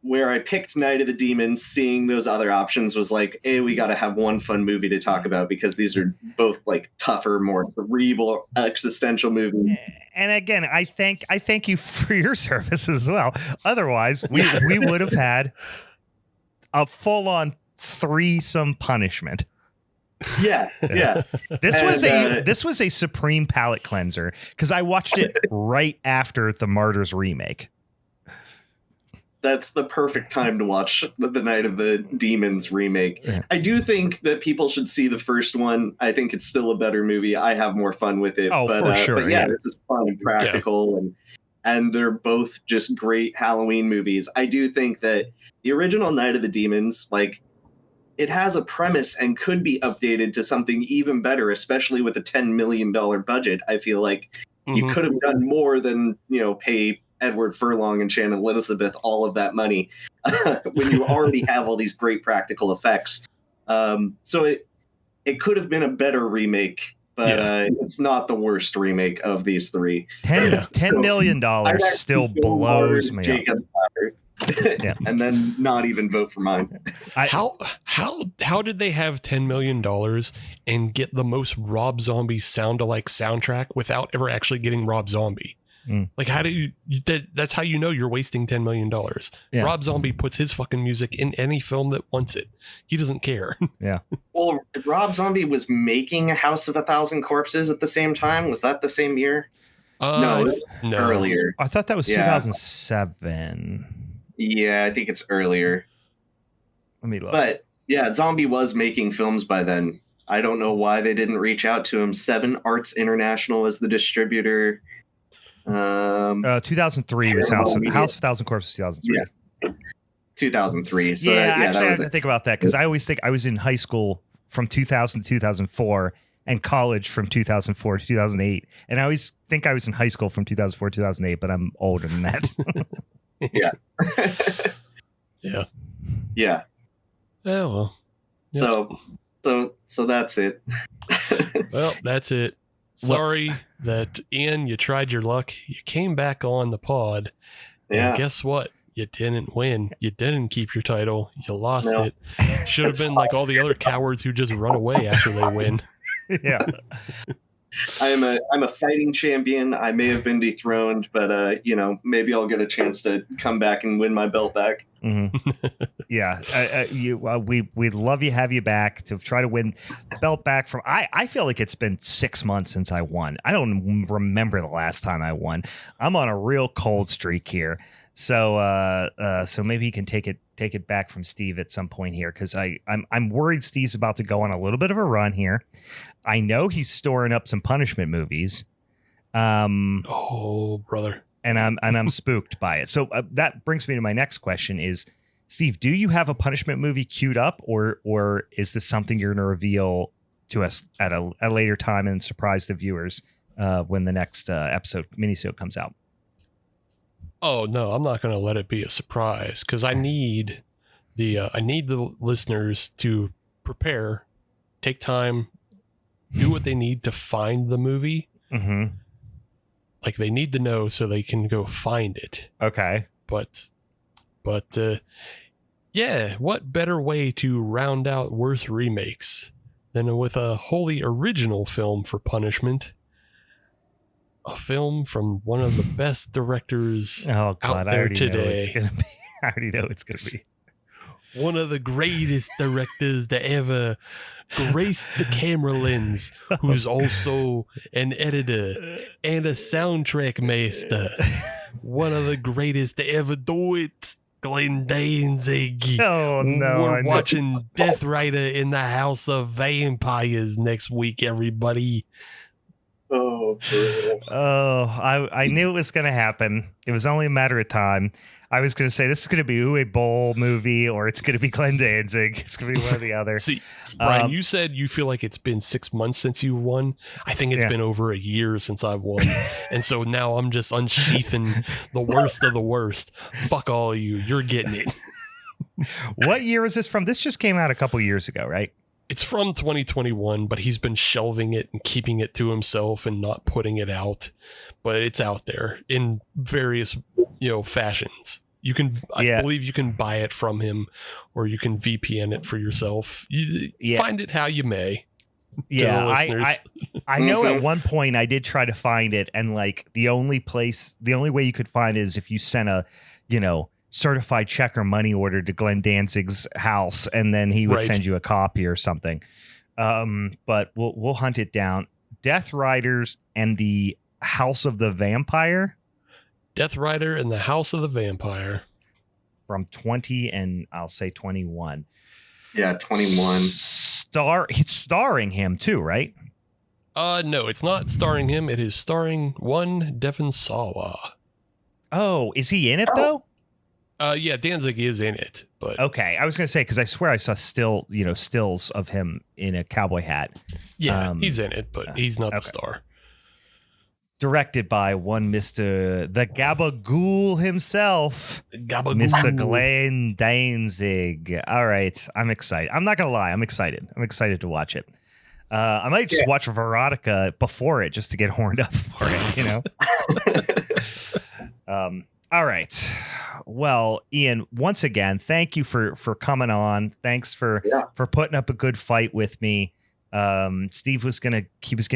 Where I picked Night of the Demons, seeing those other options was like, hey, we got to have one fun movie to talk about because these are both like tougher, more cerebral, existential movies. And again, I thank you for your service as well. Otherwise, we would have had a full-on threesome punishment. Yeah. This was a supreme palate cleanser because I watched it right after the Martyrs remake. That's the perfect time to watch the Night of the Demons remake. Yeah. I do think that people should see the first one. I think it's still a better movie. I have more fun with it. Oh, for sure. But yeah, this is fun and practical, and they're both just great Halloween movies. I do think that the original Night of the Demons, like, it has a premise and could be updated to something even better, especially with a $10 million budget. I feel like you could have done more than, pay Edward Furlong and Shannon Elizabeth all of that money when you already have all these great practical effects. So it could have been a better remake, but it's not the worst remake of these three. $10 million still blows me Jacob's Ladder. And then not even vote for mine. How did they have $10 million and get the most Rob Zombie sound-alike soundtrack without ever actually getting Rob Zombie? Like, how do you that's how you know you're wasting $10 million. Rob Zombie puts his fucking music in any film that wants it. He doesn't care. Yeah. Well, Rob Zombie was making A House of a Thousand Corpses at the same time. Was that the same year? No. Earlier. I thought that was 2007. Yeah, I think it's earlier. Let me look. But yeah, Zombie was making films by then. I don't know why they didn't reach out to him. Seven Arts International as the distributor. 2003 was House of a Thousand Corpses. 2003. Yeah. 2003. So actually, I have to think about that because I always think I was in high school from 2000 to 2004 and college from 2004 to 2008, and I always think I was in high school from 2004 to 2008, but I'm older than that. Yeah. Yeah. Oh well. So that's it. Well, that's it. Sorry that, Ian, you tried your luck. You came back on the pod. And guess what? You didn't win. You didn't keep your title. You lost it. Should have been like all the other cowards who just run away after they win. Yeah. I'm a fighting champion. I may have been dethroned, but maybe I'll get a chance to come back and win my belt back. Mm-hmm. Yeah, we'd love you have you back to try to win the belt back from. I feel like it's been 6 months since I won. I don't remember the last time I won. I'm on a real cold streak here, so maybe you can take it back from Steve at some point here because I'm worried Steve's about to go on a little bit of a run here. I know he's storing up some punishment movies. Oh, brother. And I'm spooked by it. So that brings me to my next question is, Steve, do you have a punishment movie queued up or is this something you're going to reveal to us at a later time and surprise the viewers when the next minisode comes out? Oh, no, I'm not going to let it be a surprise because I need the listeners to prepare, take time, do what they need to find the movie. Mm-hmm. Like they need to know so they can go find it. Okay. But yeah, what better way to round out worst remakes than with a wholly original film for punishment? A film from one of the best directors out there today. I already know it's going to be. One of the greatest directors to ever grace the camera lens, who's also an editor and a soundtrack master. One of the greatest to ever do it. Glenn Danzig. Oh no! We're watching Death Rider in the House of Vampires next week, everybody. Oh, brutal. Oh, I knew it was going to happen. It was only a matter of time. I was going to say this is going to be Uwe Boll movie, or it's going to be Glenn Danzig. It's going to be one or the other. See, Brian, you said you feel like it's been 6 months since you won. I think it's been over a year since I've won. And so now I'm just unsheathing the worst of the worst. Fuck all of you. You're getting it. What year is this from? This just came out a couple years ago, right? It's from 2021, but he's been shelving it and keeping it to himself and not putting it out. But it's out there in various, fashions. You can, I believe you can buy it from him, or you can VPN it for yourself. Find it how you may. Yeah, I know at one point I did try to find it, and like the only way you could find it is if you sent a, certified check or money order to Glenn Danzig's house, and then he would send you a copy or something. But we'll hunt it down. Death Riders and the House of the Vampire. Death Rider and the House of the Vampire. From 20 and I'll say 21. Yeah, 21. It's starring him too, right? No, it's not starring him. It is starring one Devon Sawa. Oh, is he in it though? Yeah, Danzig is in it, but okay. I was gonna say because I swear I saw stills of him in a cowboy hat. Yeah, he's in it, but he's not the star. Directed by one Mr. the Gabagool himself, Gabagool. Mr. Glenn Danzig. All right, I'm excited. I'm not gonna lie, I'm excited. I'm excited to watch it. I might just watch Veronica before it just to get horned up for it, all right. Well, Ian, once again, thank you for coming on. Thanks for putting up a good fight with me. Steve was gonna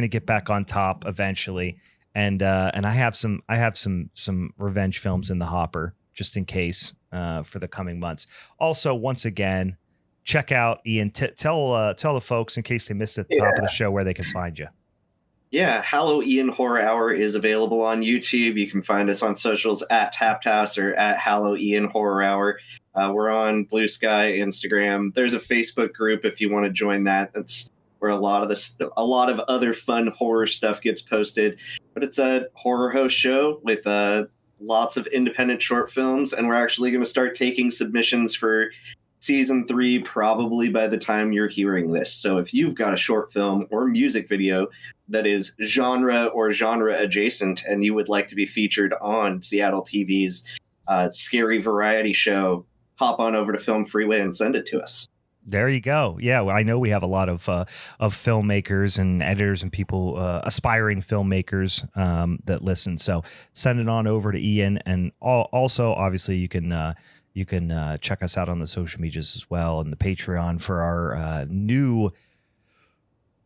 get back on top eventually, and I have some revenge films in the hopper just in case for the coming months. Also, once again, check out Ian. Tell the folks in case they missed at the top of the show where they can find you. Yeah, Halloween Horror Hour is available on YouTube. You can find us on socials at Tapped House or at Halloween Horror Hour. We're on Blue Sky, Instagram. There's a Facebook group if you want to join that. That's where a lot of other fun horror stuff gets posted. But it's a horror host show with lots of independent short films, and we're actually going to start taking submissions for season 3 probably by the time you're hearing this. So if you've got a short film or music video that is genre or genre adjacent and you would like to be featured on Seattle TV's scary variety show, hop on over to Film Freeway and send it to us. There you go. Yeah, well, I know we have a lot of filmmakers and editors and people, aspiring filmmakers that listen. So send it on over to Ian. And also, obviously, you can check us out on the social medias as well and the Patreon for our new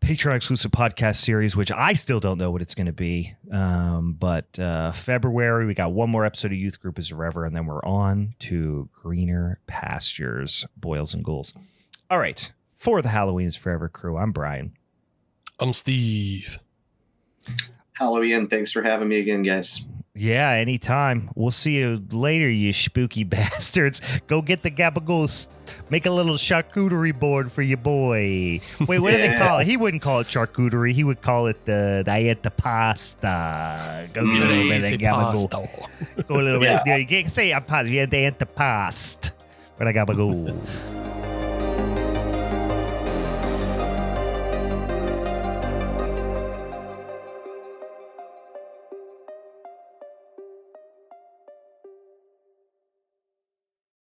Patreon exclusive podcast series, which I still don't know what it's going to be. But February, we got one more episode of Youth Group is Forever, and then we're on to Greener Pastures, Boils and Ghouls. All right. For the Halloween is Forever crew, I'm Brian. I'm Steve. Halloween, thanks for having me again, guys. Yeah, anytime. We'll see you later, you spooky bastards. Go get the gabagool. Make a little charcuterie board for your boy. Wait, what do they call it? He wouldn't call it charcuterie. He would call it the antipasta. Go get a little bit of that gabagool. Go a little bit. You can't say antipasta. You have the antipast. But I gabagool.